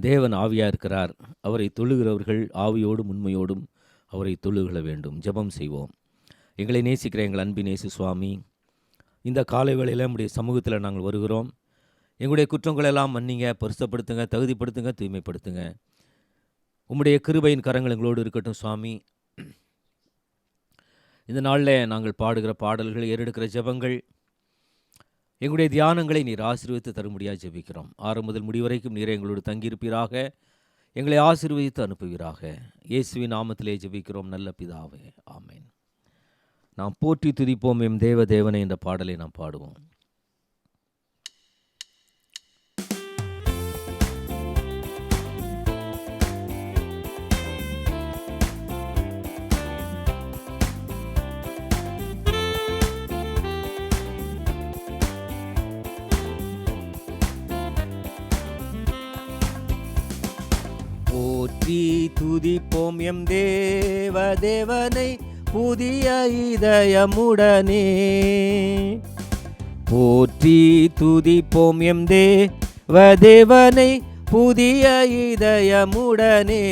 தேவன் ஆவியாக இருக்கிறார். அவரை தொழுகிறவர்கள் ஆவியோடும் உண்மையோடும் அவரை தொழுகொள்ள வேண்டும். ஜெபம் செய்வோம். எங்களை நேசிக்கிற எங்கள் அன்பின் இயேசு சுவாமி, இந்த காலை வேளையில் நம்முடைய சமூகத்தில் நாங்கள் வருகிறோம். எங்களுடைய குற்றங்களெல்லாம் மன்னிங்க, பரிசுத்தப்படுத்துங்க, தகுதிப்படுத்துங்க, தூய்மைப்படுத்துங்க. உம்முடைய கிருபையின் கரங்கள் எங்களோடு இருக்கட்டும் சுவாமி. இந்த நாளில் நாங்கள் பாடுகிற பாடல்கள், ஏறெடுக்கிற ஜெபங்கள், எங்களுடைய தியானங்களை நீர் ஆசீர்வதித்து தரும்படியாக ஜெபிக்கிறோம். ஆரம்பம் முதல் முடிவரைக்கும் நீரை எங்களோடு தங்கியிருப்பீராக, எங்களை ஆசீர்வதித்து அனுப்புவீராக. இயேசுவின் நாமத்திலே ஜெபிக்கிறோம் நல்ல பிதாவே, ஆமென். நாம் போற்றி துதிப்போம் எம் தேவ தேவனை என்ற பாடலை நாம் பாடுவோம். போற்றி துதிப்போம் எம் தேவ தேவனை புதிய இதயமுடனே. போற்றி துதிப்போம் எம் தேவ தேவனை புதிய இதயமுடனே.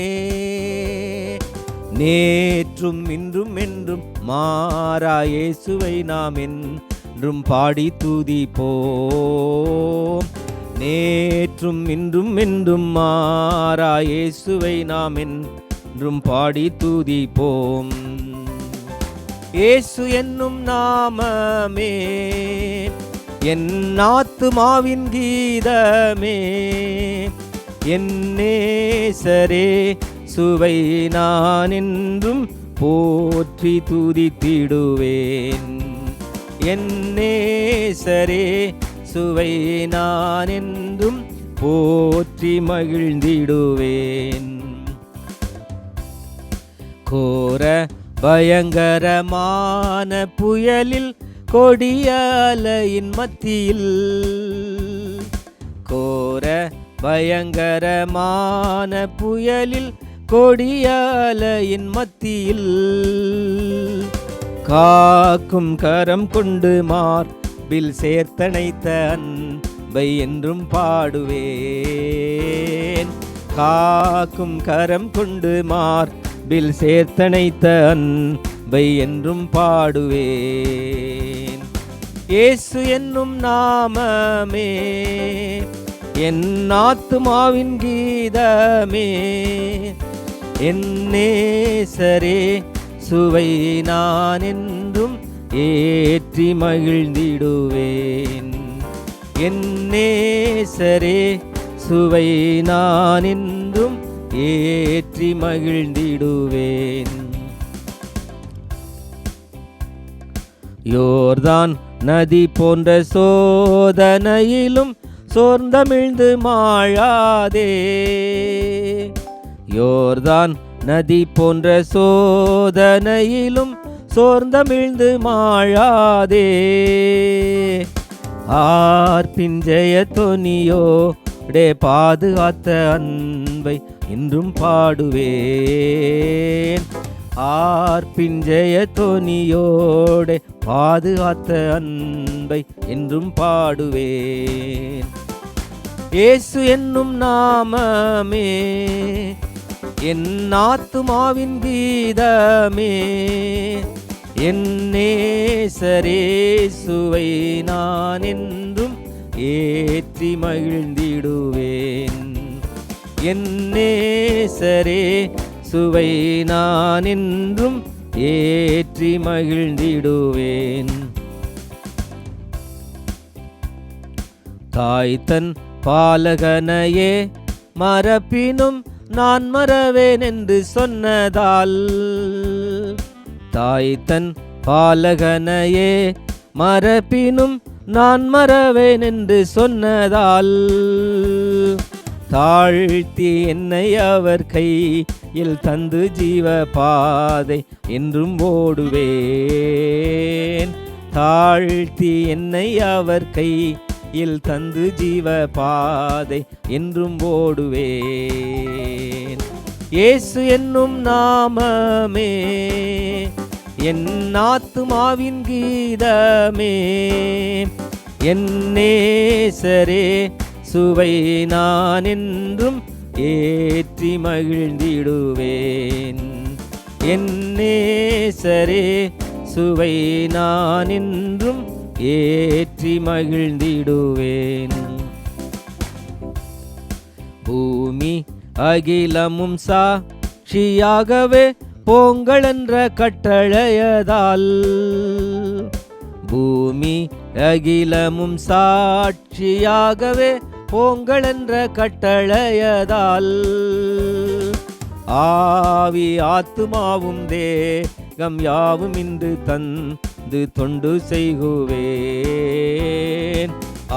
நேற்றும் இன்றும் என்றும் மாறா இயேசுவை நாம் என்றும் பாடி துதிப்போம். நேற்றும் இன்றும் என்றும் மாறா இயேசுவை நாம் என்றும் பாடி துதிப்போம். இயேசு என்னும் நாமமே என் ஆத்துமாவின் கீதமே. என் நேசரே சுவை நான் என்றும் போற்றி துதித்திடுவேன். என் நேசரே சுவை நான் என்றும் போற்றி மகிழ்ந்திடுவேன். கோர பயங்கரமான புயலில் கொடிய அலையின் மத்தியில், கோர பயங்கரமான புயலில் கொடிய அலையின் மத்தியில், காக்கும் கரம் கொண்டு மார்பில் சேர்த்தணைத்த அன்பை என்றும் பாடுவேன். காக்கும் கரம் கொண்டு மார்பில் சேர்த்தணைத்த அன்பை என்றும் பாடுவேன். இயேசு என்னும் நாமமே என் ஆத்துமாவின் கீதமே. என் நேசரே சுவை நான் என்றும் ஏற்றி மகிழ்ந்திடுவேன். என் நேசரே சுவை நான் என்றும் ஏற்றி மகிழ்ந்திடுவேன். யோர்தான் நதி போன்ற சோதனையிலும் சோர்ந்தமிழ்ந்து மாழாதே. யோர்தான் நதி போன்ற சோதனையிலும் சோர்ந்தமிழ்ந்து மாழாதே. ஆர்ப்பின் ஜெய தொனியோடே பாதுகாத்த அன்பை என்றும் பாடுவேன். ஆர்ப்பின் ஜெய தொனியோடே பாதுகாத்த அன்பை என்றும் பாடுவேன். இயேசு என்னும் நாமமே என் ஆத்துமாவின் கீதமே. என் நேசரே சுவை நான் என்றும் ஏற்றி மகிழ்ந்திடுவேன். என் நேசரே சுவை நான் என்றும் ஏற்றி மகிழ்ந்திடுவேன். தாய் தன் பாலகனையே மறப்பினும் நான் மறவேன் என்று சொன்னதால், தாய் தன் பாலகனையே மறப்பினும் நான் மறவேன் என்று சொன்னதால், தாழ்த்தி என்னை அவர் கையில் தந்து ஜீவ பாதை என்றும் ஓடுவேன். தாழ்த்தி என்னை அவர் கையில் தந்து ஜீவ பாதை என்றும் ஓடுவேன். இயேசு என்னும் நாமமே என் ஆத்துமாவின் கீதமே. என் நேசரே சுவை நான் என்றும் ஏற்றி மகிழ்ந்திடுவேன். என் நேசரே சுவை நான் என்றும் ஏற்றி மகிழ்ந்திடுவேன். பூமி அகிலமும் சாட்சியாகவே போங்கள் என்ற கட்டளையதால், பூமி அகிலமும் சாட்சியாகவே போங்கள் என்ற கட்டளையதால், ஆவி ஆத்துமாவும் தேகம் யாவும் இன்று தந்து தொண்டு செய்குவேன்.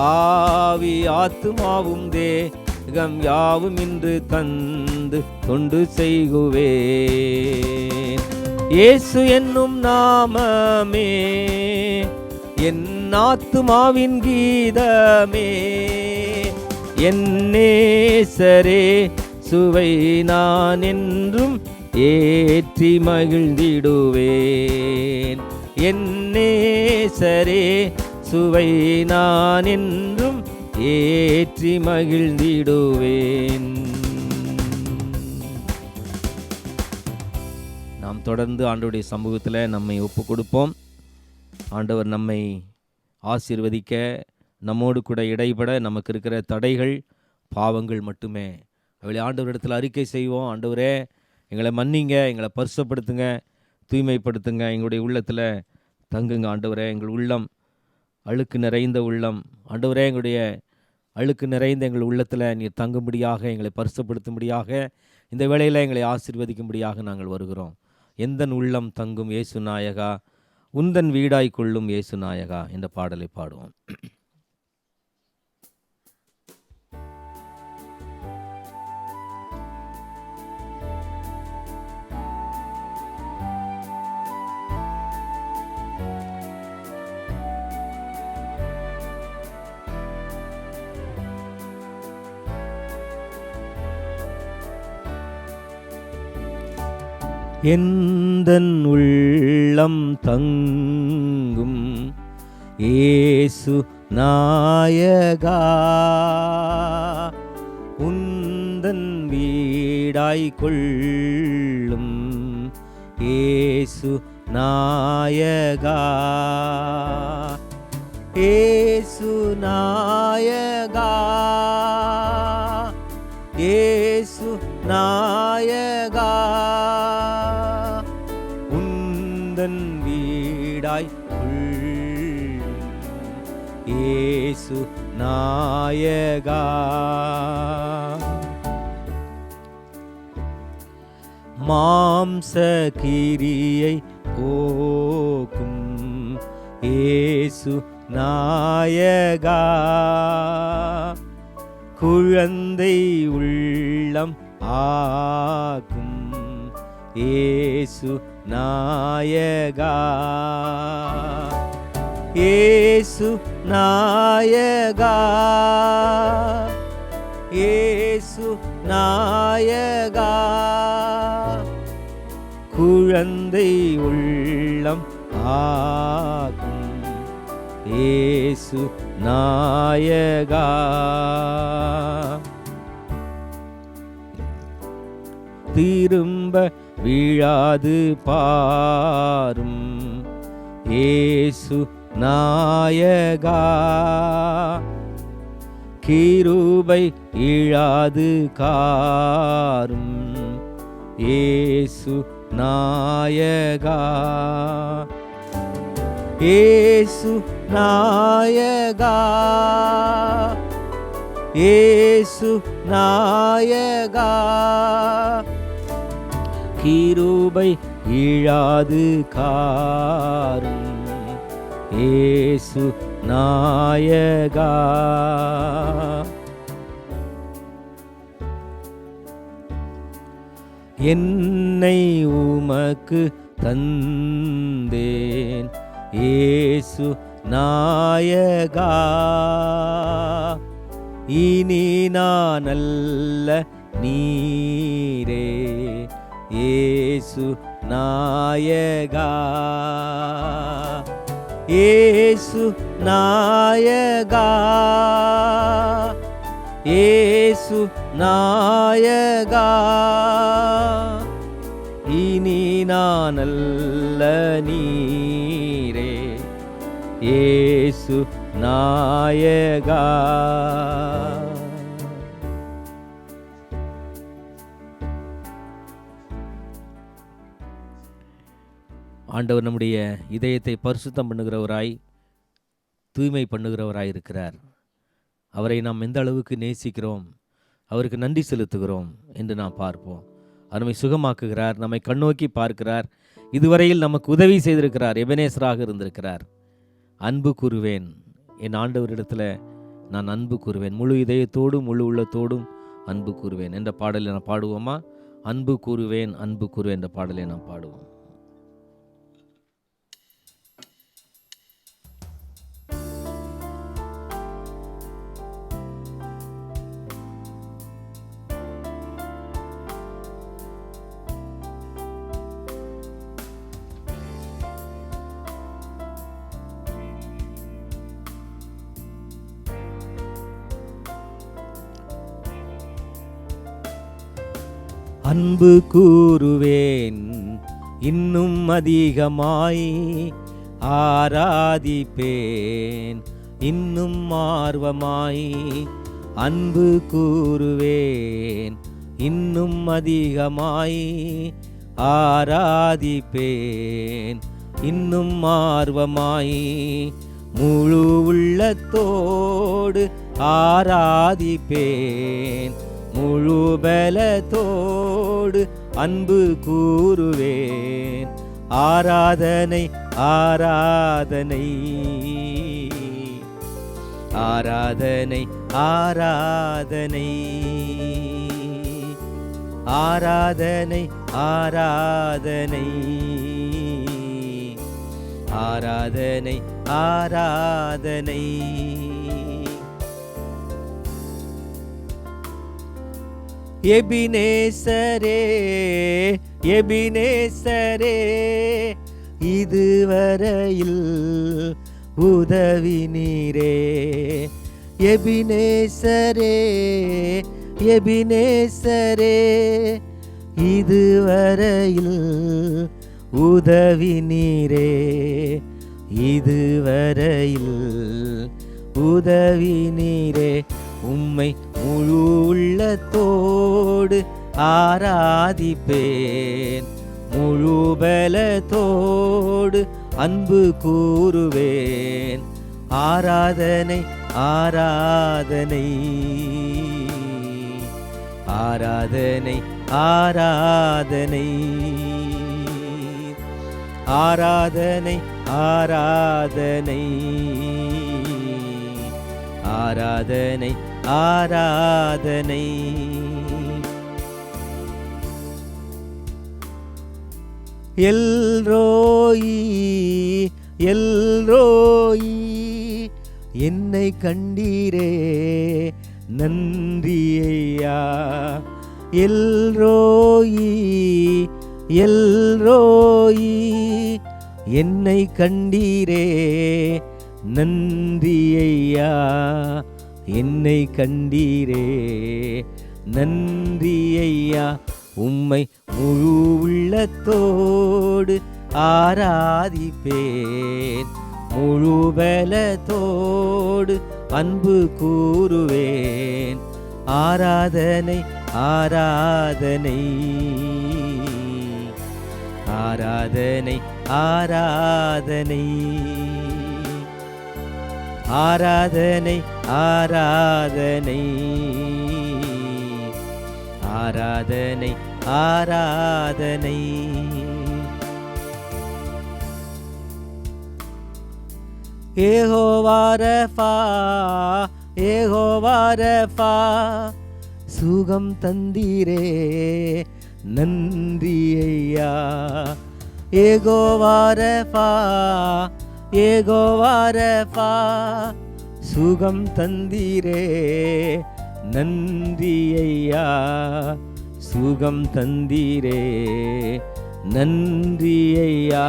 ஆவி ஆத்துமாவும் தேகம் யாவும் இன்று தந்து தொண்டு செய்குவேன். இயேசு என்னும் நாமமே என் ஆத்துமாவின் கீதமே. என் நேசரே சுவை நான் என்றும் ஏற்றி மகிழ்ந்திடுவேன். என் நேசரே சுவை நான் என்றும் ஏற்றி மகிழ்ந்திடுவேன். நாம் தொடர்ந்து ஆண்டவருடைய சமூகத்தில் நம்மை ஒப்பு கொடுப்போம். ஆண்டவர் நம்மை ஆசீர்வதிக்க, நம்மோடு கூட இடைபட நமக்கு இருக்கிற தடைகள் பாவங்கள் மட்டுமே. அவளை ஆண்டவரிடத்தில் அறிக்கை செய்வோம். ஆண்டவரே எங்களை மன்னிங்க, எங்களை பரிசுத்தப்படுத்துங்க, தூய்மைப்படுத்துங்க, எங்களுடைய உள்ளத்தில் தங்குங்க. ஆண்டவரே எங்கள் உள்ளம் அழுக்கு நிறைந்த உள்ளம், ஆண்டவரே எங்களுடைய அழுக்கு நிறைந்த எங்கள் உள்ளத்தில் நீர் தங்கும்படியாக, எங்களை பரிசுத்தப்படுத்தும்படியாக, இந்த வேளையில் எங்களை ஆசீர்வதிக்கும்படியாக நாங்கள் வருகிறோம். எந்தன் உள்ளம் தங்கும் இயேசு நாயகா, உந்தன் வீடாய் கொள்ளும் இயேசு நாயகா என்ற பாடலை பாடுவோம். எந்தன் உள்ளம் தங்கும் இயேசு நாயகா, உந்தன் வீடாய் கொள்ளும் இயேசு நாயகா. இயேசு நாயகா, இயேசு நாயகா, உந்தன் வீடாய் கொள்ளும் இயேசு நாயகா. மாம்ச கிரியை போக்கும் இயேசு நாயகா, குழந்தை உள்ளம் ஆக்கும் இயேசு நாயகா. இயேசு நாயகா, இயேசு நாயகா, குழந்தை உள்ளம் ஆக்கும் இயேசு நாயகா. திரும்ப விழாது பாரும் இயேசு நாயகா, கிருபை இழாது காரும் இயேசு நாயகா. இயேசு நாயகா, இயேசு நாயகா, கிருபை இழாது காரும் இயேசு நாயகா. என்னை உமக்கு தந்தேன் இயேசு நாயகா, இனி நான் அல்ல நீரே இயேசு நாயகா. இயேசு நாயகா, இயேசு இயேசு நாயகா, இனி நான் அல்ல நீரே, இயேசு நாயகா. ஆண்டவர் நம்முடைய இதயத்தை பரிசுத்தம் பண்ணுகிறவராய், தூய்மை பண்ணுகிறவராய் இருக்கிறார். அவரை நாம் எந்த அளவுக்கு நேசிக்கிறோம், அவருக்கு நன்றி செலுத்துகிறோம் என்று நாம் பார்ப்போம். நம்மை சுகமாக்குகிறார், நம்மை கண்ணோக்கி பார்க்கிறார், இதுவரையில் நமக்கு உதவி செய்திருக்கிறார், எபனேசராக இருந்திருக்கிறார். அன்பு கூறுவேன், என் ஆண்டவரிடத்தில் நான் அன்பு கூறுவேன், முழு இதயத்தோடும் முழு உள்ளத்தோடும் அன்பு கூறுவேன் என்ற பாடலை நான் பாடுவோமா? அன்பு கூறுவேன், அன்பு கூறுவேன் என்ற பாடலை நாம் பாடுவோம். அன்பு கூறுவேன் இன்னும் அதிகமாய், ஆராதிப்பேன் இன்னும் ஆர்வமாய். அன்பு கூறுவேன் இன்னும் அதிகமாய், ஆராதிப்பேன் இன்னும் ஆர்வமாய். முழு உள்ளத்தோடு ஆராதிப்பேன், முழு பலத்தோடு அன்பு கூறுவேன். ஆராதனை ஆராதனை ஆராதனை ஆராதனை ஆராதனை ஆராதனை ஆராதனை ஆராதனை. எபினேசரே எபினேசரே, இதுவரையில் உதவி நீரே. எபினேசரே எபினேசரே, இதுவரையில் உதவி நீரே. இதுவரையில் உதவி நீரே. உம்மை முழு உள்ளத்தோடு ஆராதிப்பேன், முழு பலத்தோடு அன்பு கூறுவேன். ஆராதனை ஆராதனை ஆராதனை ஆராதனை ஆராதனை ஆராதனை ஆராதனை ஆராதனை. எல்ரோயி எல்ரோயி, என்னை கண்டீரே நன்றி ஐயா. எல்ரோயி எல்ரோயி, என்னை கண்டீரே நன்றி ஐயா. என்னை கண்டீரே நன்றி ஐயா. உம்மை முழு உள்ளத்தோடு ஆராதிப்பேன், முழு பலத்தோடு அன்பு கூறுவேன். ஆராதனை ஆராதனை ஆராதனை ஆராதனை ஆராதனை ஆராதனை ஆராதனை ஆராதனை. யெகோவா ரஃபா யெகோவா ரஃபா, சுகம் தந்தீரே நன்றி ஐயா. யெகோவா ரஃபா யெகோவா ரஃபா, சுகம் தந்தீரே நன்றி ஐயா. சுகம் தந்தீரே நன்றி ஐயா.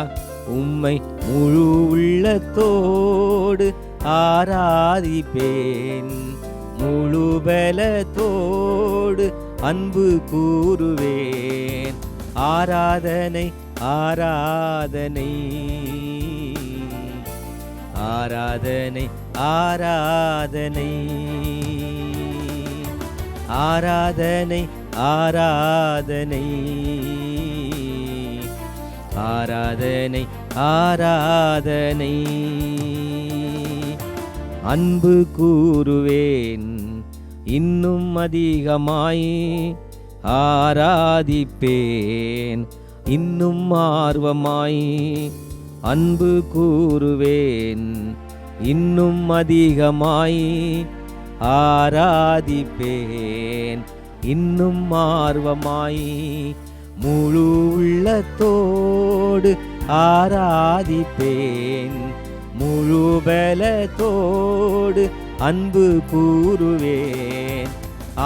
உம்மை முழு உள்ளத்தோடு ஆராதிப்பேன், முழு பலத்தோடு அன்பு கூறுவேன். ஆராதனை ஆராதனை ஆராதனை ஆராதனை ஆராதனை ஆராதனை ஆராதனை ஆராதனை. அன்பு கூறுவேன் இன்னும் அதிகமாய், ஆராதிப்பேன் இன்னும் ஆர்வமாய். அன்பு கூறுவேன் இன்னும் அதிகமாய், ஆராதிப்பேன் இன்னும் ஆர்வமாய். முழு உள்ளத்தோடு ஆராதிப்பேன், முழு பலத்தோடு அன்பு கூறுவேன்.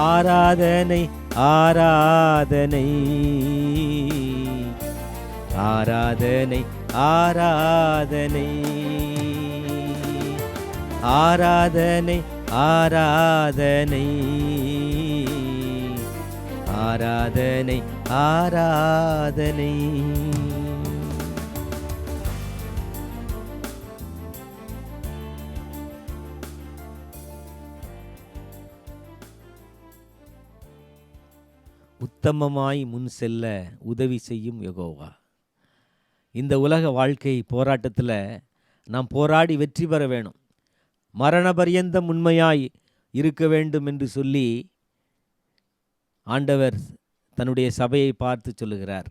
ஆராதனை ஆராதனை ஆராதனை ஆராதனை ஆராதனை ஆராதனை ஆராதனை ஆராதனை. உத்தமமாய் முன் செல்ல உதவி செய்யும் யெகோவா. இந்த உலக வாழ்க்கை போராட்டத்தில் நாம் போராடி வெற்றி பெற வேணும், மரண பரியந்தம் உண்மையாய் இருக்க வேண்டும் என்று சொல்லி ஆண்டவர் தன்னுடைய சபையை பார்த்து சொல்லுகிறார்.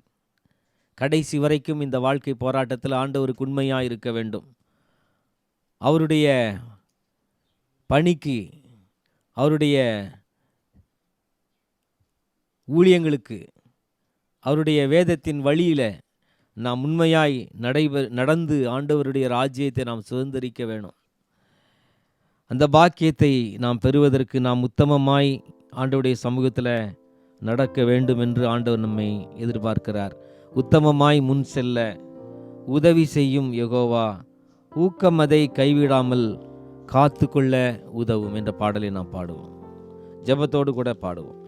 கடைசி வரைக்கும் இந்த வாழ்க்கை போராட்டத்தில் ஆண்டவருக்கு உண்மையாக இருக்க வேண்டும். அவருடைய பணிக்கு, அவருடைய ஊழியங்களுக்கு, அவருடைய வேதத்தின் வழியில் நாம் உண்மையாய் நடந்து ஆண்டவருடைய ராஜ்யத்தை நாம் சுதந்திரிக்க வேணும். அந்த பாக்கியத்தை நாம் பெறுவதற்கு நாம் உத்தமமாய் ஆண்டவருடைய சமூகத்தில் நடக்க வேண்டும் என்று ஆண்டவர் நம்மை எதிர்பார்க்கிறார். உத்தமமாய் முன் செல்ல உதவி செய்யும் யெகோவா, ஊக்கம் அதை கைவிடாமல் காத்து கொள்ள உதவும் என்ற பாடலை நாம் பாடுவோம். ஜெபத்தோடு கூட பாடுவோம்.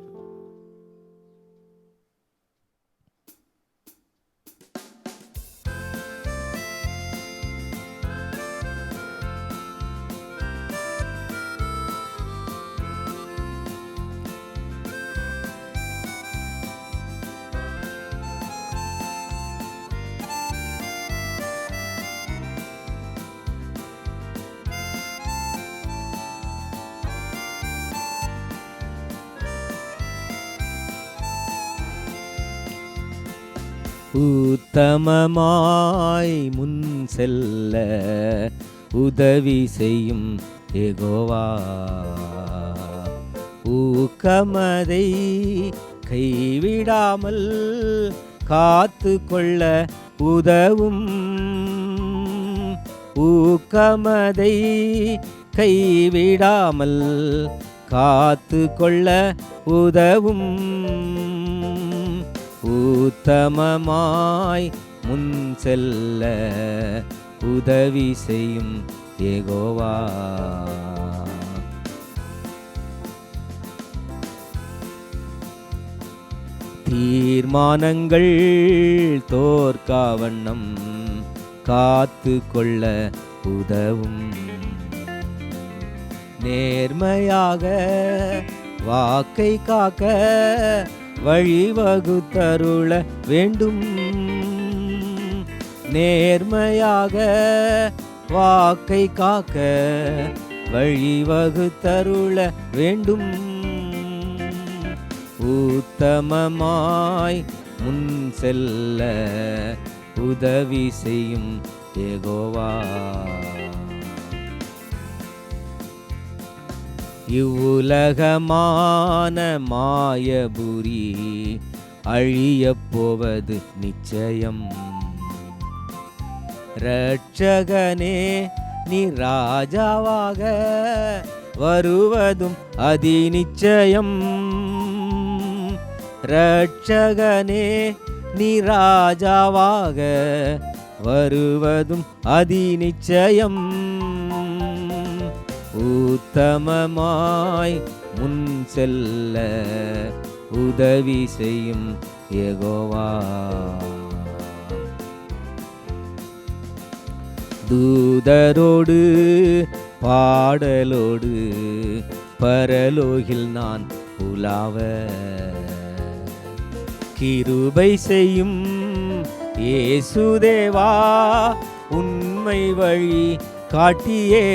உத்தமமாய் முன் செல்ல உதவி செய்யும் யெகோவா, ஊக்கமதை கைவிடாமல் காத்து கொள்ள உதவும். ஊக்கமதை கைவிடாமல் காத்து கொள்ள உதவும். உத்தமமாய் முன் செல்ல உதவி செய்யும் யெகோவா. தீர்மானங்கள் தோற்காவண்ணம் காத்து கொள்ள உதவும். நேர்மையாக வாக்கை காக்க வழிவகுத்தருள வேண்டும். நேர்மையாக வாக்கை காக்க வழிவகுத்தருள வேண்டும். உத்தமமாய் முன் செல்ல உதவி செய்யும் யெகோவா. இவ்வுலகமான மாயபுரி அழியப் போவது நிச்சயம். இரட்சகனே நீ ராஜாவாக வருவதும் அதி நிச்சயம். இரட்சகனே நீ ராஜாவாக வருவதும் அதி நிச்சயம். உத்தமமாய் முன் செல்ல உதவி செய்யும் யெகோவா. தூதரோடு பாடலோடு பரலோகில் நான் உலாவ கிருபை செய்யும் இயேசுதேவா உண்மை வழி காட்டியே.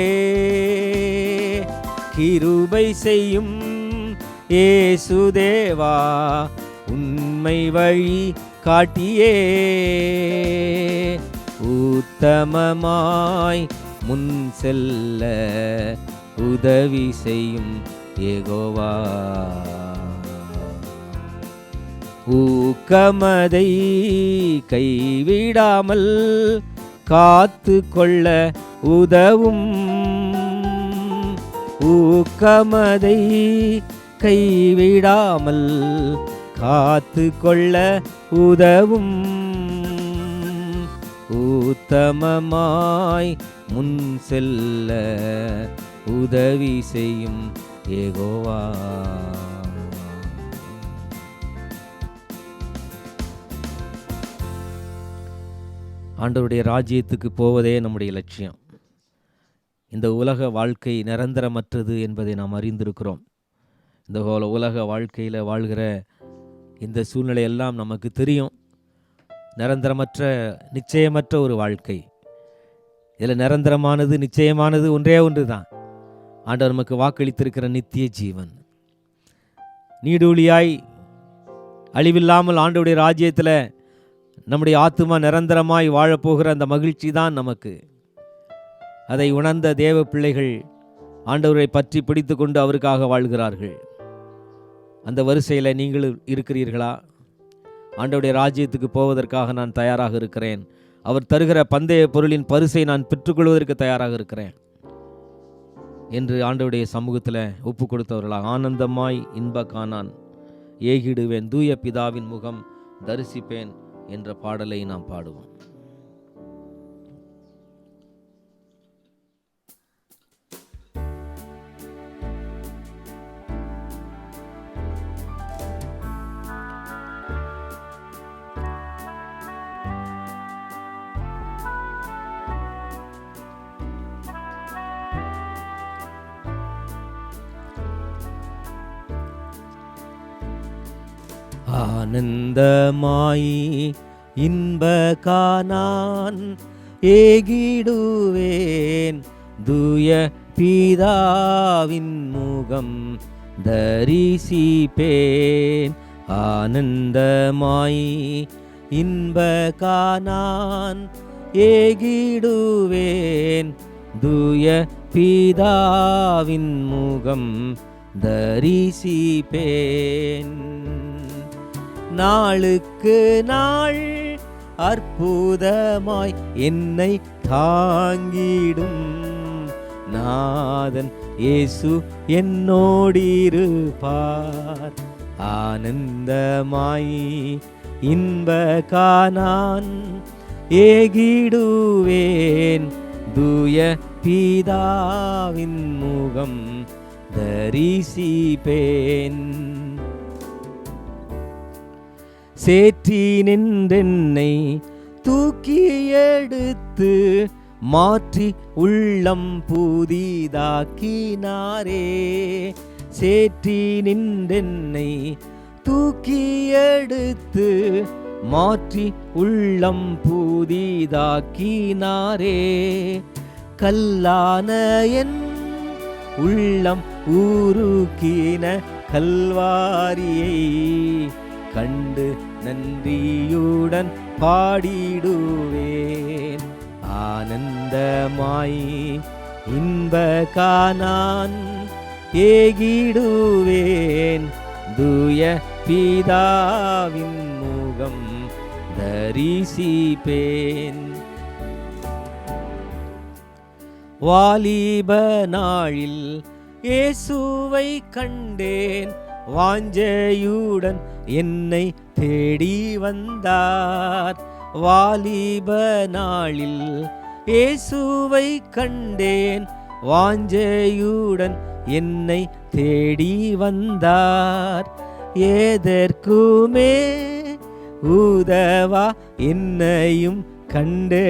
கிருபை செய்யும் இயேசுதேவா உண்மை வழி காட்டியே. உத்தமமாய் முன் செல்ல உதவி செய்யும் யெகோவா. ஊக்கமதை கைவிடாமல் காத்து கொள்ள உதவும். ஊக்கமதை கைவிடாமல் காத்து கொள்ள உதவும். உத்தமமாய் முன் செல்ல உதவி செய்யும் யெகோவா. ஆண்டவருடைய ராஜ்யத்துக்கு போவதே நம்முடைய லட்சியம். இந்த உலக வாழ்க்கை நிரந்தரமற்றது என்பதை நாம் அறிந்திருக்கிறோம். இந்த உலக வாழ்க்கையில் வாழ்கிற இந்த சூழ்நிலையெல்லாம் நமக்கு தெரியும். நிரந்தரமற்ற நிச்சயமற்ற ஒரு வாழ்க்கை. இதில் நிரந்தரமானது நிச்சயமானது ஒன்றே ஒன்று தான். ஆண்டவர் நமக்கு வாக்களித்திருக்கிற நித்திய ஜீவன். நீடூழியாய் அழிவில்லாமல் ஆண்டவருடைய ராஜ்யத்தில் நம்முடைய ஆத்துமா நிரந்தரமாய் வாழப்போகிற அந்த மகிழ்ச்சி தான் நமக்கு. அதை உணர்ந்த தேவ பிள்ளைகள் ஆண்டவரை பற்றி பிடித்து கொண்டு அவருக்காக வாழ்கிறார்கள். அந்த வரிசையில் நீங்கள் இருக்கிறீர்களா? ஆண்டவருடைய ராஜ்யத்துக்கு போவதற்காக நான் தயாராக இருக்கிறேன். அவர் தருகிற பந்தய பொருளின் பரிசை நான் பெற்றுக்கொள்வதற்கு தயாராக இருக்கிறேன் என்று ஆண்டவருடைய சமூகத்தில் ஒப்பு கொடுத்தவர்களாக ஆனந்தமாய் இன்ப காணான் ஏகிடுவேன், தூய பிதாவின் முகம் தரிசிப்பேன் என்ற பாடலை நாம் பாடுவோம். ஆனந்தமாய் இன்ப காணான் ஏகிடுவேன், தூய பிதாவின் முகம் தரிசிப்பேன். ஆனந்தமாய் இன்ப காணான் ஏகிடுவேன், தூய பிதாவின் முகம் தரிசிப்பேன். நாளுக்கு நாள் அற்புதமாய் என்னை தாங்கிடும் நாதன் இயேசு என்னோடிருப்பார். ஆனந்தமாய் இன்ப காணான் ஏகிடுவேன், தூய பிதாவின் முகம் தரிசிப்பேன். சேற்றி நின்றென்னை தூக்கி எடுத்து மாற்றி உள்ளம் புதிதாக்கினாரே. சேற்றி நின்றென்னை தூக்கி எடுத்து மாற்றி உள்ளம் புதிதாக்கினாரே. கல்லான என் உள்ளம் உருக்கின கல்வாரியை கண்டு நன்றியுடன் பாடிடுவேன். ஆனந்தமாய் இன்ப காணான் ஏகிடுவேன், தூய பிதாவின் முகம் தரிசிப்பேன். வாலிப நாளில் இயேசுவை கண்டேன், வாஞ்சையுடன் என்னை தேடி வந்தார். வாலிப நாளில் இயேசுவை கண்டேன், வாஞ்சையுடன் என்னை தேடி வந்தார். எதற்குமே உதவா என்னையும் கண்டெடுத்தார்.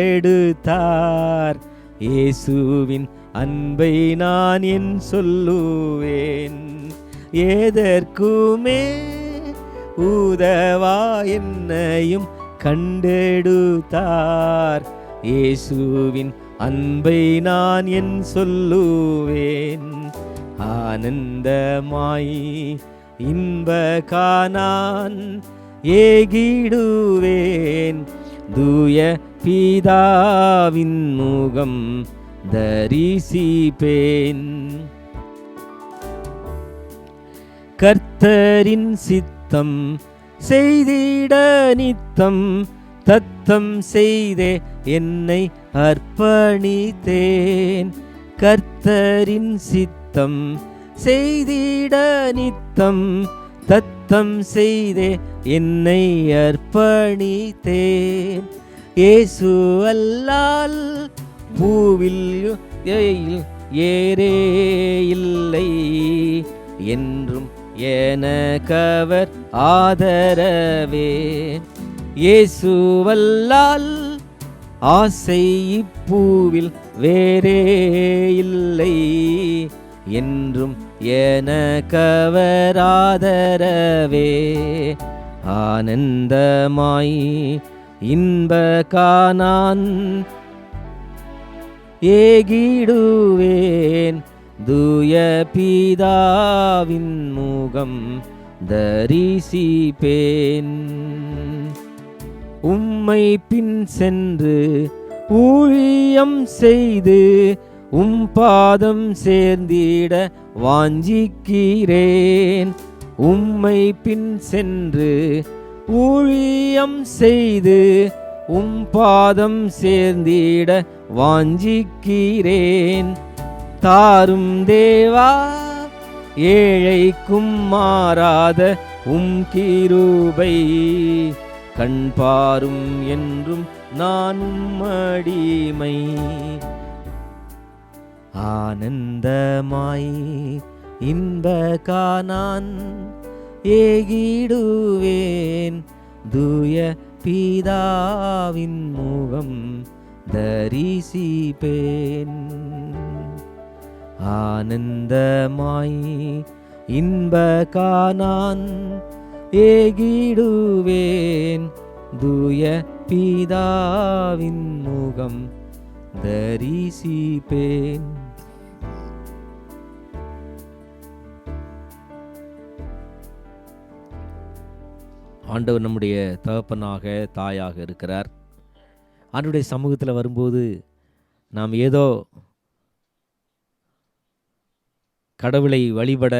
இயேசுவின் அன்பை நான் என் சொல்லுவேன். எதற்குமே உதவா என்னையும் கண்டெடுத்தார். இயேசுவின் அன்பை நான் என் சொல்லுவேன். ஆனந்தமாய் இன்ப கானான் ஏகிடுவேன். தூய பிதாவின் முகம் தரிசிப்பேன். கர்த்தரின் சித்தம் செய்திட நித்தம் தத்தம் செய்தே என்னை அர்ப்பணித்தேன். கர்த்தரின் சித்தம் செய்திட நித்தம் தத்தம் செய்தே என்னை அர்ப்பணித்தேன். இயேசு அல்லால் பூவில் ஏறே இல்லை என்றும் எனக்கவர் ஆதரவே. இயேசுவல்லால் ஆசை இப்பூவில் வேறே இல்லை என்றும் எனக்கவர் ஆதரவே. ஆனந்தமாய் இன்ப கானான் ஏகிடுவேன். தூய பிதாவின் முகம் தரிசிப்பேன். உம்மை பின் சென்று ஊழியம் செய்து பாதம் சேர்ந்திட வாஞ்சிக்கிறேன். உம்மை பின் சென்று ஊழியம் செய்து பாதம் சேர்ந்திட வாஞ்சிக்கிறேன். தாரும் தேவா ஏழைக்கும் மாறாத கிருபை. கண் பாரும் என்றும் நான் அடிமை. ஆனந்தமாய் இன்ப கானான் ஏகிடுவேன். தூய பிதாவின் முகம் தரிசிப்பேன். ஆனந்தமாய் இன்ப கானான் ஏகிடுவேன். தூய பிதாவின் முகம் தரிசிப்பேன். ஆண்டவர் நம்முடைய தகப்பனாக தாயாக இருக்கிறார். ஆண்டவருடைய சமூகத்தில் வரும்போது நாம் ஏதோ கடவுளை வழிபட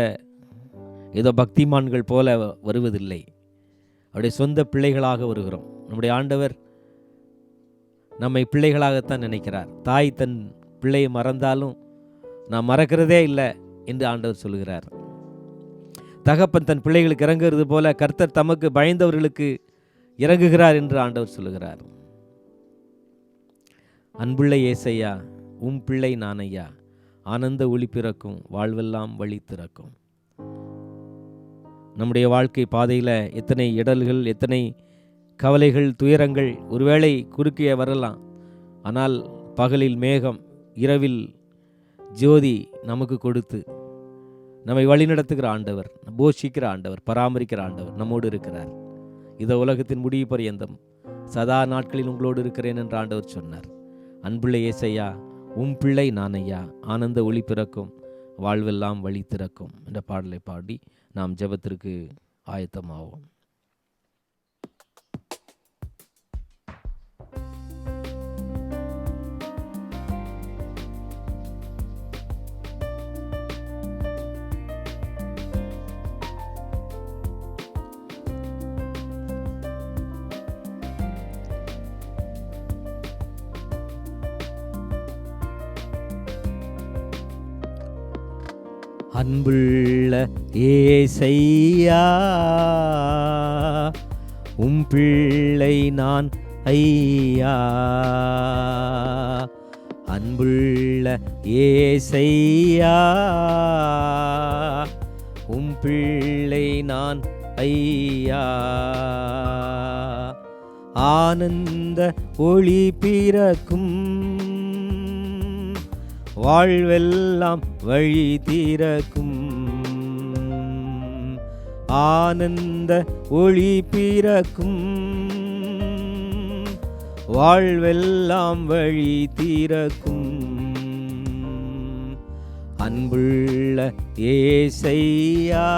ஏதோ பக்திமான்கள் போல வருவதில்லை. அவருடைய சொந்த பிள்ளைகளாக வருகிறோம். நம்முடைய ஆண்டவர் நம்மை பிள்ளைகளாகத்தான் நினைக்கிறார். தாய் தன் பிள்ளையை மறந்தாலும் நான் மறக்கிறதே இல்லை என்று ஆண்டவர் சொல்கிறார். தகப்பன் தன் பிள்ளைகளுக்கு இறங்குகிறது போல கர்த்தர் தமக்கு பயந்தவர்களுக்கு இறங்குகிறார் என்று ஆண்டவர் சொல்லுகிறார். அன்புள்ள ஏசையா, பிள்ளை நானையா, ஆனந்த ஒளி பிறக்கும், வாழ்வெல்லாம் வழி திறக்கும். நம்முடைய வாழ்க்கை பாதையில் எத்தனை இடர்கள், எத்தனை கவலைகள், துயரங்கள் ஒருவேளை குறுக்கே வரலாம். ஆனால் பகலில் மேகம், இரவில் ஜோதி நமக்கு கொடுத்து நம்மை வழிநடத்துகிற ஆண்டவர், போஷிக்கிற ஆண்டவர், பராமரிக்கிற ஆண்டவர் நம்மோடு இருக்கிறார். இந்த உலகத்தின் முடிவு பரியந்தம் சதா நாட்களில் உங்களோடு இருக்கிறேன் என்று ஆண்டவர் சொன்னார். அன்புள்ள ஏசையா, பிள்ளை நானையா, ஆனந்த ஒளி பிறக்கும், வாழ்வெல்லாம் வழி திறக்கும் என்ற பாடலை பாடி நாம் ஜெபத்திற்கு ஆயத்தமாவோம். அன்புள்ள ஏசையா, பிள்ளை நான் ஐயா, அன்புள்ள ஏசையா, பிள்ளை நான் ஐயா. ஆனந்த ஒளி பிறக்கும், வாழ்வெல்லாம் வழி திறக்கும். ஆனந்த ஒளி பிறக்கும், வாழ்வெல்லாம் வழி திறக்கும். அன்புள்ள ஏசையா,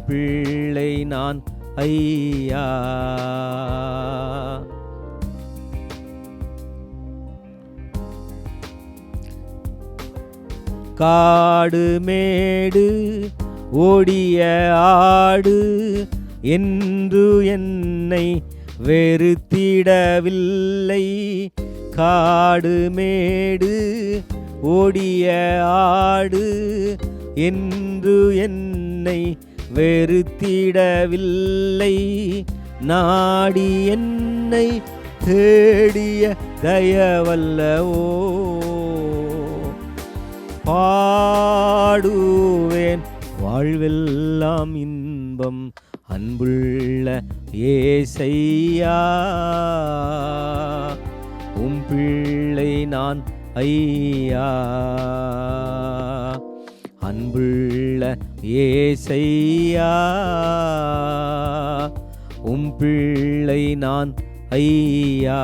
பிள்ளை நான் ஐயா. காடு மேடு ஓடிய ஆடு என்று என்னை வெறுத்திடவில்லை. காடு மேடு ஓடிய ஆடு என்று என்னை வெறுத்திடவில்லை. நாடி என்னை தேடிய தயவல்லவோ, பாடுவேன் வாழ்வெல்லாம் இன்பம். அன்புள்ள ஏசையா, பிள்ளை நான் ஐயா. அன்புள்ள ஏசையா, பிள்ளை நான் ஐயா.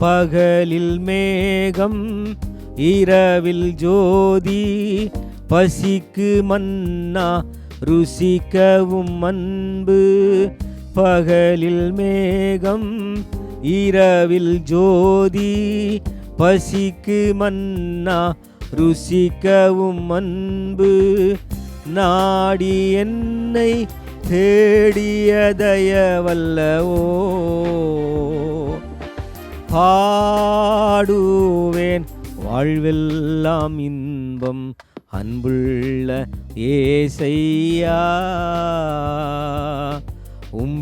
பகலில் மேகம் இரவில் ஜோதி, பசிக்கு மன்னா ருசிக்கவும் அன்பு. பகலில் மேகம் இரவில் ஜோதி, பசிக்கு மன்னா ருசிக்கவும் அன்பு. நாடி என்னை தேடிய தயவல்லவோ, பாடுவேன் வாழ்வெல்லாம் இன்பம். அன்புள்ள ஏசையா,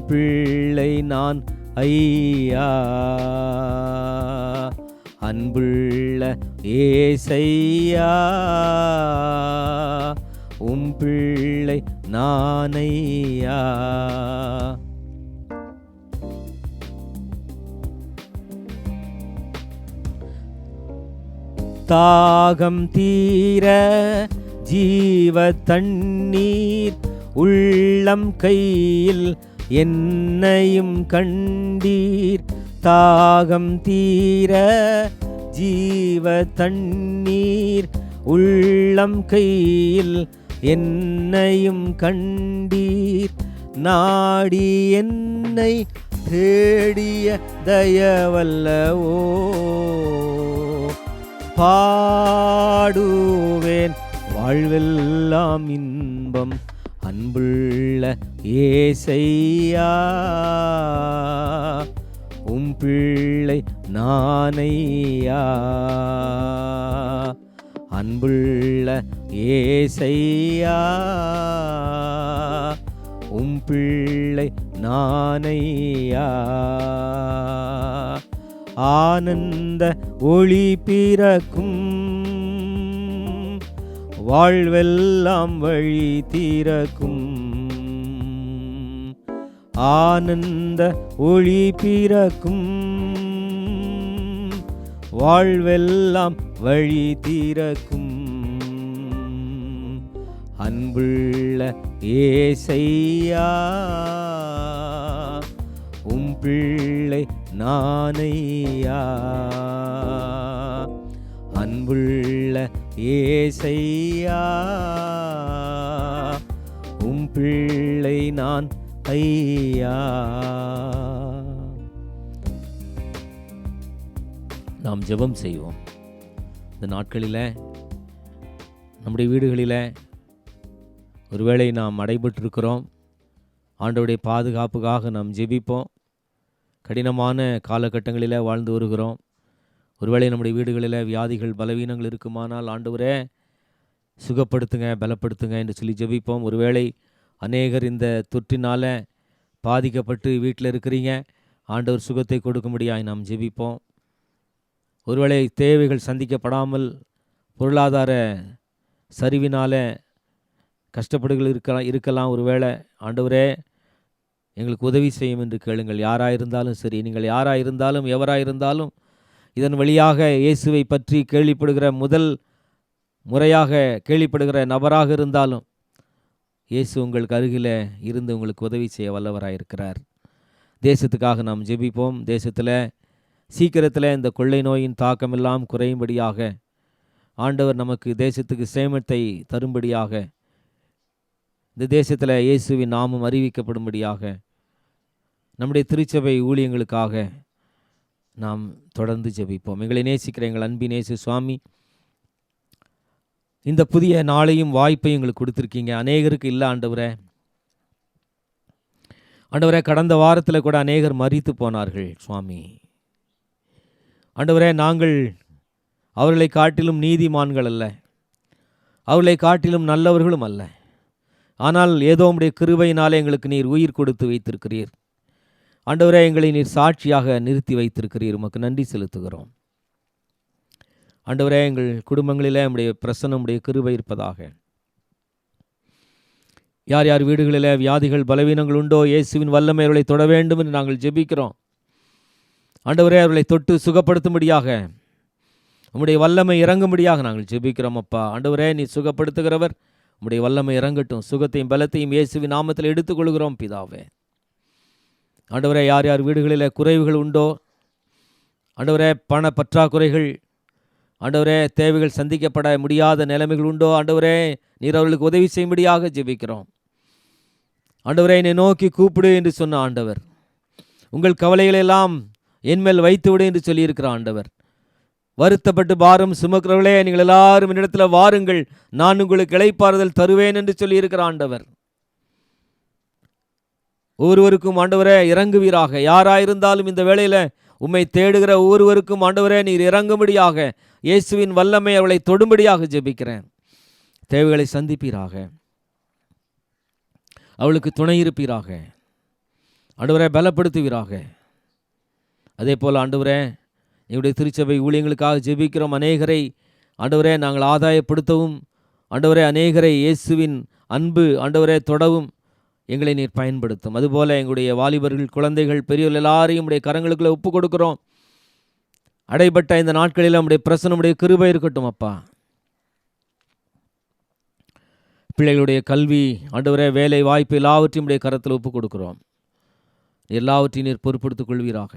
பிள்ளை நான் ஐயா. அன்புள்ள ஏசையா, பிள்ளை நான் ஐயா. தாகம் தீர ஜீவ தண்ணீர் உள்ளம் கையில் என்னையும் கண்டீர். தாகம் தீர ஜீவ தண்ணீர் உள்ளம் கையில் என்னையும் கண்டீர். நாடி என்னை தேடிய தயவல்லவோ, பாடுவேன் வாழ்வெல்லாம் இன்பம். அன்புள்ள ஏசையா, பிள்ளை நான் ஐயா. அன்புள்ள ஏசையா, பிள்ளை நான் ஐயா. ஆனந்த ஒளி பிறக்கும், வாழ்வெல்லாம் வழி திறக்கும். ஆனந்த ஒளி பிறக்கும், வாழ்வெல்லாம் வழி திறக்கும். அன்புள்ள ஏசையா, பிள்ளை நான் ஐயா. அன்புள்ள ஏசையா, பிள்ளை நான் ஐயா. நாம் ஜெபம் செய்வோம். இந்த நாட்களில் நம்முடைய வீடுகளில் ஒருவேளை நாம் அடைபட்டிருக்கிறோம். ஆண்டவருடைய பாதுகாப்புக்காக நாம் ஜெபிப்போம். கடினமான காலகட்டங்களில் வாழ்ந்து வருகிறோம். ஒருவேளை நம்முடைய வீடுகளில் வியாதிகள் பலவீனங்கள் இருக்குமானால் ஆண்டவரே சுகப்படுத்துங்க, பலப்படுத்துங்க என்று சொல்லி ஜெபிப்போம். ஒருவேளை அநேகர் இந்த தொற்றினால் பாதிக்கப்பட்டு வீட்டில் இருக்கிறீங்க. ஆண்டவர் சுகத்தை கொடுக்கும்படியாய் நாம் ஜெபிப்போம். ஒருவேளை தேவைகள் சந்திக்கப்படாமல் பொருளாதார சரிவினால் கஷ்டப்படுகள் இருக்கலாம். ஒருவேளை ஆண்டவரே எங்களுக்கு உதவி செய்யும் என்று கேளுங்கள். யாராயிருந்தாலும் சரி, நீங்கள் யாராயிருந்தாலும் எவராயிருந்தாலும் இதன் வழியாக இயேசுவை பற்றி கேள்விப்படுகிற முதல் முறையாக கேள்விப்படுகிற நபராக இருந்தாலும் இயேசு உங்களுக்கு அருகில் இருந்து உங்களுக்கு உதவி செய்ய வல்லவராயிருக்கிறார். தேசத்துக்காக நாம் ஜெபிப்போம். தேசத்தில் சீக்கிரத்தில் இந்த கொள்ளை நோயின் தாக்கமெல்லாம் குறையும்படியாக ஆண்டவர் நமக்கு தேசத்துக்கு சேமத்தை தரும்படியாக, இந்த தேசத்தில் இயேசுவின் நாமம் அறிவிக்கப்படும்படியாக நம்முடைய திருச்சபை ஊழியங்களுக்காக நாம் தொடர்ந்து ஜெபிப்போம். எங்களை நேசிக்கிற எங்கள் அன்பின் இயேசு சுவாமி, இந்த புதிய நாளையும் வாய்ப்பையும் எங்களுக்கு கொடுத்துருக்கீங்க. அநேகருக்கு இல்லை ஆண்டவரே. ஆண்டவரே, கடந்த வாரத்தில் கூட அநேகர் மரித்து போனார்கள் சுவாமி. ஆண்டவரே, நாங்கள் அவர்களை காட்டிலும் நீதிமான்கள் அல்ல, அவர்களை காட்டிலும் நல்லவர்களும் அல்ல. ஆனால் ஏதோ உம்முடைய கிருபையினாலே எங்களுக்கு நீர் உயிர் கொடுத்து வைத்திருக்கிறீர். ஆண்டவரே, எங்களை நீர் சாட்சியாக நிறுத்தி வைத்திருக்கிறீர். உமக்கு நன்றி செலுத்துகிறோம். ஆண்டவரே, எங்கள் குடும்பங்களிலே உம்முடைய பிரசன்னம், உம்முடைய கிருபை இருப்பதாக. யார் யார் வீடுகளில் வியாதிகள் பலவீனங்கள் உண்டோ, இயேசுவின் வல்லமை அவர்களை தொட வேண்டும் என்று நாங்கள் ஜெபிக்கிறோம். ஆண்டவரே, அவர்களை தொட்டு சுகப்படுத்தும்படியாக உம்முடைய வல்லமை இறங்கும்படியாக நாங்கள் ஜெபிக்கிறோம் அப்பா. ஆண்டவரே, நீ சுகப்படுத்துகிறவர், உம்முடைய வல்லமை இறங்கட்டும். சுகத்தையும் பலத்தையும் இயேசுவின் நாமத்தில் எடுத்துக்கொள்கிறோம் பிதாவே. ஆண்டவரே, யார் யார் வீடுகளில் குறைவுகள் உண்டோ, ஆண்டவரே, பண பற்றாக்குறைகள், ஆண்டவரே, தேவைகள் சந்திக்கப்பட முடியாத நிலைமைகள் உண்டோ, ஆண்டவரே, நீர் அவர்களுக்கு உதவி செய்யும்படியாக ஜெபிக்கிறோம். ஆண்டவரே, என்னை நோக்கி கூப்பிடு என்று சொன்ன ஆண்டவர், உங்கள் கவலைகளெல்லாம் என்மேல் வைத்துவிடு என்று சொல்லியிருக்கிற ஆண்டவர், வருத்தப்பட்டு பாரம் சுமக்கிறவர்களே, நீங்கள் எல்லாரும் என்னிடத்தில் வாருங்கள், நான் உங்களுக்கு இளைப்பாறுதல் தருவேன் என்று சொல்லியிருக்கிற ஆண்டவர், ஒவ்வொருவருக்கும் ஆண்டவரே இறங்குவீராக. யாராயிருந்தாலும் இந்த வேளையில் உம்மை தேடுகிற ஒவ்வொருவருக்கும் ஆண்டவரே நீர் இறங்கும்படியாக, இயேசுவின் வல்லமை அவளை தொடும்படியாக ஜெபிக்கிறேன். தேவைகளை சந்திப்பீராக, அவளுக்கு துணை இருப்பீராக. ஆண்டவரே, பலப்படுத்துவீராக. அதே போல் ஆண்டவரே, எங்களுடைய திருச்சபை ஊழியங்களுக்காக ஜெபிக்கிறோம். அநேகரை ஆண்டவரே நாங்கள் ஆதாயப்படுத்தவும், ஆண்டவரே அநேகரை இயேசுவின் அன்பு ஆண்டவரே தொடவும் எங்களை நீர் பயன்படுத்தும். அதுபோல் எங்களுடைய வாலிபர்கள், குழந்தைகள், பெரியவர்கள் எல்லாரையும் உடைய கரங்களுக்குள்ளே ஒப்பு கொடுக்கிறோம். அடைபட்ட இந்த நாட்களில் நம்முடைய பிரசன்னம், உடைய கிருபை இருக்கட்டும் அப்பா. பிள்ளைகளுடைய கல்வி, ஆண்டவரே வேலை வாய்ப்பு எல்லாவற்றையும் உடைய கரத்தில் ஒப்பு கொடுக்கிறோம். எல்லாவற்றையும் நீர் பொறுப்படுத்திக் கொள்வீராக.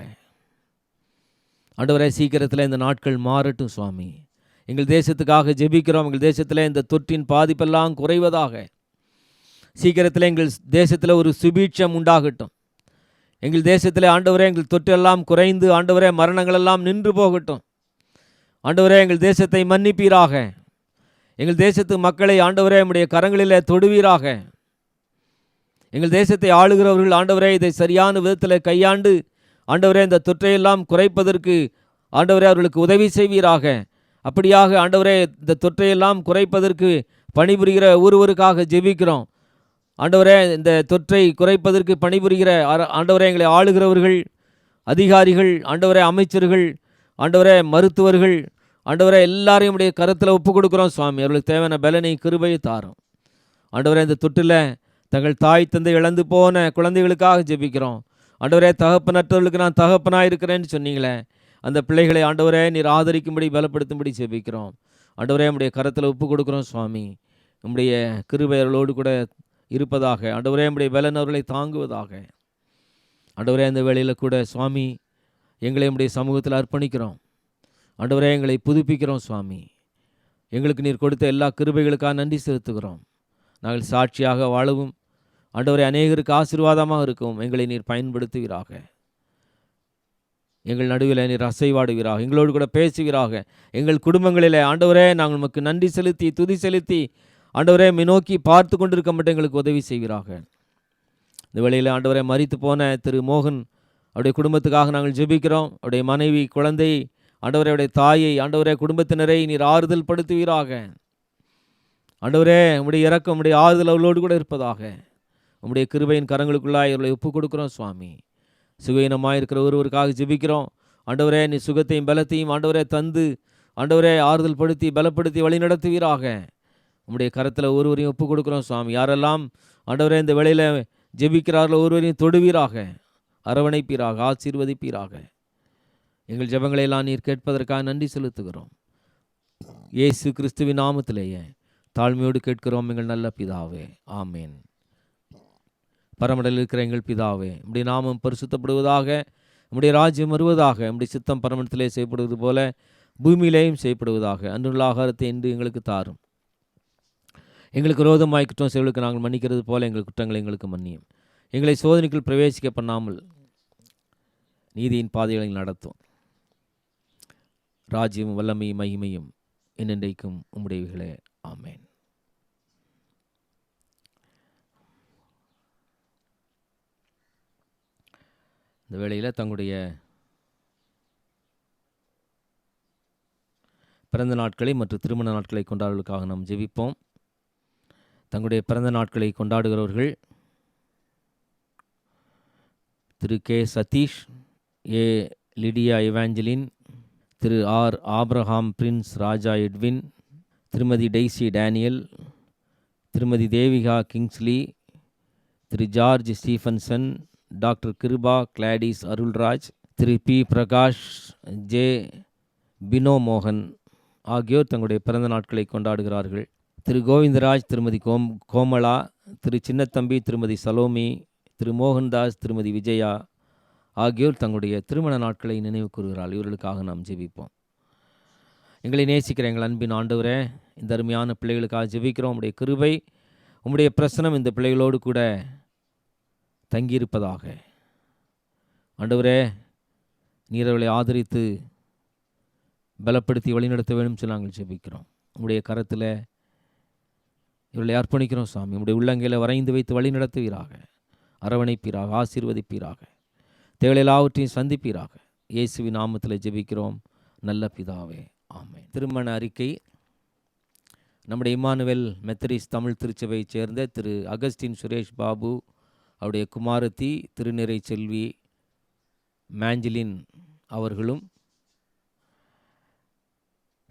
ஆண்டவரே, சீக்கிரத்தில் இந்த நாட்கள் மாறட்டும் சுவாமி. எங்கள் தேசத்துக்காக ஜெபிக்கிறோம். எங்கள் தேசத்தில் இந்த தொற்றின் பாதிப்பெல்லாம் குறைவதாக. சீக்கிரத்தில் எங்கள் தேசத்தில் ஒரு சுபீட்சம் உண்டாகட்டும். எங்கள் தேசத்தில் ஆண்டவரே எங்கள் தொற்றெல்லாம் குறைந்து ஆண்டவரே மரணங்களெல்லாம் நின்று போகட்டும். ஆண்டவரே, எங்கள் தேசத்தை மன்னிப்பீராக. எங்கள் தேசத்து மக்களை ஆண்டவரே உம்முடைய கரங்களில் தொடுவீராக. எங்கள் தேசத்தை ஆளுகிறவர்கள் ஆண்டவரே இதை சரியான விதத்தில் கையாண்டு ஆண்டவரே இந்த தொற்றையெல்லாம் குறைப்பதற்கு ஆண்டவரே அவர்களுக்கு உதவி செய்வீராக. அப்படியாக ஆண்டவரே இந்த தொற்றையெல்லாம் குறைப்பதற்கு பணிபுரிகிற ஒருவருக்காக ஜெபிக்கிறோம். ஆண்டவரே, இந்த தொற்றை குறைப்பதற்கு பணிபுரிகிற ஆண்டவரே எங்களை ஆளுகிறவர்கள், அதிகாரிகள், ஆண்டவரே அமைச்சர்கள், ஆண்டவரே மருத்துவர்கள், ஆண்டவரே எல்லாரையும் உடைய கருத்தில் ஒப்பு கொடுக்குறோம் சுவாமி. அவர்களுக்கு தேவையான பலனை கிருபையை தாரும். ஆண்டவரே, இந்த தொற்றில் தங்கள் தாய் தந்தை இழந்து போன குழந்தைகளுக்காக ஜெபிக்கிறோம். ஆண்டவரே, தகப்பனற்றவர்களுக்கு நான் தகப்பனாக இருக்கிறேன்னு சொன்னீங்களே, அந்த பிள்ளைகளை ஆண்டவரே நீர் ஆதரிக்கும்படி பலப்படுத்தும்படி ஜெபிக்கிறோம். ஆண்டவரே, நம்முடைய கரத்தில் ஒப்பு கொடுக்குறோம் சுவாமி. நம்முடைய கிருபை அவர்களோடு கூட இருப்பதாக. ஆண்டவரே, நம்முடைய பலன் அவர்களை தாங்குவதாக. ஆண்டவரே, அந்த வேளையில் கூட சுவாமி எங்களை நம்முடைய சமூகத்தில் அர்ப்பணிக்கிறோம். ஆண்டவரே, எங்களை புதுப்பிக்கிறோம் சுவாமி. எங்களுக்கு நீர் கொடுத்த எல்லா கிருபைகளுக்காக நன்றி செலுத்துகிறோம். நாங்கள் சாட்சியாக வாழவும் ஆண்டவரே அநேகருக்கு ஆசீர்வாதமாக இருக்கும் எங்களை நீர் பயன்படுத்துவீராக. எங்கள் நடுவில் நீர் அசைவாடுவீராக, எங்களோடு கூட பேசுவீராக. எங்கள் குடும்பங்களில் ஆண்டவரே நாங்கள் நமக்கு நன்றி செலுத்தி துதி செலுத்தி ஆண்டவரே நோக்கி பார்த்து கொண்டிருக்க மட்டும் எங்களுக்கு உதவி செய்வீராக. இந்த வேளையில் ஆண்டவரே மரித்து போன திரு மோகன் அவருடைய குடும்பத்துக்காக நாங்கள் ஜெபிக்கிறோம். அவருடைய மனைவி, குழந்தை, ஆண்டவரே அவருடைய தாயை, ஆண்டவரே குடும்பத்தினரை நீர் ஆறுதல் படுத்துவீராக. ஆண்டவரே உம்முடைய இரக்கம், உம்முடைய ஆறுதல் அவர்களோடு கூட இருப்பதாக. உம்முடைய கிருபையின் கரங்களுக்குள்ளாய் இவர்களை ஒப்புக் கொடுக்கிறோம் சுவாமி. சுகவீனமாக இருக்கிற ஒருவருக்காக ஜெபிக்கிறோம். ஆண்டவரே, நீ சுகத்தையும் பலத்தையும் ஆண்டவரே தந்து ஆண்டவரே ஆறுதல் படுத்தி பலப்படுத்தி வழிநடத்துவீராக. உம்முடைய கரத்தில் ஒருவரையும் ஒப்புக் கொடுக்கிறோம் சுவாமி. யாரெல்லாம் ஆண்டவரே இந்த வேளையில் ஜெபிக்கிறார்களோ ஒருவரையும் தொடுவீராக, அரவணைப்பீராக, ஆசீர்வதிப்பீராக. எங்கள் ஜெபங்களை எல்லாம் நீர் கேட்பதற்காக நன்றி செலுத்துகிறோம். இயேசு கிறிஸ்துவின் நாமத்திலேயே தாழ்மையோடு கேட்கிறோம் எங்கள் நல்ல பிதாவே, ஆமேன். பரமண்டலில் இருக்கிற எங்கள் பிதாவே, உம்முடைய நாமம் பரிசுத்தப்படுவதாக, உம்முடைய ராஜ்யம் வருவதாக, உம்முடைய சித்தம் பரமண்டத்திலே செய்யப்படுவது போல பூமியிலேயும் செய்யப்படுவதாக. அன்றுள்ள ஆகாரத்தை இன்று எங்களுக்கு தாரும். எங்களுக்கு விரோதமாய் குற்றம் செய்வர்களுக்கு நாங்கள் மன்னிக்கிறது போல எங்கள் குற்றங்களை எங்களுக்கு மன்னியும். எங்களை சோதனைக்குள் பிரவேசிக்க பண்ணாமல் நீதியின் பாதைகளை நடத்தும். ராஜ்யமும் வல்லமையும் மகிமையும் என்னென்றைக்கும் உம்முடையவைகளே, ஆமேன். இந்த வேளையில் தங்களுடைய பிறந்த நாட்களை மற்றும் திருமண நாட்களை கொண்டாடுவதற்காக நாம் ஜெபிப்போம். தங்களுடைய பிறந்த நாட்களை கொண்டாடுகிறவர்கள் Thiru K Sathish, A Lydia Evangeline, Thiru R Abraham Prince Raja Edwin, Thirumathi Daisy Daniel, Thirumathi Devika Kingsley, Thiru George Stephenson, doctor Kiruba Gladys Arulraj, Thiru P Prakash, J Bino மோகன் ஆகியோர் தங்களுடைய பிறந்த நாட்களை கொண்டாடுகிறார்கள். திரு கோவிந்தராஜ், திருமதி கோமலா, திரு சின்னத்தம்பி, திருமதி சலோமி, திரு மோகன்தாஸ், திருமதி விஜயா ஆகியோர் தங்களுடைய திருமண நாட்களை நினைவு கூறுகிறார்கள். இவர்களுக்காக நாம் ஜெபிப்போம். எங்களை நேசிக்கிற எங்கள் அன்பின் ஆண்டவரே, இந்த அருமையான பிள்ளைகளுக்காக ஜெபிக்கிறோம். உம்முடைய கிருபை, உம்முடைய பிரசனம் இந்த பிள்ளைகளோடு கூட தங்கியிருப்பதாக. ஆண்டவரே, நீர் அவர்களை ஆதரித்து பலப்படுத்தி வழிநடத்த வேண்டும் சொல்லி நாங்கள் ஜெபிக்கிறோம். உம்முடைய கரத்தில் இவர்களை அர்ப்பணிக்கிறோம் சாமி. உம்முடைய உள்ளங்கையில் வரைந்து வைத்து வழி நடத்துவீராக, அரவணைப்பீராக, ஆசீர்வதிப்பீராக, தேவைகள் எல்லாவற்றையும் சந்திப்பீராக. இயேசுவின் நாமத்தில் ஜெபிக்கிறோம் நல்ல பிதாவே, ஆமென். திருமண அறிக்கை. நம்முடைய இம்மானுவேல் மெத்தடிஸ்ட் தமிழ் திருச்சபையைச் சேர்ந்த திரு அகஸ்டின் சுரேஷ் பாபு, அவருடைய குமாரத்தி திருநிறை செல்வி மேஞ்சலின் அவர்களும்,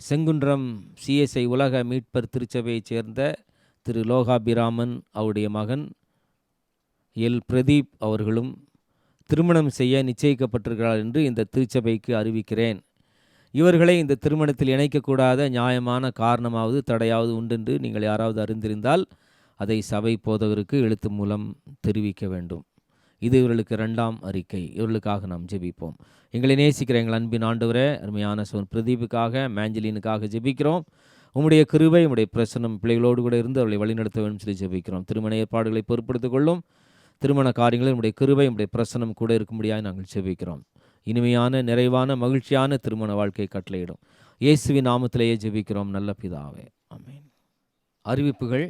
செங்குன்றம் சிஎஸ்ஐ உலக மீட்பர் திருச்சபையைச் சேர்ந்த திரு லோகாபிராமன் அவருடைய மகன் எல் பிரதீப் அவர்களும் திருமணம் செய்ய நிச்சயிக்கப்பட்டிருக்கிறார் என்று இந்த திருச்சபைக்கு அறிவிக்கிறேன். இவர்களை இந்த திருமணத்தில் இணைக்கக்கூடாத நியாயமான காரணமாவது தடையாவது உண்டென்று நீங்கள் யாராவது அறிந்திருந்தால் அதை சபை போதகருக்கு எழுத்து மூலம் தெரிவிக்க வேண்டும். இது இவர்களுக்கு 2ஆம் அறிக்கை. இவர்களுக்காக நாம் ஜெபிப்போம். எங்களை நேசிக்கிற எங்கள் அன்பின் ஆண்டவரே, அருமையான சோன் பிரதீபுக்காக, மேஞ்சலினுக்காக ஜெபிக்கிறோம். உம்முடைய கிருபை, உம்முடைய பிரசனம் பிள்ளைகளோடு கூட இருந்து அவர்களை வழிநடத்த வேண்டும் சொல்லி ஜெபிக்கிறோம். திருமண ஏற்பாடுகளை பொறுப்படுத்திக் கொள்ளும். திருமண காரியங்களில் உம்முடைய கிருபை, உம்முடைய பிரசனம் கூட இருக்கும்படியாக நாங்கள் ஜெபிக்கிறோம். இனிமையான, நிறைவான, மகிழ்ச்சியான திருமண வாழ்க்கையை கட்டளையிடும். இயேசுவின் நாமத்திலேயே ஜெபிக்கிறோம் நல்ல பிதாவே, ஆமென். அறிவிப்புகள்.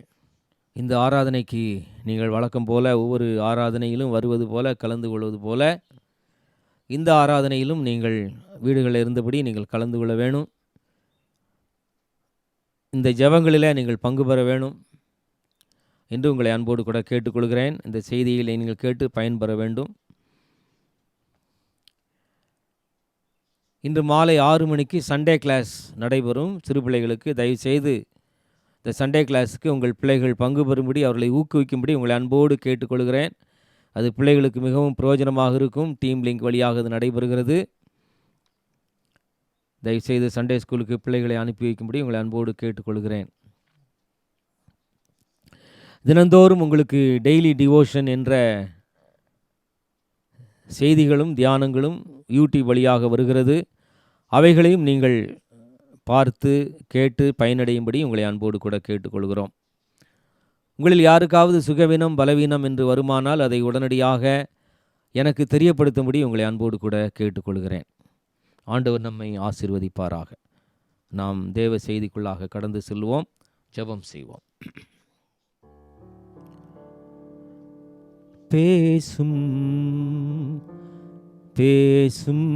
இந்த ஆராதனைக்கு நீங்கள் வழக்கம் போல ஒவ்வொரு ஆராதனையிலும் வருவது போல, கலந்து கொள்வது போல, இந்த ஆராதனையிலும் நீங்கள் வீடுகளில் இருந்தபடி நீங்கள் கலந்து கொள்ள வேணும். இந்த ஜெபங்களில் நீங்கள் பங்கு பெற வேணும் என்று உங்களை அன்போடு கூட கேட்டுக்கொள்கிறேன். இந்த செய்திகளை நீங்கள் கேட்டு பயன்பெற வேண்டும். இன்று மாலை 6 மணிக்கு சண்டே கிளாஸ் நடைபெறும். சிறு பிள்ளைகளுக்கு தயவுசெய்து இந்த சண்டே கிளாஸுக்கு உங்கள் பிள்ளைகள் பங்கு பெறும்படி, அவர்களை ஊக்குவிக்கும்படி உங்களை அன்போடு கேட்டுக்கொள்கிறேன். அது பிள்ளைகளுக்கு மிகவும் பிரயோஜனமாக இருக்கும். டீம் லிங்க் வழியாக அது நடைபெறுகிறது. தயவுசெய்து சண்டே ஸ்கூலுக்கு பிள்ளைகளை அனுப்பி வைக்கும்படி உங்களை அன்போடு கேட்டுக்கொள்கிறேன். தினந்தோறும் உங்களுக்கு டெய்லி டிவோஷன் என்ற செய்திகளும் தியானங்களும் யூடியூப் வழியாக வருகிறது. அவைகளையும் நீங்கள் பார்த்து கேட்டு பயனடையும்படி உங்களை அன்போடு கூட கேட்டுக்கொள்கிறோம். உங்களில் யாருக்காவது சுகவீனம், பலவீனம் என்று வருமானால் அதை உடனடியாக எனக்கு தெரியப்படுத்தும்படி உங்களை அன்போடு கூட கேட்டுக்கொள்கிறேன். ஆண்டவர் நம்மை ஆசீர்வதிப்பாராக. நாம் தேவ செய்திக்குள்ளாக கடந்து செல்வோம். ஜெபம் செய்வோம். பேசும் பேசும்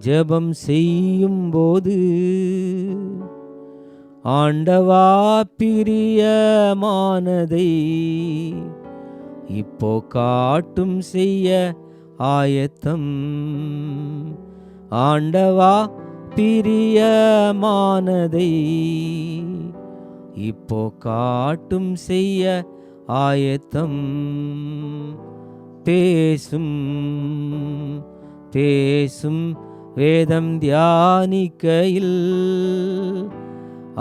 ஜெபம் செய்யும் போது ஆண்டவா பிரியமானதை இப்போ காட்டும் செய்ய ஆயத்தம். ஆண்டவா பிரியமானதை இப்போ காட்டும் செய்ய ஆயத்தம். பேசும் பேசும் வேதம் தியானிக்கையில்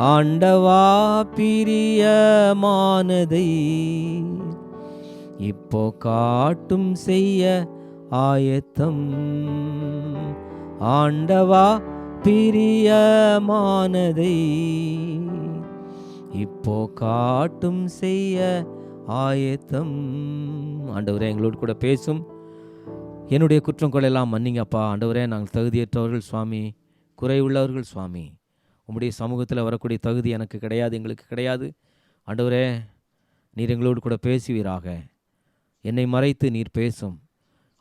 ஆண்டவா பிரியமானதை இப்போ காட்டும் செய்ய ஆயத்தம். ஆண்டவா பிரியமானதை இப்போ காட்டும் செய்ய ஆயத்தம். ஆண்டவரே, எங்களோடு கூட பேசும். என்னுடைய குற்றங்கள் எல்லாம் மன்னிங்கப்பா. ஆண்டவரே, நாங்கள் தகுதியற்றவர்கள் சுவாமி, குறைவுள்ளவர்கள் சுவாமி. உம்முடைய சமூகத்தில் வரக்கூடிய தகுதி எனக்கு கிடையாது, எங்களுக்கு கிடையாது. ஆண்டவரே, நீர் எங்களோடு கூட பேசுவீராக. என்னை மறைத்து நீர் பேசும்.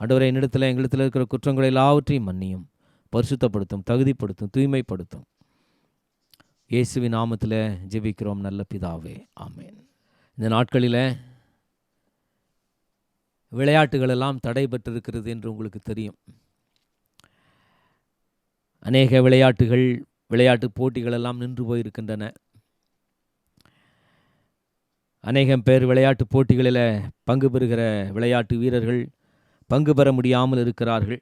ஆண்டவரே, எங்களிடத்தில் இருக்கிற குற்றங்கள் எல்லாவற்றையும் மன்னியும், பரிசுத்தப்படுத்தும், தகுதிப்படுத்தும், தூய்மைப்படுத்தும். இயேசுவின் நாமத்தில் ஜெபிக்கிறோம் நல்ல பிதாவே, ஆமென். இந்த நாட்களில் விளையாட்டுகள் எல்லாம் தடை பெற்றிருக்கிறது என்று உங்களுக்கு தெரியும். அநேக விளையாட்டு போட்டிகள் எல்லாம் நின்று போயிருக்கின்றன. அநேகம் பேர் விளையாட்டு போட்டிகளில் பங்கு பெறுகிற விளையாட்டு வீரர்கள் பங்கு பெற முடியாமல் இருக்கிறார்கள்.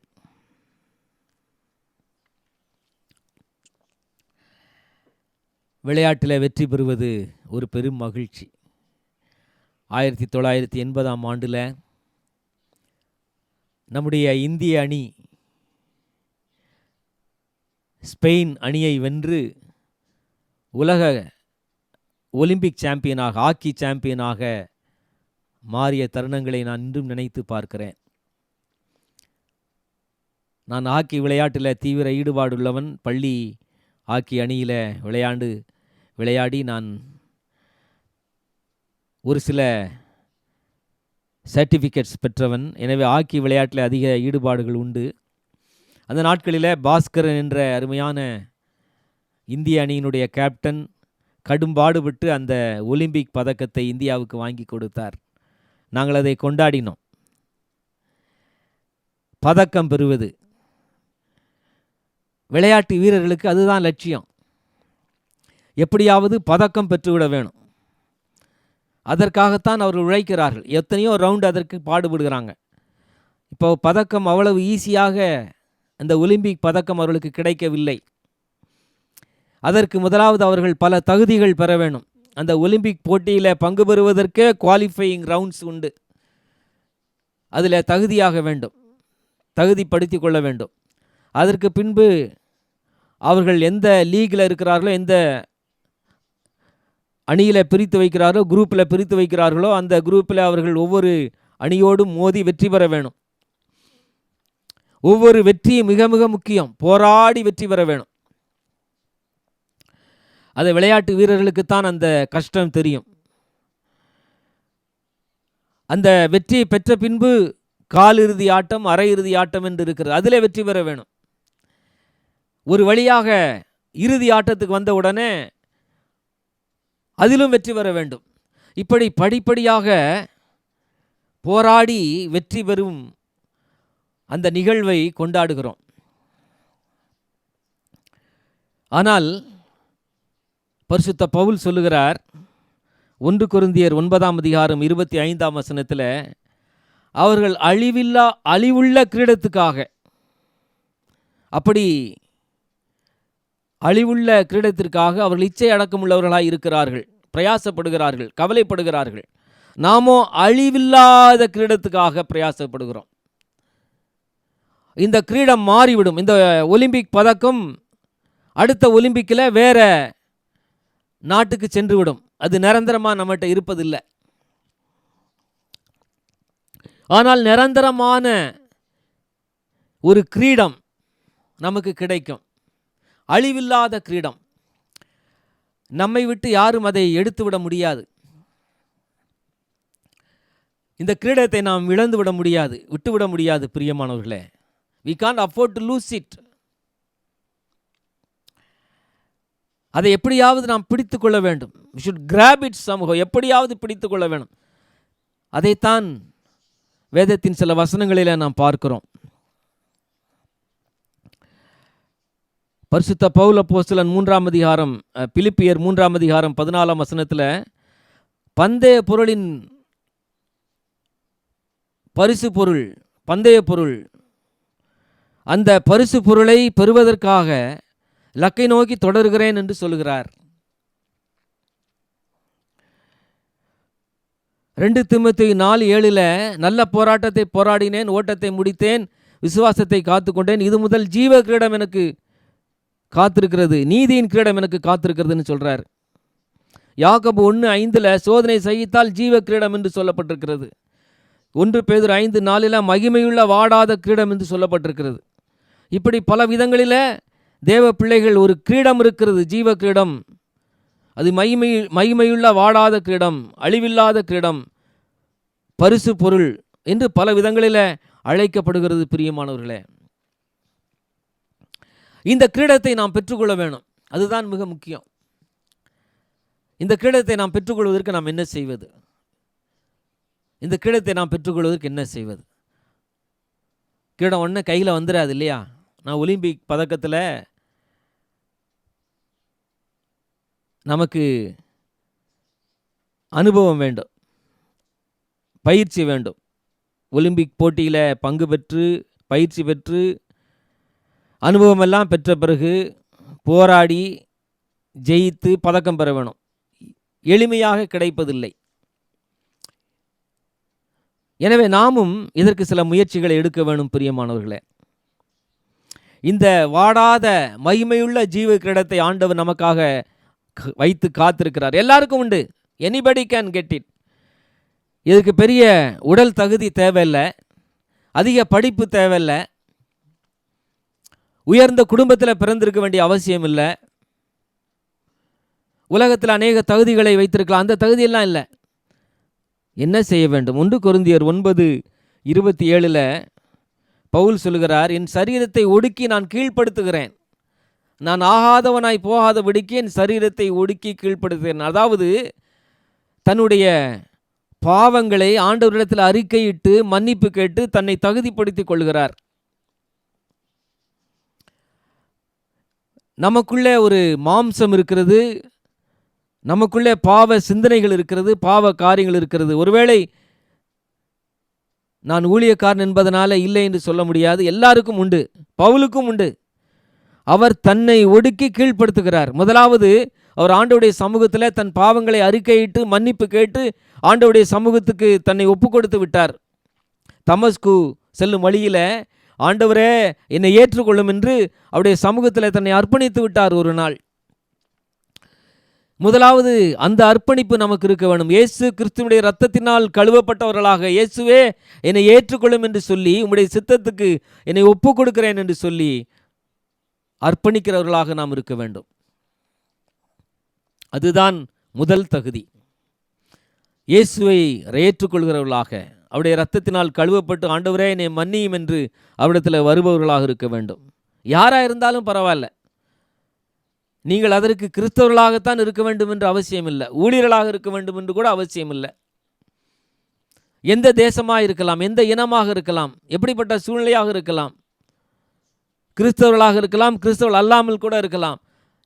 விளையாட்டில் வெற்றி பெறுவது ஒரு பெரும் மகிழ்ச்சி. 1980ஆம் ஆண்டில் நம்முடைய இந்திய அணி ஸ்பெயின் அணியை வென்று உலக ஒலிம்பிக் சாம்பியனாக, ஹாக்கி சாம்பியனாக மாறிய தருணங்களை நான் இன்றும் நினைத்து பார்க்கிறேன். நான் ஹாக்கி விளையாட்டில் தீவிர ஈடுபாடுள்ளவன். பள்ளி ஹாக்கி அணியில் விளையாடி நான் ஒரு சில சர்டிஃபிகேட்ஸ் பெற்றவன். எனவே ஹாக்கி விளையாட்டில் அதிக ஈடுபாடுகள் உண்டு. அந்த நாட்களில் பாஸ்கரன் என்ற அருமையான இந்திய அணியினுடைய கேப்டன் கடும்பாடுபட்டு அந்த ஒலிம்பிக் பதக்கத்தை இந்தியாவுக்கு வாங்கி கொடுத்தார். நாங்கள் அதை கொண்டாடினோம். பதக்கம் பெறுவது விளையாட்டு வீரர்களுக்கு அதுதான் லட்சியம். எப்படியாவது பதக்கம் பெற்றுவிட வேணும். அதற்காகத்தான் அவர்கள் உழைக்கிறார்கள். எத்தனையோ ரவுண்டு அதற்கு பாடுபடுகிறாங்க. இப்போ பதக்கம் அவ்வளவு ஈஸியாக அந்த ஒலிம்பிக் பதக்கம் அவர்களுக்கு கிடைக்கவில்லை. அதற்கு முதலாவது அவர்கள் பல தகுதிகள் பெற வேணும். அந்த ஒலிம்பிக் போட்டியில் பங்கு பெறுவதற்கே குவாலிஃபையிங் ரவுண்ட்ஸ் உண்டு. அதில் தகுதியாக வேண்டும், தகுதிப்படுத்தி கொள்ள வேண்டும். அதற்கு பின்பு அவர்கள் எந்த லீகில் இருக்கிறார்களோ, எந்த அணியில் பிரித்து வைக்கிறார்களோ, குரூப்பில் பிரித்து வைக்கிறார்களோ, அந்த குரூப்பில் அவர்கள் ஒவ்வொரு அணியோடும் மோதி வெற்றி பெற வேணும். ஒவ்வொரு வெற்றியும் மிக மிக முக்கியம். போராடி வெற்றி பெற வேணும். அது விளையாட்டு வீரர்களுக்குத்தான் அந்த கஷ்டம் தெரியும். அந்த வெற்றியை பெற்ற பின்பு காலிறுதி ஆட்டம், அரையிறுதி ஆட்டம் என்று இருக்கிறது. அதிலே வெற்றி பெற வேணும். ஒரு வழியாக இறுதி ஆட்டத்துக்கு வந்த உடனே அதிலும் வெற்றி பெற வேண்டும். இப்படி படிப்படியாக போராடி வெற்றி பெறும் அந்த நிகழ்வை கொண்டாடுகிறோம். ஆனால் பரிசுத்த பவுல் சொல்லுகிறார், 1 கொரிந்தியர் 9ஆம் அதிகாரம் 25ஆம் வசனத்தில், அவர்கள் அழிவுள்ள கிரீடத்துக்காக, அப்படி அழிவுள்ள கிரீடத்திற்காக அவர்கள் இச்சை அடக்கமுள்ளவர்களாய் இருக்கிறார்கள், பிரயாசப்படுகிறார்கள், கவலைப்படுகிறார்கள். நாமோ அழிவில்லாத கிரீடத்துக்காக பிரயாசப்படுகிறோம். இந்த கிரீடம் மாறிவிடும். இந்த ஒலிம்பிக் பதக்கம் அடுத்த ஒலிம்பிக்கில் வேற நாட்டுக்கு சென்றுவிடும். அது நிரந்தரமாக நம்மகிட்ட இருப்பதில்லை. ஆனால் நிரந்தரமான ஒரு கிரீடம் நமக்கு கிடைக்கும். அழிவில்லாத கிரீடம். நம்மை விட்டு யாரும் அதை எடுத்துவிட முடியாது. இந்த கிரீடத்தை நாம் இழந்துவிட முடியாது, விட்டுவிட முடியாது. பிரியமானவர்களே, we can't afford to lose it. அதை எப்படியாவது நாம் பிடித்து கொள்ள வேண்டும். we should grab it somehow. எப்படியாவது பிடித்து கொள்ள வேண்டும். அதைத்தான் வேதத்தின் சில வசனங்களில் நாம் பார்க்கிறோம். பரிசுத்த பவுல் அப்போஸ்தலன் 3ஆம் அதிகாரம், பிலிப்பியர் 3ஆம் அதிகாரம் 14ஆம் வசனத்தில், பந்தய பொருளின் பரிசு பொருள், பந்தய பொருள், அந்த பரிசு பொருளை பெறுவதற்காக லக்கை நோக்கி தொடர்கிறேன் என்று சொல்கிறார். 2 தீமோத்தேயு 4:7 நல்ல போராட்டத்தை போராடினேன், ஓட்டத்தை முடித்தேன், விசுவாசத்தை காத்துக்கொண்டேன், இது முதல் ஜீவ கிரீடம் எனக்கு காத்திருக்கிறது, நீதியின் கிரீடம் எனக்கு காத்திருக்கிறதுன்னு சொல்றார். யாக்கோபு 1:5 சோதனை சகித்தால் ஜீவ கிரீடம் என்று சொல்லப்பட்டிருக்கிறது. 1 பேதுரு 5:4 மகிமையுள்ள வாடாத கிரீடம் என்று சொல்லப்பட்டிருக்கிறது. இப்படி பல விதங்களில் தேவ பிள்ளைகள் ஒரு கிரீடம் இருக்கிறது, ஜீவ கிரீடம். அது மகிமையுள்ள வாடாத கிரீடம், அழிவில்லாத கிரீடம், பரிசு பொருள் என்று பல விதங்களில் அழைக்கப்படுகிறது. பிரியமானவர்களே, இந்த கிரீடத்தை நாம் பெற்றுக்கொள்ள வேணும். அதுதான் மிக முக்கியம். இந்த கிரீடத்தை நாம் பெற்றுக்கொள்வதற்கு நாம் என்ன செய்வது? இந்த கிரீடத்தை நாம் பெற்றுக்கொள்வதற்கு என்ன செய்வது? கிரீடம் ஒன்று கையில் வந்துடாது இல்லையா? நான் ஒலிம்பிக் பதக்கத்தில் நமக்கு அனுபவம் வேண்டும், பயிற்சி வேண்டும். ஒலிம்பிக் போட்டியில் பங்கு பெற்று பயிற்சி பெற்று அனுபவமெல்லாம் பெற்ற பிறகு போராடி ஜெயித்து பதக்கம் பெற வேணும். எளிமையாக கிடைப்பதில்லை. எனவே நாமும் இதற்கு சில முயற்சிகளை எடுக்க வேணும். பிரியமானவர்களே, இந்த வாடாத மகிமையுள்ள ஜீவ கிரீடத்தை ஆண்டவர் நமக்காக வைத்து காத்திருக்கிறார். எல்லாருக்கும் உண்டு. Anybody can get it. இதுக்கு பெரிய உடல் தகுதி தேவையில்லை, அதிக படிப்பு தேவையில்லை, உயர்ந்த குடும்பத்தில் பிறந்திருக்க வேண்டிய அவசியம் இல்லை. உலகத்தில் அநேக தகுதிகளை வைத்திருக்கலாம், அந்த தகுதியெல்லாம் இல்லை. என்ன செய்ய வேண்டும்? 1 கொரிந்தியர் 9:27 பவுல் சொல்கிறார், என் சரீரத்தை ஒடுக்கி நான் கீழ்ப்படுத்துகிறேன், நான் ஆகாதவனாய் போகாதபடிக்கு என் சரீரத்தை ஒடுக்கி கீழ்ப்படுத்துகிறேன். அதாவது தன்னுடைய பாவங்களை ஆண்டவரிடத்தில் அறிக்கையிட்டு மன்னிப்பு கேட்டு தன்னை தகுதிப்படுத்திக் கொள்கிறார். நமக்குள்ளே ஒரு மாம்சம் இருக்கிறது, நமக்குள்ளே பாவ சிந்தனைகள் இருக்கிறது, பாவ காரியங்கள் இருக்கிறது. ஒருவேளை நான் ஊழியக்காரன் என்பதனால இல்லை என்று சொல்ல முடியாது. எல்லாருக்கும் உண்டு, பவுலுக்கும் உண்டு. அவர் தன்னை ஒடுக்கி கீழ்ப்படுத்துகிறார். முதலாவது அவர் ஆண்டவருடைய சமூகத்தில் தன் பாவங்களை அறிக்கையிட்டு மன்னிப்பு கேட்டு ஆண்டவருடைய சமூகத்துக்கு தன்னை ஒப்பு கொடுத்து விட்டார். தமஸ்கு செல்லும் வழியில் ஆண்டவரே என்னை ஏற்றுக்கொள்ளும் என்று அவருடைய சமூகத்தில் தன்னை அர்ப்பணித்து விட்டார் ஒரு நாள். முதலாவது அந்த அர்ப்பணிப்பு நமக்கு இருக்க வேண்டும். இயேசு கிறிஸ்துவுடைய இரத்தத்தினால் கழுவப்பட்டவர்களாக இயேசுவே என்னை ஏற்றுக்கொள்ளும் என்று சொல்லி, உம்முடைய சித்தத்துக்கு என்னை ஒப்பு கொடுக்கிறேன் என்று சொல்லி அர்ப்பணிக்கிறவர்களாக நாம் இருக்க வேண்டும். அதுதான் முதல் தகுதி. இயேசுவை ஏற்றுக்கொள்கிறவர்களாக, அவருடைய இரத்தத்தினால் கழுவப்பட்டு ஆண்டவரே என்னை மன்னியும் என்று அவரிடத்தில் வருபவர்களாக இருக்க வேண்டும். யாராக இருந்தாலும் பரவாயில்ல. நீங்கள் அதற்கு கிறிஸ்தவர்களாகத்தான் இருக்க வேண்டும் என்று அவசியம் இல்லை, ஊழியர்களாக இருக்க வேண்டும் என்று கூட அவசியம் இல்லை. எந்த தேசமாக இருக்கலாம், எந்த இனமாக இருக்கலாம், எப்படிப்பட்ட சூழ்நிலையாக இருக்கலாம், கிறிஸ்தவர்களாக இருக்கலாம், கிறிஸ்தவர்கள் அல்லாமல் கூட இருக்கலாம்.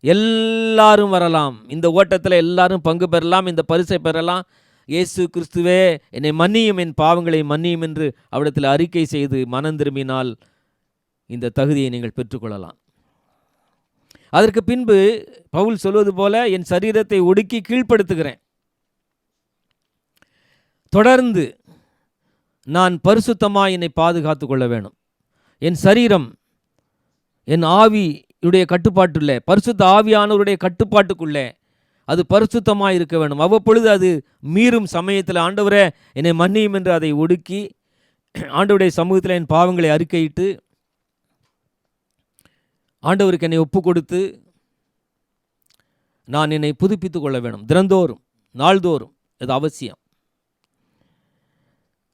எல்லாரும் வரலாம், இந்த ஓட்டத்தில் எல்லாரும் பங்கு பெறலாம், இந்த பரிசை பெறலாம். இயேசு கிறிஸ்துவே என்னை மன்னியும், என் பாவங்களை மன்னியும் என்று அவரிடத்தில் அறிக்கை செய்து மனம் திரும்பினால் இந்த தகுதியை நீங்கள் பெற்றுக்கொள்ளலாம். அதற்கு பின்பு பவுல் சொல்வது போல என் சரீரத்தை ஒடுக்கி கீழ்ப்படுத்துகிறேன். தொடர்ந்து நான் பரிசுத்தமாக என்னை பாதுகாத்து கொள்ள வேணும். என் சரீரம் என் ஆவியுடைய கட்டுப்பாட்டுள்ளே, பரிசுத்த ஆவியானவருடைய கட்டுப்பாட்டுக்குள்ளே அது பரிசுத்தமாக இருக்க வேண்டும். அவ்வப்பொழுது அது மீறும் சமயத்தில் ஆண்டவரே என்னை மன்னியும் என்று அதை ஒடுக்கி ஆண்டவருடைய சமூகத்தில் என் பாவங்களை அறிக்கையிட்டு ஆண்டவருக்கு என்னை ஒப்பு கொடுத்து நான் என்னை புதுப்பித்து கொள்ள வேணும். தினந்தோறும், நாள்தோறும், இது அவசியம்.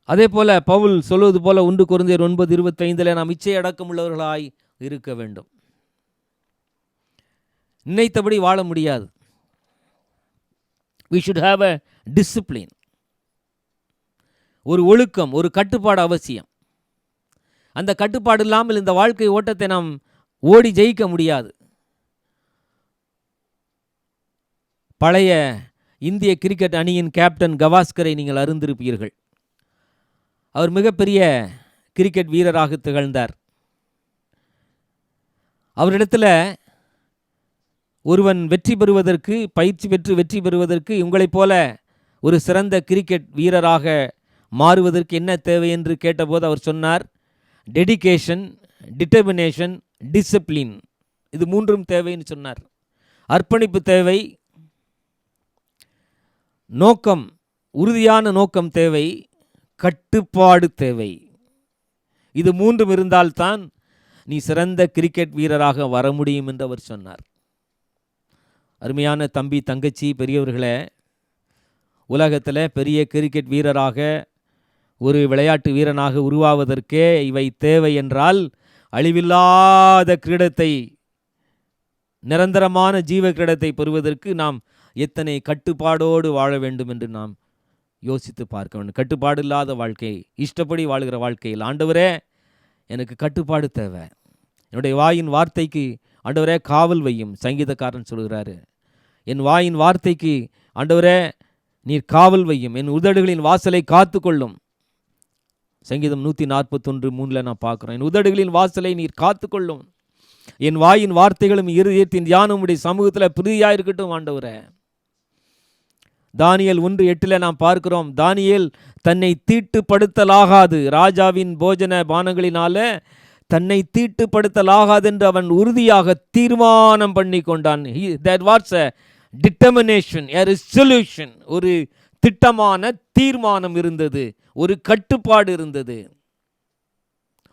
அதே போல பவுல் சொல்வது போல 1 கொரிந்தியர் 9:25 நாம் இச்சை அடக்கம் உள்ளவர்களாய் இருக்க வேண்டும். நினைத்தபடி வாழ முடியாது. we should have a discipline. ஒரு ஒழுக்கம், ஒரு கட்டுப்பாடு அவசியம். அந்த கட்டுப்பாடு இல்லாமல் இந்த வாழ்க்கை ஓட்டத்தை நாம் ஓடி ஜெயிக்க முடியாது. பழைய இந்திய கிரிக்கெட் அணியின் கேப்டன் கவாஸ்கரை நீங்கள் அறிந்திருப்பீர்கள். அவர் மிகப்பெரிய கிரிக்கெட் வீரராக திகழ்ந்தார். அவரிடத்தில் ஒருவன் வெற்றி பெறுவதற்கு, பயிற்சி பெற்று வெற்றி பெறுவதற்கு, உங்களைப் போல ஒரு சிறந்த கிரிக்கெட் வீரராக மாறுவதற்கு என்ன தேவை என்று கேட்டபோது அவர் சொன்னார், டெடிகேஷன், டிட்டர்மினேஷன், டிசிப்ளின். இது மூன்றும் தேவைன்னு சொன்னார். அர்ப்பணிப்பு தேவை, நோக்கம், உறுதியான நோக்கம் தேவை, கட்டுப்பாடு தேவை. இது மூன்றும் இருந்தால்தான் நீ சிறந்த கிரிக்கெட் வீரராக வர முடியும் என்று அவர் சொன்னார். அருமையான தம்பி, தங்கச்சி, பெரியவர்களே, உலகத்தில் பெரிய கிரிக்கெட் வீரராக, ஒரு விளையாட்டு வீரனாக உருவாவதற்கே இவை தேவை என்றால், அழிவில்லாத கிரீடத்தை, நிரந்தரமான ஜீவ கிரீடத்தை பெறுவதற்கு நாம் எத்தனை கட்டுப்பாடோடு வாழ வேண்டும் என்று நாம் யோசித்து பார்க்க வேண்டும். கட்டுப்பாடு இல்லாத வாழ்க்கை, இஷ்டப்படி வாழ்கிற வாழ்க்கையில், ஆண்டவரே எனக்கு கட்டுப்பாடு தேவை, என்னுடைய வாயின் வார்த்தைக்கு ஆண்டவரே காவல் வையும். சங்கீதக்காரன் சொல்கிறாரு, என் வாயின் வார்த்தைக்கு ஆண்டவரே நீர் காவல் வையும், என் உதடுகளின் வாசலை காத்து கொள்ளும். சங்கீதம் 141:3 நான் பார்க்குறோம், என் உதடுகளின் வாசலை நீர் காத்து கொள்ளும், என் வாயின் வார்த்தைகளும் இருதயத்தின் தியானம் உடைய சமூகத்தில் பிரிதியாக இருக்கட்டும் ஆண்டவரே. தானியேல் 1:8 நாம் பார்க்கிறோம், தானியேல் தன்னை தீட்டுப்படுத்தலாகாது, ராஜாவின் போஜன பானங்களினால தன்னை தீட்டுப்படுத்தலாகாது என்று அவன் உறுதியாக தீர்மானம் பண்ணி கொண்டான். That was a determination, a resolution. ஒரு திட்டமான தீர்மானம் இருந்தது, ஒரு கட்டுப்பாடு இருந்தது,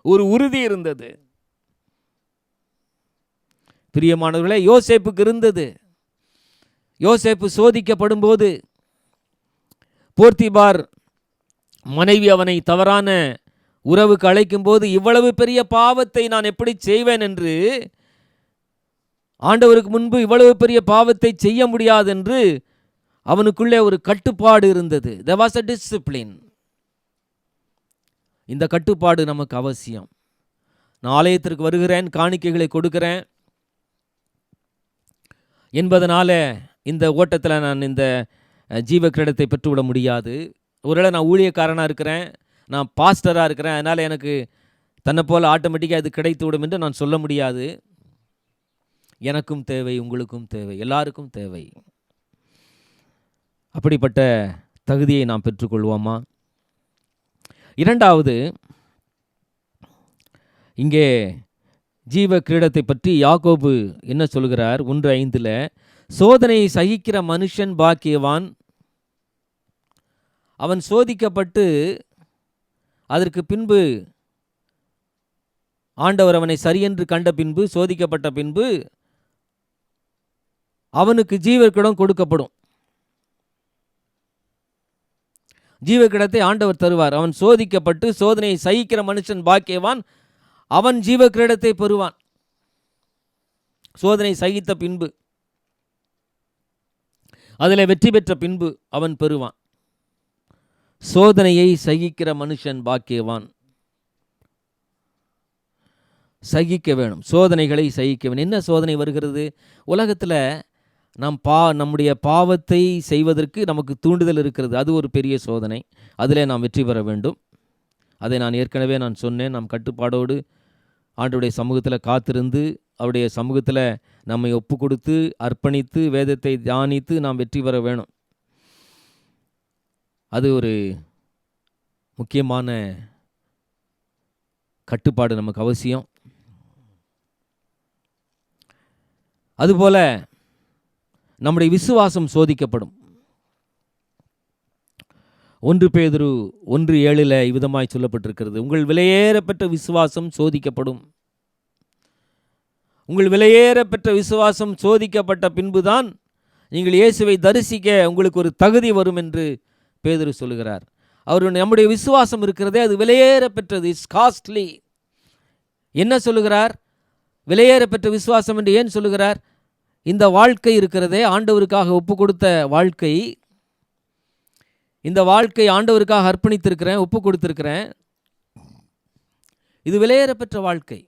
ஒரு உறுதி இருந்தது. பிரியமானவர்களே, யோசேப்புக்கு இருந்தது. யோசேப்பு சோதிக்கப்படும் போது, போர்த்திபார் மனைவி அவனை தவறான உறவுக்கு அழைக்கும் போது, இவ்வளவு பெரிய பாவத்தை நான் எப்படி செய்வேன் என்று, ஆண்டவருக்கு முன்பு இவ்வளவு பெரிய பாவத்தை செய்ய முடியாது என்று அவனுக்குள்ளே ஒரு கட்டுப்பாடு இருந்தது. There was a discipline. இந்த கட்டுப்பாடு நமக்கு அவசியம். நான் ஆலயத்திற்கு வருகிறேன், காணிக்கைகளை கொடுக்கிறேன் என்பதனால இந்த ஓட்டத்தில் நான் இந்த ஜீவ கிரீடத்தை பெற்றுவிட முடியாது. ஒருவேளை நான் ஊழியக்காரனாக இருக்கிறேன், நான் பாஸ்டராக இருக்கிறேன், அதனால் எனக்கு தன்னை போல் ஆட்டோமேட்டிக்காக இது கிடைத்து விடும் என்று நான் சொல்ல முடியாது. எனக்கும் தேவை, உங்களுக்கும் தேவை, எல்லாருக்கும் தேவை. அப்படிப்பட்ட தகுதியை நாம் பெற்றுக்கொள்வோமா? இரண்டாவது, இங்கே ஜீவ கிரீடத்தை பற்றி யாக்கோபு என்ன சொல்கிறார்? 1:5 சோதனையை சகிக்கிற மனுஷன் பாக்கியவான், அவன் சோதிக்கப்பட்டு அதற்கு பின்பு ஆண்டவர் அவனை சரியென்று கண்ட பின்பு, சோதிக்கப்பட்ட பின்பு அவனுக்கு ஜீவக்கிடம் கொடுக்கப்படும். ஜீவக்கிடத்தை ஆண்டவர் தருவார். அவன் சோதிக்கப்பட்டு சோதனையை சகிக்கிற மனுஷன் பாக்கியவான், அவன் ஜீவ கிரீடத்தை பெறுவான். சோதனை சகித்த பின்பு, அதில் வெற்றி பெற்ற பின்பு அவன் பெறுவான். சோதனையை சகிக்கிற மனுஷன் பாக்கியவான். சகிக்க வேணும், சோதனைகளை சகிக்க வேணும். என்ன சோதனை வருகிறது? உலகத்தில் நாம் நம்முடைய பாவத்தை செய்வதற்கு நமக்கு தூண்டுதல் இருக்கிறது. அது ஒரு பெரிய சோதனை. அதில் நாம் வெற்றி பெற வேண்டும். அதை நான் ஏற்கனவே சொன்னேன். நாம் கட்டுப்பாடோடு ஆண்டவருடைய சமூகத்தில் காத்திருந்து, அவருடைய சமூகத்தில் நம்மை ஒப்பு கொடுத்து அர்ப்பணித்து வேதத்தை தியானித்து நாம் வெற்றி பெற வேணும். அது ஒரு முக்கியமான கட்டுப்பாடு நமக்கு அவசியம். அதுபோல நம்முடைய விசுவாசம் சோதிக்கப்படும். 1 பேதுரு 1:7 இவ்விதமாய் சொல்லப்பட்டிருக்கிறது, உங்கள் விலையேறப்பெற்ற விசுவாசம் சோதிக்கப்படும். உங்கள் விலையேறப்பெற்ற விசுவாசம் சோதிக்கப்பட்ட பின்புதான் நீங்கள் இயேசுவை தரிசிக்க உங்களுக்கு ஒரு தகுதி வரும் என்று பேதுரு சொல்லுகிறார். நம்முடைய விசுவாசம் இருக்கிறதே, அது விலையேறப்பெற்றது, இட்ஸ் காஸ்ட்லி. என்ன சொல்லுகிறார்? விலையேறப்பெற்ற விசுவாசம் என்று ஏன் சொல்லுகிறார்? இந்த வாழ்க்கை இருக்கிறதே, ஆண்டவருக்காக ஒப்பு கொடுத்த வாழ்க்கை, இந்த வாழ்க்கை ஆண்டவருக்காக அர்ப்பணித்திருக்கிறேன், ஒப்பு கொடுத்திருக்கிறேன். இது விலையேறப்பெற்ற வாழ்க்கை.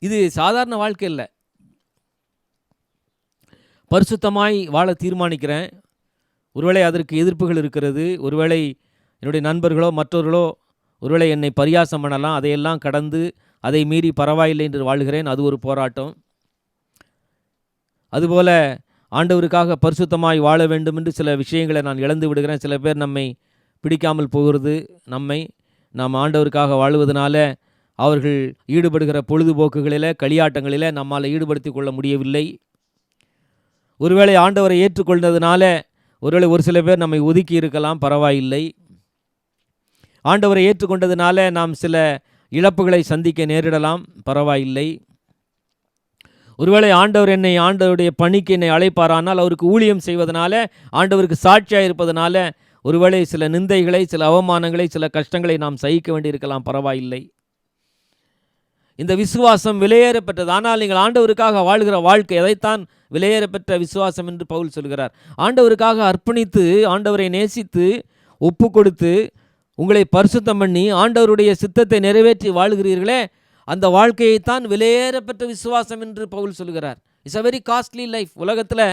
இது சாதாரண வாழ்க்கை இல்லை. பரிசுத்தமாய் வாழ தீர்மானிக்கிறேன். ஒருவேளை அதற்கு எதிர்ப்புகள் இருக்கிறது. ஒருவேளை என்னுடைய நண்பர்களோ மற்றவர்களோ ஒருவேளை என்னை பரியாசம் பண்ணலாம். அதையெல்லாம் கடந்து அதை மீறி பரவாயில்லை என்று வாழ்கிறேன். அது ஒரு போராட்டம். அதுபோல ஆண்டவருக்காக பரிசுத்தமாய் வாழ வேண்டும் என்று சில விஷயங்களை நான் இழந்து விடுகிறேன். சில பேர் நம்மை பிடிக்காமல் போகிறது. நாம் ஆண்டவருக்காக வாழுவதனால அவர்கள் ஈடுபடுகிற பொழுதுபோக்குகளில், களியாட்டங்களில் நம்மால் ஈடுபடுத்தி கொள்ள முடியவில்லை. ஒருவேளை ஆண்டவரை ஏற்றுக்கொண்டதுனால ஒருவேளை ஒரு சில பேர் நம்மை ஒதுக்கி இருக்கலாம், பரவாயில்லை. ஆண்டவரை ஏற்றுக்கொண்டதுனால நாம் சில இழப்புகளை சந்திக்க நேரிடலாம், பரவாயில்லை. ஒருவேளை ஆண்டவருடைய பணிக்கு என்னை அழைப்பாரானால் அவருக்கு ஊழியம் செய்வதனால, ஆண்டவருக்கு சாட்சியாக இருப்பதனால ஒருவேளை சில நிந்தைகளை, சில அவமானங்களை, சில கஷ்டங்களை நாம் சகிக்க வேண்டியிருக்கலாம், பரவாயில்லை. இந்த விசுவாசம் விலையேறப்பெற்றது. ஆனால் நீங்கள் ஆண்டவருக்காக வாழ்கிற வாழ்க்கை, அதைத்தான் விலையேறப்பெற்ற விசுவாசம் என்று பவுல் சொல்கிறார். ஆண்டவருக்காக அர்ப்பணித்து, ஆண்டவரை நேசித்து, ஒப்பு கொடுத்து, உங்களை பரிசுத்தம் பண்ணி ஆண்டவருடைய சித்தத்தை நிறைவேற்றி வாழ்கிறீர்களே, அந்த வாழ்க்கையைத்தான் விலையேறப்பெற்ற விசுவாசம் என்று பவுல் சொல்கிறார். It's a very costly life. உலகத்தில்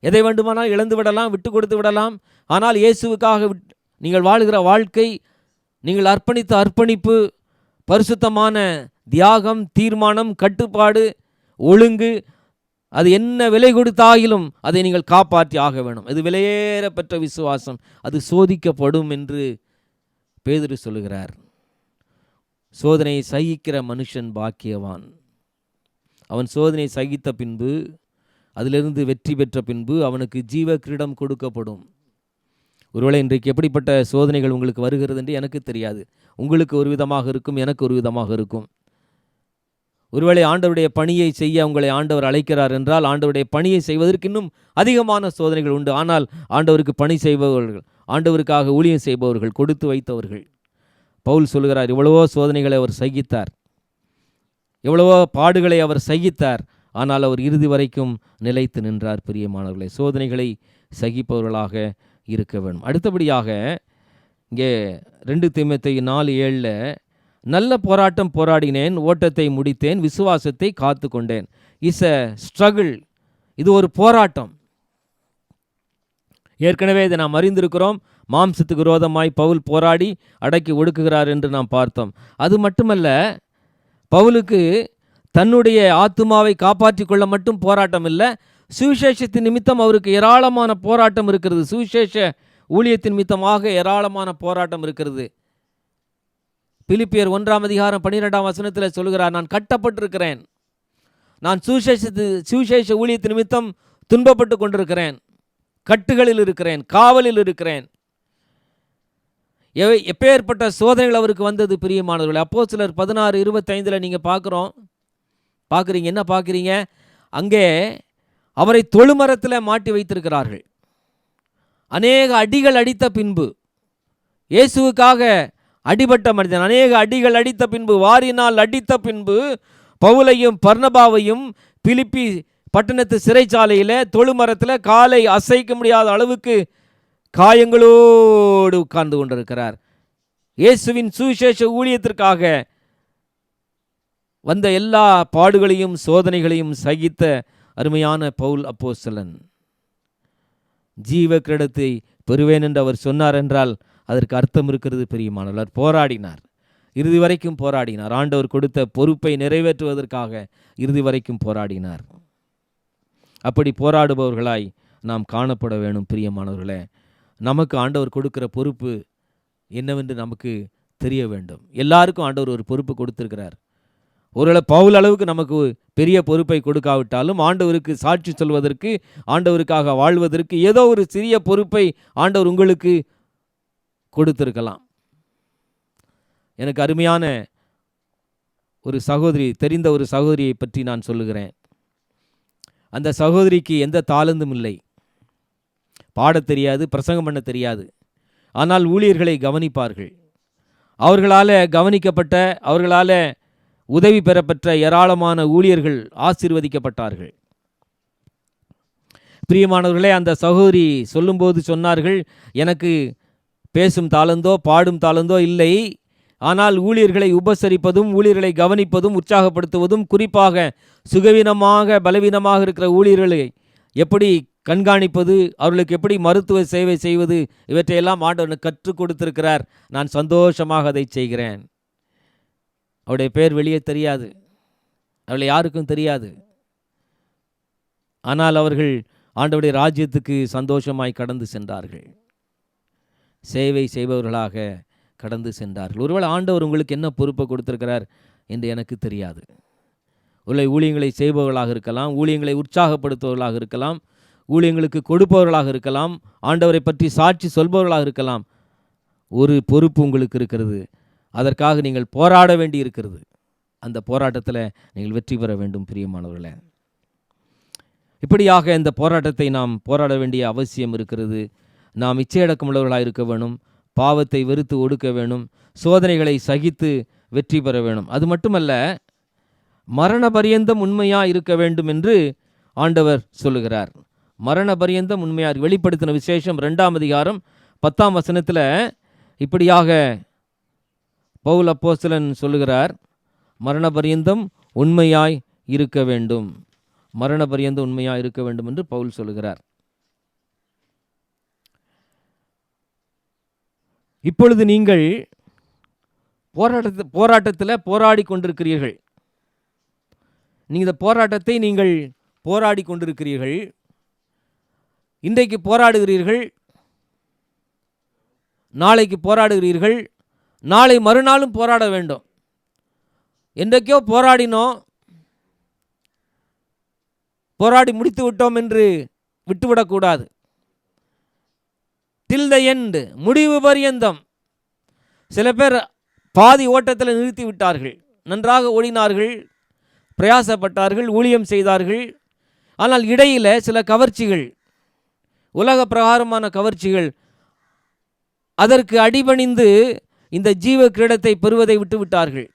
எதை வேண்டுமானால் இழந்து விடலாம், விட்டு கொடுத்து விடலாம். ஆனால் இயேசுவுக்காக நீங்கள் வாழ்கிற வாழ்க்கை, நீங்கள் அர்ப்பணித்த அர்ப்பணிப்பு, பரிசுத்தமான தியாகம், தீர்மானம், கட்டுப்பாடு, ஒழுங்கு, அது என்ன விலை கொடுத்தாகிலும் அதை நீங்கள் காப்பாற்றி ஆக வேணும். அது விலையேறப்பெற்ற விசுவாசம். அது சோதிக்கப்படும் என்று பேதுரு சொல்லுகிறார். சோதனையை சகிக்கிற மனுஷன் பாக்கியவான். அவன் சோதனை சகித்த பின்பு, அதிலிருந்து வெற்றி பெற்ற பின்பு அவனுக்கு ஜீவ கிரீடம் கொடுக்கப்படும். ஒருவேளை இன்றைக்கு எப்படிப்பட்ட சோதனைகள் உங்களுக்கு வருகிறது என்று எனக்கு தெரியாது. உங்களுக்கு ஒரு விதமாக இருக்கும், எனக்கு ஒரு விதமாக இருக்கும். ஒருவேளை ஆண்டவருடைய பணியை செய்ய உங்களை ஆண்டவர் அழைக்கிறார் என்றால், ஆண்டவருடைய பணியை செய்வதற்கு இன்னும் அதிகமான சோதனைகள் உண்டு. ஆனால் ஆண்டவருக்கு பணி செய்பவர்கள், ஆண்டவருக்காக ஊழியம் செய்பவர்கள், கொடுத்து வைத்தவர்கள். பவுல் சொல்கிறார், எவ்வளவோ சோதனைகளை அவர் சகித்தார், எவ்வளவோ பாடுகளை அவர் சகித்தார். ஆனால் அவர் இறுதி வரைக்கும் நிலைத்து நின்றார். பிரியமானவர்களே, சோதனைகளை சகிப்பவர்களாக இருக்க வேண்டும். அடுத்தபடியாக இங்கே 2 தீமோத்தேயு 4:7 நல்ல போராட்டம் போராடினேன், ஓட்டத்தை முடித்தேன், விசுவாசத்தை காத்து கொண்டேன். Is a struggle. இது ஒரு போராட்டம். ஏற்கனவே இதை நாம் அறிந்திருக்கிறோம். மாம்சத்துக்கு விரோதமாய் பவுல் போராடி அடக்கி ஒடுக்குகிறார் என்று நாம் பார்த்தோம். அது மட்டுமல்ல, பவுலுக்கு தன்னுடைய ஆத்துமாவை காப்பாற்றி கொள்ள மட்டும் போராட்டம் இல்லை, சுவிசேஷத்தின் நிமித்தம் அவருக்கு ஏராளமான போராட்டம் இருக்கிறது. சுவிசேஷ ஊழியத்தின் நிமித்தமாக ஏராளமான போராட்டம் இருக்கிறது. பிலிப்பியர் 1:12 சொல்கிறார், நான் கட்டப்பட்டிருக்கிறேன், நான் சுவிசேஷ ஊழியத்தின் நிமித்தம் துன்பப்பட்டு கொண்டிருக்கிறேன், கட்டுகளில் இருக்கிறேன், காவலில் இருக்கிறேன். எப்பேற்பட்ட சோதனைகள் அவருக்கு வந்தது பிரியமானவர்களே. அப்போஸ்தலர் 16:25 நீங்கள் பார்க்குறீங்க. என்ன பார்க்குறீங்க? அங்கே அவரை தொழுமரத்தில் மாட்டி வைத்திருக்கிறார்கள். அநேக அடிகள் அடித்த பின்பு, இயேசுவுக்காக அடிபட்ட மனிதன் அநேக அடிகள் அடித்த பின்பு, வாரினால் அடித்த பின்பு, பவுலையும் பர்னபாவையும் பிலிப்பி பட்டணத்து சிறைச்சாலையில் தொழுமரத்தில் காலை அசைக்க முடியாத அளவுக்கு காயங்களோடு உட்கார்ந்து கொண்டிருக்கிறார். இயேசுவின் சுவிசேஷ ஊழியத்திற்காக வந்த எல்லா பாடுகளையும் சோதனைகளையும் சகித்த அருமையான பவுல் அப்போஸ்தலன் ஜீவ கிரீடத்தை பெறுவேன் என்று அவர் சொன்னார் என்றால் அதற்கு அர்த்தம் இருக்கிறது பிரியமானவர். போராடினார், இறுதி வரைக்கும் போராடினார். ஆண்டவர் கொடுத்த பொறுப்பை நிறைவேற்றுவதற்காக இறுதி வரைக்கும் போராடினார். அப்படி போராடுபவர்களாய் நாம் காணப்பட வேணும் பிரியமானவர்களே. நமக்கு ஆண்டவர் கொடுக்கிற பொறுப்பு என்னவென்று நமக்கு தெரிய வேண்டும். எல்லாருக்கும் ஆண்டவர் ஒரு பொறுப்பு கொடுத்திருக்கிறார். ஒருவேளை பவுல் அளவுக்கு நமக்கு பெரிய பொறுப்பை கொடுக்காவிட்டாலும், ஆண்டவருக்கு சாட்சி சொல்வதற்கு, ஆண்டவருக்காக வாழ்வதற்கு ஏதோ ஒரு சிறிய பொறுப்பை ஆண்டவர் உங்களுக்கு கொடுத்திருக்கலாம். எனக்கு அருமையான ஒரு சகோதரி, தெரிந்த ஒரு சகோதரியை பற்றி நான் சொல்லுகிறேன். அந்த சகோதரிக்கு எந்த தாளந்தும் இல்லை, பாடத் தெரியாது, பிரசங்கம் பண்ண தெரியாது. ஆனால் ஊழியர்களை கவனிப்பார்கள். அவர்களால் கவனிக்கப்பட்ட, அவர்களால் உதவி பெறப்பட்ட ஏராளமான ஊழியர்கள் ஆசீர்வதிக்கப்பட்டார்கள். பிரியமானவர்களே, அந்த சகோதரி சொல்லும்போது சொன்னார்கள், எனக்கு பேசும் தாளந்தோ பாடும் தாளந்தோ இல்லை, ஆனால் ஊழியர்களை உபசரிப்பதும் ஊழியர்களை கவனிப்பதும் உற்சாகப்படுத்துவதும், குறிப்பாக சுகவீனமாக பலவீனமாக இருக்கிற ஊழியர்களை எப்படி கண்காணிப்பது, அவர்களுக்கு எப்படி மருத்துவ சேவை செய்வது, இவற்றையெல்லாம் ஆண்டவர் கற்றுக் கொடுத்திருக்கிறார். நான் சந்தோஷமாக அதை செய்கிறேன். அவருடைய பெயர் வெளியே தெரியாது, அவளை யாருக்கும் தெரியாது. ஆனால் அவர்கள் ஆண்டவருடைய ராஜ்யத்துக்கு சந்தோஷமாய் கடந்து சென்றார்கள். சேவை செய்பவர்களாக கடந்து சென்றார்கள். ஒருவேளை ஆண்டவர் உங்களுக்கு என்ன பொறுப்பை கொடுத்திருக்கிறார் என்று எனக்கு தெரியாது. ஒருவேளை ஊழியங்களை செய்பவர்களாக இருக்கலாம், ஊழியங்களை உற்சாகப்படுத்துபவர்களாக இருக்கலாம், ஊழியங்களுக்கு கொடுப்பவர்களாக இருக்கலாம், ஆண்டவரை பற்றி சாட்சி சொல்பவர்களாக இருக்கலாம். ஒரு பொறுப்பு உங்களுக்கு இருக்கிறது. அதற்காக நீங்கள் போராட வேண்டி இருக்கிறது. அந்த போராட்டத்தில் நீங்கள் வெற்றி பெற வேண்டும் பிரியமானவர்களே. இப்படியாக இந்த போராட்டத்தை நாம் போராட வேண்டிய அவசியம் இருக்கிறது. நாம் இச்சையடக்கமுள்ளவர்களாக இருக்க வேணும், பாவத்தை வெறுத்து ஒடுக்க வேணும், சோதனைகளை சகித்து வெற்றி பெற வேணும். அது மட்டுமல்ல, மரண பரியந்தம் உண்மையாக இருக்க வேண்டும் என்று ஆண்டவர் சொல்லுகிறார். மரண பரியந்தம் உண்மையாக வெளிப்படுத்தின விசேஷம் 2ஆம் அதிகாரம் 10ஆம் வசனத்தில் இப்படியாக பவுல் அப்போஸ்தலன் சொல்லுகிறார், மரண பரியந்தம் உண்மையாய் இருக்க வேண்டும், மரண பரியந்தம் உண்மையாய் இருக்க வேண்டும் என்று பவுல் சொல்லுகிறார். இப்பொழுது நீங்கள் போராட்டத்தில் போராடி கொண்டிருக்கிறீர்கள். நீங்கள் இந்த போராட்டத்தை நீங்கள் போராடி கொண்டிருக்கிறீர்கள். இன்றைக்கு போராடுகிறீர்கள், நாளைக்கு போராடுகிறீர்கள், நாளை மறுநாளும் போராட வேண்டும். என்றைக்கோ போராடினோம், போராடி முடித்து விட்டோம் என்று விட்டுவிடக்கூடாது. டில் த எண்ட், முடிவு பரியந்தம். சில பேர் பாதி ஓட்டத்தில் நிறுத்தி விட்டார்கள். நன்றாக ஓடினார்கள், பிரயாசப்பட்டார்கள், ஊழியம் செய்தார்கள். ஆனால் இடையில் சில கவர்ச்சிகள், உலக பிரகாரமான கவர்ச்சிகள், அதற்கு அடிபணிந்து இந்த ஜீவ கிரீடத்தை பெறுவதை விட்டுவிட்டார்கள்.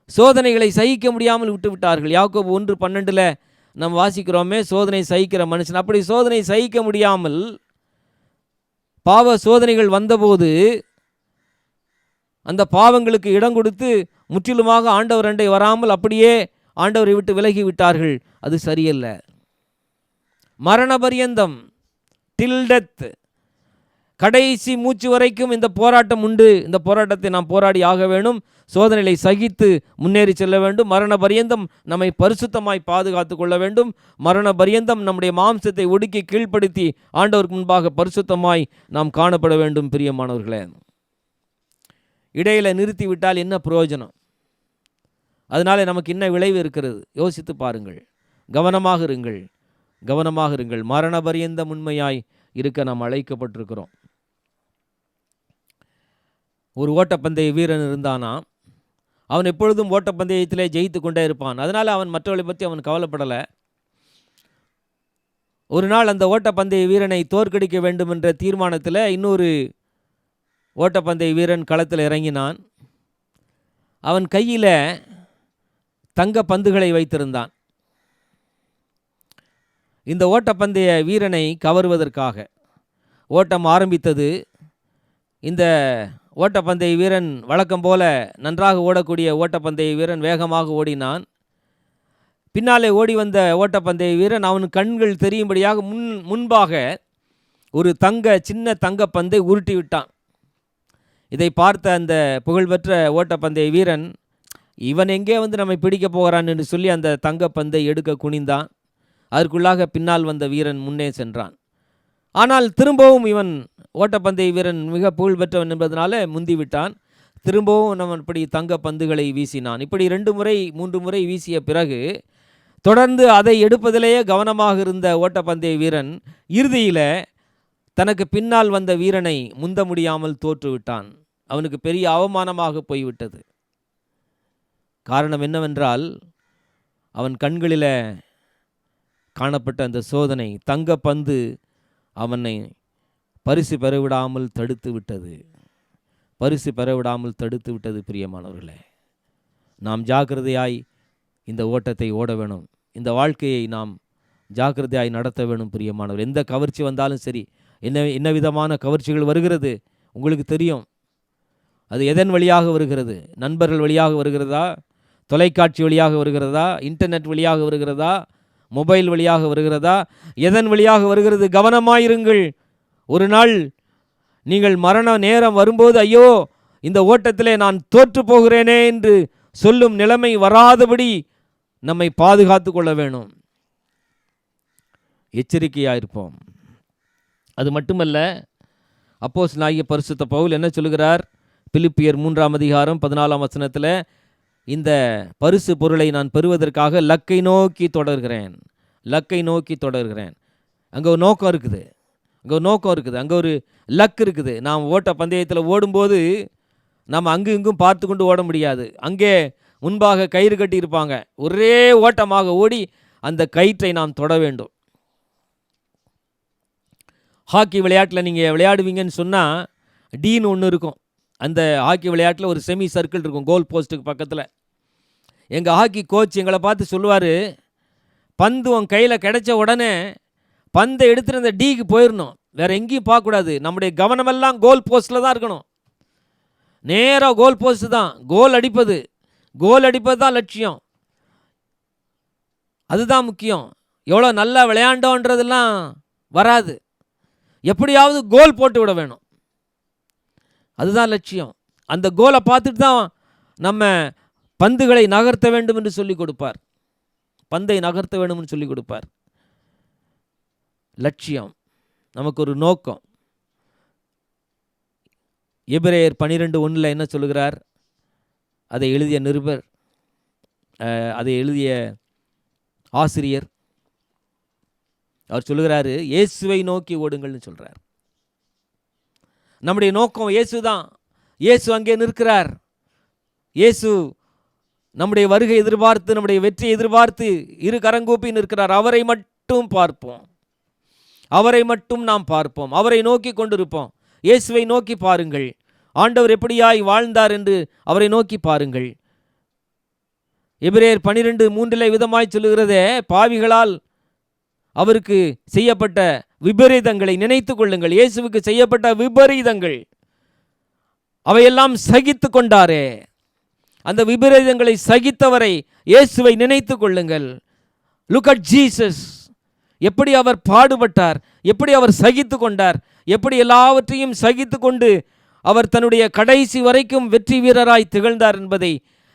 சோதனைகளை சகிக்க முடியாமல் விட்டுவிட்டார்கள். யாக்கோபு 1:12 நாம் வாசிக்கிறோமே, சோதனை சகிக்கிற மனுஷன். அப்படி சோதனை சகிக்க முடியாமல் பாவ சோதனைகள் வந்தபோது அந்த பாவங்களுக்கு இடம் கொடுத்து முற்றிலுமாக ஆண்டவர் அண்டை வராமல் அப்படியே ஆண்டவரை விட்டு விலகி விட்டார்கள். அது சரியல்ல. மரண பரியந்தம், டில் டெத், கடைசி மூச்சு வரைக்கும் இந்த போராட்டம் உண்டு. இந்த போராட்டத்தை நாம் போராடி ஆக வேண்டும். சோதனைகளை சகித்து முன்னேறி செல்ல வேண்டும். மரண பரியந்தம் நம்மை பரிசுத்தமாய் பாதுகாத்து கொள்ள வேண்டும். மரண பரியந்தம் நம்முடைய மாம்சத்தை ஒடுக்கி கீழ்ப்படுத்தி ஆண்டவருக்கு முன்பாக பரிசுத்தமாய் நாம் காணப்பட வேண்டும். பிரியமானவர்களே, இடையில நிறுத்திவிட்டால் என்ன பிரயோஜனம்? அதனால நமக்கு என்ன விளைவு இருக்கிறது? யோசித்து பாருங்கள். கவனமாக இருங்கள், கவனமாக இருங்கள். மரண பரியந்தம் உண்மையாய் இருக்க நாம் அழைக்கப்பட்டிருக்கிறோம். ஒரு ஓட்டப்பந்தய வீரன் இருந்தானா, அவன் எப்பொழுதும் ஓட்டப்பந்தயத்திலே ஜெயித்து கொண்டே இருப்பான். அதனால் அவன் மற்றவர்களை பற்றி அவன் கவலைப்படலை. ஒரு நாள் அந்த ஓட்டப்பந்தய வீரனை தோற்கடிக்க வேண்டும் என்ற தீர்மானத்தில் இன்னொரு ஓட்டப்பந்தய வீரன் களத்தில் இறங்கினான். அவன் கையில் தங்க பந்துகளை வைத்திருந்தான். இந்த ஓட்டப்பந்தய வீரனை கவருவதற்காக ஓட்டம் ஆரம்பித்தது. இந்த ஓட்டப்பந்தய வீரன் வழக்கம் போல நன்றாக ஓடக்கூடிய ஓட்டப்பந்தய வீரன் வேகமாக ஓடினான். பின்னாலே ஓடி வந்த ஓட்டப்பந்தய வீரன் அவன் கண்கள் தெரியும்படியாக முன்பாக ஒரு சின்ன தங்க பந்தை உருட்டி விட்டான். இதை பார்த்த அந்த புகழ்பெற்ற ஓட்டப்பந்தய வீரன், இவன் எங்கே வந்து நம்மை பிடிக்க போகிறான் என்று சொல்லி அந்த தங்கப்பந்தை எடுக்க குனிந்தான். அதற்குள்ளாக பின்னால் வந்த வீரன் முன்னே சென்றான். ஆனால் திரும்பவும் இவன் ஓட்டப்பந்தய வீரன் மிக புகழ்பெற்றவன் என்பதனால முந்திவிட்டான். திரும்பவும் நம்ம இப்படி தங்க பந்துகளை வீசினான். இப்படி 2 முறை 3 முறை வீசிய பிறகு தொடர்ந்து அதை எடுப்பதிலேயே கவனமாக இருந்த ஓட்டப்பந்தய வீரன் இறுதியில் தனக்கு பின்னால் வந்த வீரனை முந்த முடியாமல் தோற்றுவிட்டான். அவனுக்கு பெரிய அவமானமாக போய்விட்டது. காரணம் என்னவென்றால், அவன் கண்களில் காணப்பட்ட அந்த சோதனை, தங்க பந்து அவனை பரிசு பெறவிடாமல் தடுத்து விட்டது. பரிசு பெறவிடாமல் தடுத்து விட்டது. பிரியமானவர்களே, நாம் ஜாக்கிரதையாய் இந்த ஓட்டத்தை ஓட வேணும். இந்த வாழ்க்கையை நாம் ஜாக்கிரதையாய் நடத்த வேணும் பிரியமானவர். எந்த கவர்ச்சி வந்தாலும் சரி, என்ன விதமான கவர்ச்சிகள் வருகிறது உங்களுக்கு தெரியும். அது எதன் வழியாக வருகிறது? நண்பர்கள் வழியாக வருகிறதா, தொலைக்காட்சி வழியாக வருகிறதா, இன்டர்நெட் வழியாக வருகிறதா, மொபைல் வழியாக வருகிறதா, எதன் வழியாக வருகிறது? கவனமாயிருங்கள். ஒரு நாள் நீங்கள் மரண நேரம் வரும்போது, ஐயோ இந்த ஓட்டத்திலே நான் தோற்று போகிறேனே என்று சொல்லும் நிலைமை வராதபடி நம்மை பாதுகாத்து கொள்ள வேணும். எச்சரிக்கையாயிருப்போம். அது மட்டுமல்ல, அப்போஸ்தலனாகிய பரிசுத்த பவுல் என்ன சொல்கிறார்? பிலிப்பியர் 3ஆம் அதிகாரம் 14ஆம் வசனத்தில், இந்த பரிசு பொருளை நான் பெறுவதற்காக லக்கை நோக்கி தொடர்கிறேன். லக்கை நோக்கி தொடர்கிறேன். அங்கே ஒரு நோக்கம் இருக்குது, அங்கே ஒரு லக் இருக்குது. நாம் ஓட்ட பந்தயத்தில் ஓடும்போது நாம் அங்கும் இங்கும் பார்த்து கொண்டு ஓட முடியாது. அங்கே முன்பாக கயிறு கட்டி இருப்பாங்க. ஒரே ஓட்டமாக ஓடி அந்த கயிற்றை நாம் தொட வேண்டும். ஹாக்கி விளையாட்டில் நீங்கள் விளையாடுவீங்கன்னு சொன்னால் டீன்னு ஒன்று இருக்கும். அந்த ஹாக்கி விளையாட்டில் ஒரு செமி சர்க்கிள் இருக்கும் கோல் போஸ்ட்டுக்கு பக்கத்தில். எங்கள் ஹாக்கி கோச் எங்களை பார்த்து சொல்லுவார், பந்து உன் கையில் கிடைச்ச உடனே பந்தை எடுத்துகிட்டு அந்த டீக்கு போயிடணும், வேறு எங்கேயும் பார்க்கக்கூடாது. நம்முடைய கவனமெல்லாம் கோல் போஸ்ட்டில் தான் இருக்கணும். நேராக கோல் போஸ்ட் தான், கோல் அடிப்பது தான் லட்சியம். அதுதான் முக்கியம். எவ்வளோ நல்லா விளையாண்டோன்றதெல்லாம் வராது, எப்படியாவது கோல் போட்டு விட வேணும். அதுதான் லட்சியம். அந்த கோலை பார்த்துட்டு தான் நம்ம பந்துகளை நகர்த்த வேண்டும் என்று சொல்லிக் கொடுப்பார். பந்தை நகர்த்த வேண்டும் என்று சொல்லிக் கொடுப்பார். லட்சியம், நமக்கு ஒரு நோக்கம். எபிரேயர் 12:1 என்ன சொல்லுகிறார்? அதை எழுதிய நிருபர், அதை எழுதிய ஆசிரியர் அவர் சொல்லுகிறாரு, இயேசுவை நோக்கி ஓடுங்கள்னு சொல்கிறார். நம்முடைய நோக்கம் இயேசு தான். இயேசு அங்கே நிற்கிறார். இயேசு நம்முடைய வருகை எதிர்பார்த்து, நம்முடைய வெற்றியை எதிர்பார்த்து இரு கரங்கூப்பி நிற்கிறார். அவரை மட்டும் பார்ப்போம், அவரை மட்டும் நாம் பார்ப்போம், அவரை நோக்கி கொண்டிருப்போம். இயேசுவை நோக்கி பாருங்கள், ஆண்டவர் எப்படியாய் வாழ்ந்தார் என்று அவரை நோக்கி பாருங்கள். எபிரேயர் 12:3 விதமாய் சொல்லுகிறதே, பாவிகளால் அவருக்கு செய்யப்பட்ட விபரீதங்களை நினைத்து கொள்ளுங்கள். இயேசுவுக்கு செய்யப்பட்ட விபரீதங்கள் அவையெல்லாம் சகித்து கொண்டாரே, அந்த விபரீதங்களை சகித்தவரை இயேசுவை நினைத்து கொள்ளுங்கள். Look at Jesus. எப்படி அவர் பாடுபட்டார், எப்படி அவர் சகித்து கொண்டார், எப்படி எல்லாவற்றையும் சகித்து கொண்டு அவர் தன்னுடைய கடைசி வரைக்கும் வெற்றி வீரராய் திகழ்ந்தார் என்பதை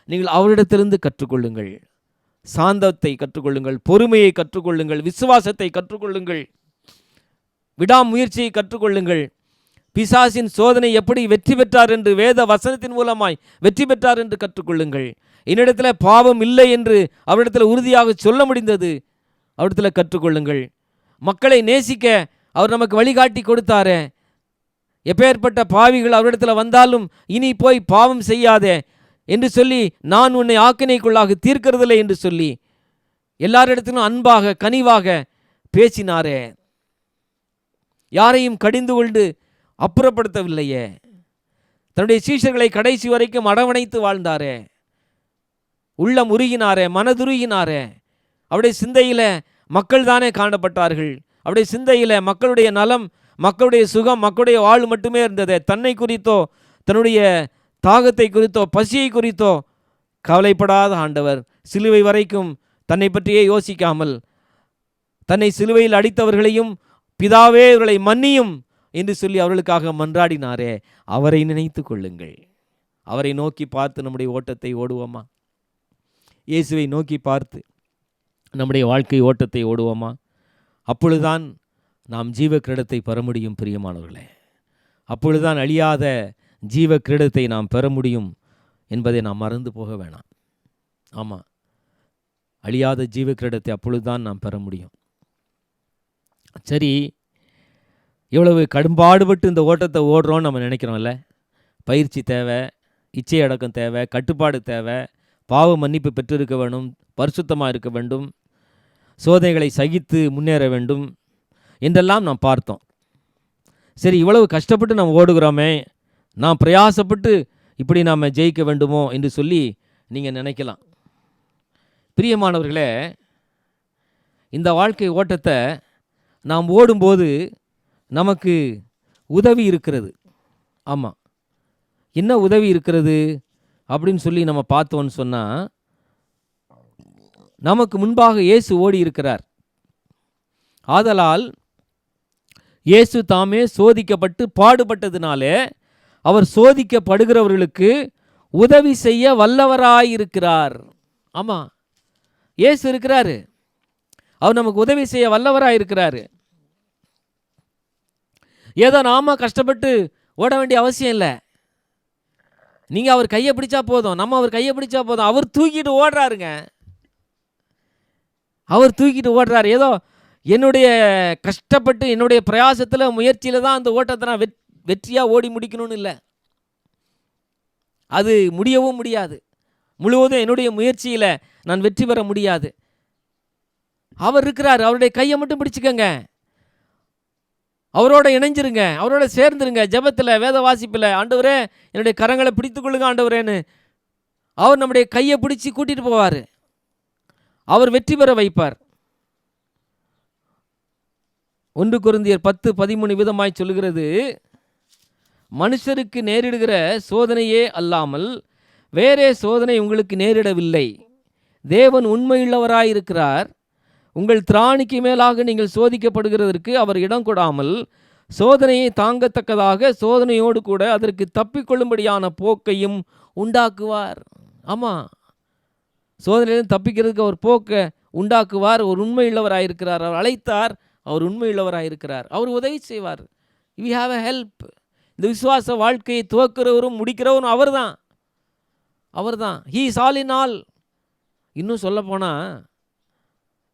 நீங்கள் அவரிடத்திலிருந்து கற்றுக்கொள்ளுங்கள். சாந்தத்தை கற்றுக்கொள்ளுங்கள், பொறுமையை கற்றுக்கொள்ளுங்கள், விசுவாசத்தை கற்றுக்கொள்ளுங்கள், விடாமுயற்சியை கற்றுக்கொள்ளுங்கள். பிசாசின் சோதனை எப்படி வெற்றி பெற்றார் என்று வேத வசனத்தின் மூலமாய் வெற்றி பெற்றார் என்று கற்றுக்கொள்ளுங்கள். என்னிடத்தில் பாவம் இல்லை என்று அவரிடத்தில் உறுதியாக சொல்ல முடிந்தது, அவரிடத்தில் கற்றுக்கொள்ளுங்கள். மக்களை நேசிக்க அவர் நமக்கு வழிகாட்டி கொடுத்தாரே, எப்பேற்பட்ட பாவிகள் அவரிடத்தில் வந்தாலும் இனி போய் பாவம் செய்யாதே என்று சொல்லி, நான் உன்னை ஆக்கினைக்குள்ளாக தீர்க்கிறதில்லை என்று சொல்லி எல்லாரிடத்திலும் அன்பாக கனிவாக பேசினாரே, யாரையும் கடிந்து கொண்டு அப்புறப்படுத்தவில்லையே, தன்னுடைய சீஷர்களை கடைசி வரைக்கும் அரவணைத்து வாழ்ந்தாரே, உள்ளம் உருகினாரே, மனதுருகினாரே. அவருடைய சிந்தையில் மக்கள் தானே காணப்பட்டார்கள். அவருடைய சிந்தையில் மக்களுடைய நலம், மக்களுடைய சுகம், மக்களுடைய வாழ்வு மட்டுமே இருந்தது. தன்னை குறித்தோ, தன்னுடைய தாகத்தை குறித்தோ, பசியை குறித்தோ கவலைப்படாத ஆண்டவர் சிலுவை வரைக்கும் தன்னை பற்றியே யோசிக்காமல், தன்னை சிலுவையில் அடித்தவர்களையும் பிதாவே இவர்களை மன்னியும் என்று சொல்லி அவர்களுக்காக மன்றாடினாரே, அவரை நினைத்து கொள்ளுங்கள். அவரை நோக்கி பார்த்து நம்முடைய ஓட்டத்தை ஓடுவோமா? இயேசுவை நோக்கி பார்த்து நம்முடைய வாழ்க்கை ஓட்டத்தை ஓடுவோமா? அப்பொழுதுதான் நாம் ஜீவ கிரீடத்தை பெற முடியும் பிரியமானவர்களே. அப்பொழுதுதான் அழியாத ஜீவ கிரீடத்தை நாம் பெற முடியும் என்பதை நாம் மறந்து போக வேணாம். ஆமாம், அழியாத ஜீவ கிரீடத்தை அப்பொழுதுதான் நாம் பெற முடியும். சரி, இவ்வளவு கடும்பாடுபட்டு இந்த ஓட்டத்தை ஓடுறோன்னு நம்ம நினைக்கிறோம்ல. பயிற்சி தேவை, இச்சை அடக்கம் தேவை, கட்டுப்பாடு தேவை, பாவ மன்னிப்பு பெற்றிருக்க வேண்டும், பரிசுத்தமாக இருக்க வேண்டும், சோதனைகளை சகித்து முன்னேற வேண்டும் என்றெல்லாம் நாம் பார்த்தோம். சரி, இவ்வளவு கஷ்டப்பட்டு நாம் ஓடுகிறோமே, நாம் பிரயாசப்பட்டு இப்படி நாம் ஜெயிக்க வேண்டுமோ என்று சொல்லி நீங்கள் நினைக்கலாம். பிரியமானவர்களே, இந்த வாழ்க்கை ஓட்டத்தை நாம் ஓடும்போது நமக்கு உதவி இருக்கிறது. ஆமாம், என்ன உதவி இருக்கிறது அப்படின்னு சொல்லி நம்ம பார்த்தோன்னு சொன்னால், நமக்கு முன்பாக இயேசு ஓடி இருக்கிறார். ஆதலால் இயேசு தாமே சோதிக்கப்பட்டு பாடுபட்டதினாலே அவர் சோதிக்கப்படுகிறவர்களுக்கு உதவி செய்ய வல்லவராயிருக்கிறார். ஆமாம், இயேசு இருக்கிறாரு, அவர் நமக்கு உதவி செய்ய வல்லவராயிருக்கிறாரு. ஏதோ நாம கஷ்டப்பட்டு ஓட வேண்டிய அவசியம் இல்லை. நீங்கள் அவர் கையை பிடிச்சா போதும், நம்ம அவர் கையை பிடிச்சா போதும். அவர் தூக்கிட்டு ஓடுறாருங்க, அவர் தூக்கிட்டு ஓடுறாரு. ஏதோ என்னுடைய கஷ்டப்பட்டு என்னுடைய பிரயாசத்தில் முயற்சியில் தான் அந்த ஓட்டத்தை நான் வெற்றியாக ஓடி முடிக்கணும்னு இல்லை. அது முடியவும் முடியாது. முழுவதும் என்னுடைய முயற்சியில் நான் வெற்றி பெற முடியாது. அவர் இருக்கிறார், அவருடைய கையை மட்டும் பிடிச்சிக்கங்க, அவரோட இணைஞ்சிருங்க, அவரோட சேர்ந்துருங்க. ஜெபத்தில், வேத வாசிப்பில், ஆண்டவரே என்னுடைய கரங்களை பிடித்து கொள்ளுங்க ஆண்டவரேன்னு அவர் நம்முடைய கையை பிடிச்சி கூட்டிகிட்டு போவார். அவர் வெற்றி பெற வைப்பார். 1 கொரிந்தியர் 10:13 விதமாய் சொல்லுகிறது, மனுஷருக்கு நேரிடுகிற சோதனையே அல்லாமல் வேறே சோதனை உங்களுக்கு நேரிடவில்லை. தேவன் உண்மையுள்ளவராயிருக்கிறார். உங்கள் திராணிக்கு மேலாக நீங்கள் சோதிக்கப்படுகிறதற்கு அவர் இடம் கொடாமல் சோதனையை தாங்கத்தக்கதாக சோதனையோடு கூட அதற்கு தப்பிக்கொள்ளும்படியான போக்கையும் உண்டாக்குவார். ஆமாம், சோதனையிலிருந்து தப்பிக்கிறதுக்கு அவர் போக்கை உண்டாக்குவார். ஒரு உண்மையுள்ளவராயிருக்கிறார். அவர் அழைத்தார், அவர் உண்மையுள்ளவராயிருக்கிறார். அவர் உதவி செய்வார். We have a help. இந்த விசுவாச வாழ்க்கையை துவக்கிறவரும் முடிக்கிறவரும் அவர் தான், அவர் தான். He is all in all. இன்னும் சொல்லப்போனால்,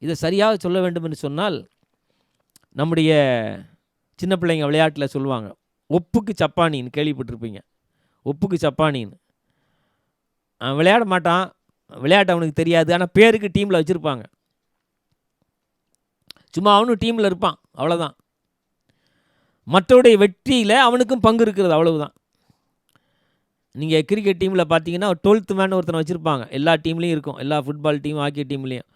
இதை சரியாக சொல்ல வேண்டும் என்று சொன்னால், நம்முடைய சின்ன பிள்ளைங்க விளையாட்டில் சொல்லுவாங்க, ஒப்புக்கு சப்பானின்னு கேள்விப்பட்டிருப்பீங்க. ஒப்புக்கு சப்பானின்னு. விளையாட மாட்டான், விளையாட்டு அவனுக்கு தெரியாது, ஆனால் பேருக்கு டீமில் வச்சுருப்பாங்க. சும்மா அவனும் டீமில் இருப்பான், அவ்வளோதான். மற்றவருடைய வெற்றியில் அவனுக்கும் பங்கு இருக்கிறது, அவ்வளவுதான். நீங்கள் கிரிக்கெட் டீமில் பார்த்தீங்கன்னா 12th மேன் ஒருத்தனை வச்சுருப்பாங்க. எல்லா டீம்லேயும் இருக்கும், எல்லா ஃபுட்பால் டீம், ஹாக்கி டீம்லேயும்.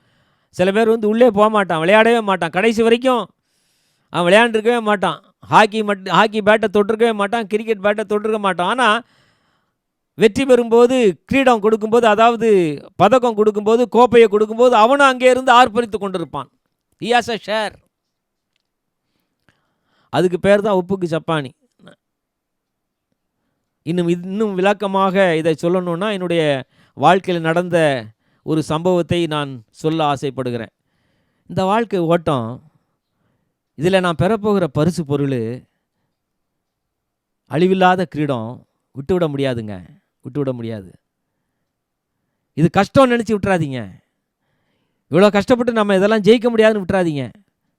சில பேர் உள்ளே போக மாட்டான், விளையாடவே மாட்டான், கடைசி வரைக்கும் அவன் விளையாண்டுருக்கவே மாட்டான். ஹாக்கி பேட்டை தொட்டிருக்கவே மாட்டான், கிரிக்கெட் பேட்டை தொட்டிருக்க மாட்டான். ஆனால் வெற்றி பெறும்போது, கிரீடம் கொடுக்கும்போது, அதாவது பதக்கம் கொடுக்கும்போது, கோப்பையை கொடுக்கும்போது அவனும் அங்கே இருந்து ஆர்ப்பரித்து கொண்டிருப்பான். He has a share. அதுக்கு பேர் தான் ஒப்புக்கு சப்பானி. இன்னும் விளக்கமாக இதை சொல்லணுன்னா, என்னுடைய வாழ்க்கையில் நடந்த ஒரு சம்பவத்தை நான் சொல்ல ஆசைப்படுகிறேன். இந்த வாழ்க்கை ஓட்டம், இதில் நான் பெறப்போகிற பரிசு பொருள் அழிவில்லாத கிரீடம். விட்டுவிட முடியாதுங்க, விட்டுவிட முடியாது. இது கஷ்டம்னு நினச்சி விட்டுறாதீங்க. இவ்வளோ கஷ்டப்பட்டு நம்ம இதெல்லாம் ஜெயிக்க முடியாதுன்னு விட்டுறாதீங்க.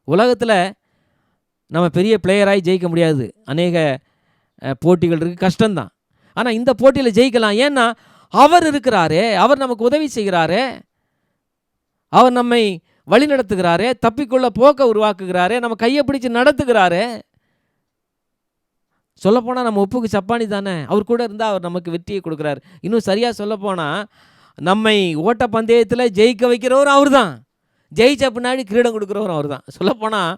உலகத்தில் நம்ம பெரிய பிளேயராகி ஜெயிக்க முடியாது. அநேக போட்டிகள் இருக்குது, கஷ்டம்தான். ஆனால் இந்த போட்டியில் ஜெயிக்கலாம். ஏன்னா அவர் இருக்கிறாரே, அவர் நமக்கு உதவி செய்கிறாரே, அவர் நம்மை வழி நடத்துகிறாரே, தப்பிக்கொள்ள போக்க உருவாக்குகிறாரே, நம்ம கையை பிடிச்சு நடத்துகிறாரே. சொல்லப்போனால் நம்ம ஒப்புக்கு சப்பானி தானே. அவர் கூட இருந்தால் அவர் நமக்கு வெற்றியை கொடுக்குறாரு. இன்னும் சரியாக சொல்லப்போனால், நம்மை ஓட்ட பந்தயத்தில் ஜெயிக்க வைக்கிறவரும் அவர் தான், ஜெயிச்ச பின்னாடி கிரீடம் கொடுக்குறவரும் அவர் தான். சொல்லப்போனால்,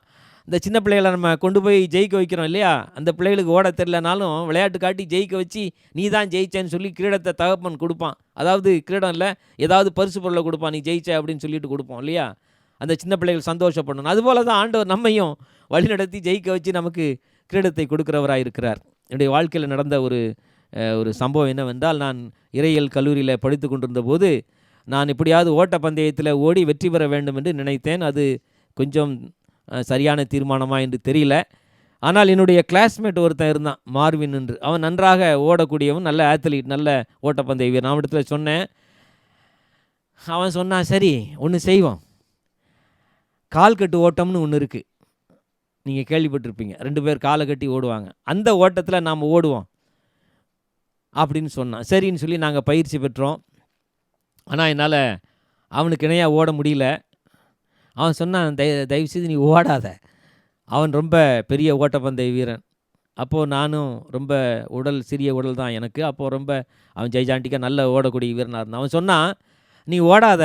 இந்த சின்ன பிள்ளைகளை நம்ம கொண்டு போய் ஜெயிக்க வைக்கிறோம் இல்லையா, அந்த பிள்ளைகளுக்கு ஓட தெரியலனாலும் விளையாட்டு காட்டி ஜெயிக்க வச்சு நீ தான் ஜெயிச்சேன்னு சொல்லி கிரீடத்தை தகப்பன் கொடுப்பான். அதாவது கிரீடம் இல்லை, ஏதாவது பரிசு பொருளை கொடுப்பான், நீ ஜெயிச்ச அப்படின்னு சொல்லிட்டு கொடுப்போம் இல்லையா, அந்த சின்ன பிள்ளைகள் சந்தோஷப்படணும். அதுபோல் தான் ஆண்டவர் நம்மையும் வழிநடத்தி ஜெயிக்க வச்சு நமக்கு கிரீடத்தை கொடுக்குறவராக இருக்கிறார். என்னுடைய வாழ்க்கையில் நடந்த ஒரு சம்பவம் என்னவென்றால், நான் இறையியல் கல்லூரியில் படித்து கொண்டிருந்த போது நான் இப்படியாவது ஓட்டப்பந்தயத்தில் ஓடி வெற்றி பெற வேண்டும் என்று நினைத்தேன். அது கொஞ்சம் சரியான தீர்மானமா என்று தெரியல. ஆனால் என்னுடைய கிளாஸ்மேட் ஒருத்தன் இருந்தான், மார்வின் என்று. அவன் நன்றாக ஓடக்கூடியவன், நல்ல ஆத்லீட், நல்ல ஓட்டப்பந்தய வீரர். நான் இடத்துல சொன்னேன். அவன் சொன்னான், சரி ஒன்று செய்வோம், கால்கட்டு ஓட்டம்னு ஒன்று இருக்குது, நீங்கள் கேள்விப்பட்டிருப்பீங்க. 2 பேர் காலை கட்டி ஓடுவாங்க, அந்த ஓட்டத்தில் நாம் ஓடுவோம் அப்படின்னு சொன்னான். சரின்னு சொல்லி நாங்கள் பயிற்சி பெற்றோம். ஆனால் என்னால் அவனுக்கு இணையாக ஓட முடியல. அவன் சொன்னான், தயவுசெய்து நீ ஓடாத, அவன் ரொம்ப பெரிய ஓட்டப்பந்தய வீரன். அப்போது நானும் ரொம்ப சிறிய உடல் தான் எனக்கு. அப்போது ரொம்ப அவன் ஜெய்ஜாண்டிக்காக நல்ல ஓடக்கூடிய வீரனாக இருந்தான். அவன் சொன்னான், நீ ஓடாத,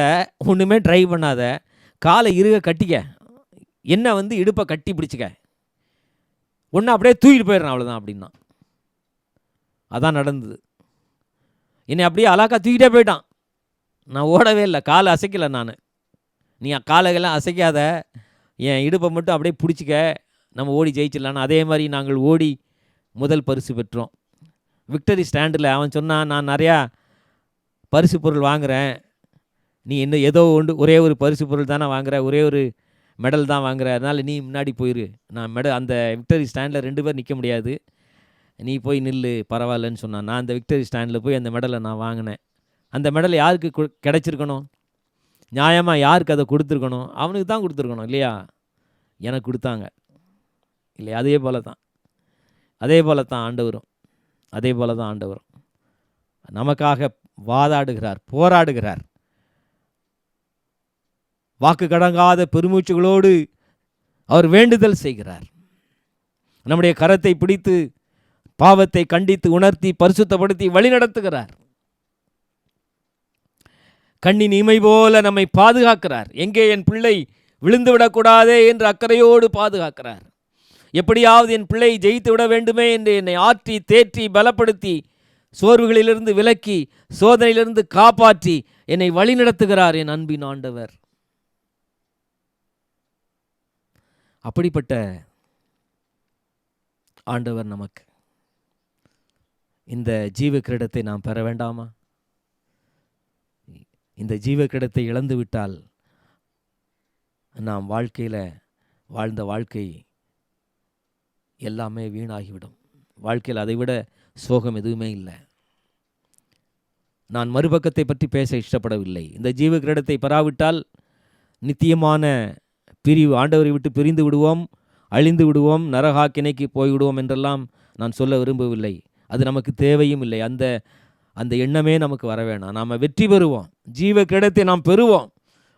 ஒன்றுமே ட்ரை பண்ணாத, காலை இறுக கட்டிக்க, என்ன இடுப்பை கட்டி பிடிச்சிக்க, ஒன்று அப்படியே தூக்கிட்டு போயிடுறேன் அவ்வளோதான் அப்படின்னா. அதான் நடந்தது. என்னை அப்படியே அலாக்கா தூக்கிட்டே போயிட்டான். நான் ஓடவே இல்லை, காலை அசைக்கலை நான். நீ காலைகள்லாம் அசைக்காத, என் இடுப்பை மட்டும் அப்படியே பிடிச்சிக்க, நம்ம ஓடி ஜெயிச்சிடலான்னு. அதே மாதிரி நாங்கள் ஓடி முதல் பரிசு பெற்றோம். விக்டரி ஸ்டாண்டில் அவன் சொன்னான், நான் நிறையா பரிசு பொருள் வாங்குகிறேன், நீ இன்னும் ஏதோ ஒரே ஒரு பரிசு பொருள் தானே வாங்குற, ஒரே ஒரு மெடல் தான் வாங்குற, அதனால் நீ முன்னாடி போயிரு, நான் அந்த விக்டரி ஸ்டாண்டில் 2 பேர் நிற்க முடியாது, நீ போய் நில்லு பரவாயில்லன்னு சொன்னான். நான் அந்த விக்டரி ஸ்டாண்டில் போய் அந்த மெடலை நான் வாங்கினேன். அந்த மெடல் யாருக்கு கிடைச்சிருக்கணும்? நியாயமாக யாருக்கு அதை கொடுத்துருக்கணும்? அவனுக்கு தான் கொடுத்துருக்கணும் இல்லையா? எனக்கு கொடுத்தாங்க இல்லையா? அதே போல தான் ஆண்டவரும் நமக்காக வாதாடுகிறார், போராடுகிறார். வாக்கு கடங்காத பெருமூச்சுகளோடு அவர் வேண்டுதல் செய்கிறார். நம்முடைய கரத்தை பிடித்து பாவத்தை கண்டித்து உணர்த்தி பரிசுத்தப்படுத்தி வழிநடத்துகிறார். கண்ணின் இமை போல நம்மை பாதுகாக்கிறார். எங்கே என் பிள்ளை விழுந்து விடக்கூடாதே என்று அக்கறையோடு பாதுகாக்கிறார். எப்படியாவது என் பிள்ளை ஜெயித்து விட வேண்டுமே என்று என்னை ஆற்றி தேற்றி பலப்படுத்தி சோர்வுகளிலிருந்து விலக்கி சோதனையிலிருந்து காப்பாற்றி என்னை வழிநடத்துகிறார் என் அன்பின் ஆண்டவர். அப்படிப்பட்ட ஆண்டவர் நமக்கு. இந்த ஜீவ கிரீடத்தை நாம் பெற வேண்டாமா? இந்த ஜீவ கிரீடத்தை இழந்து விட்டால் நாம் வாழ்க்கையில் வாழ்ந்த வாழ்க்கை எல்லாமே வீணாகிவிடும். வாழ்க்கையில் அதை விட சோகம் எதுவுமே இல்லை. நான் மறுபக்கத்தை பற்றி பேச இஷ்டப்படவில்லை. இந்த ஜீவ கிரீடத்தை பெறாவிட்டால் நித்தியமான பிரிவு, ஆண்டவரை விட்டு பிரிந்து விடுவோம், அழிந்து விடுவோம், நரகாக்கினைக்கு போய்விடுவோம் என்றெல்லாம் நான் சொல்ல விரும்பவில்லை. அது நமக்கு தேவையும் இல்லை. அந்த எண்ணமே நமக்கு வர வேணாம். நாம் வெற்றி பெறுவோம், ஜீவ கிரீடத்தை நாம் பெறுவோம்,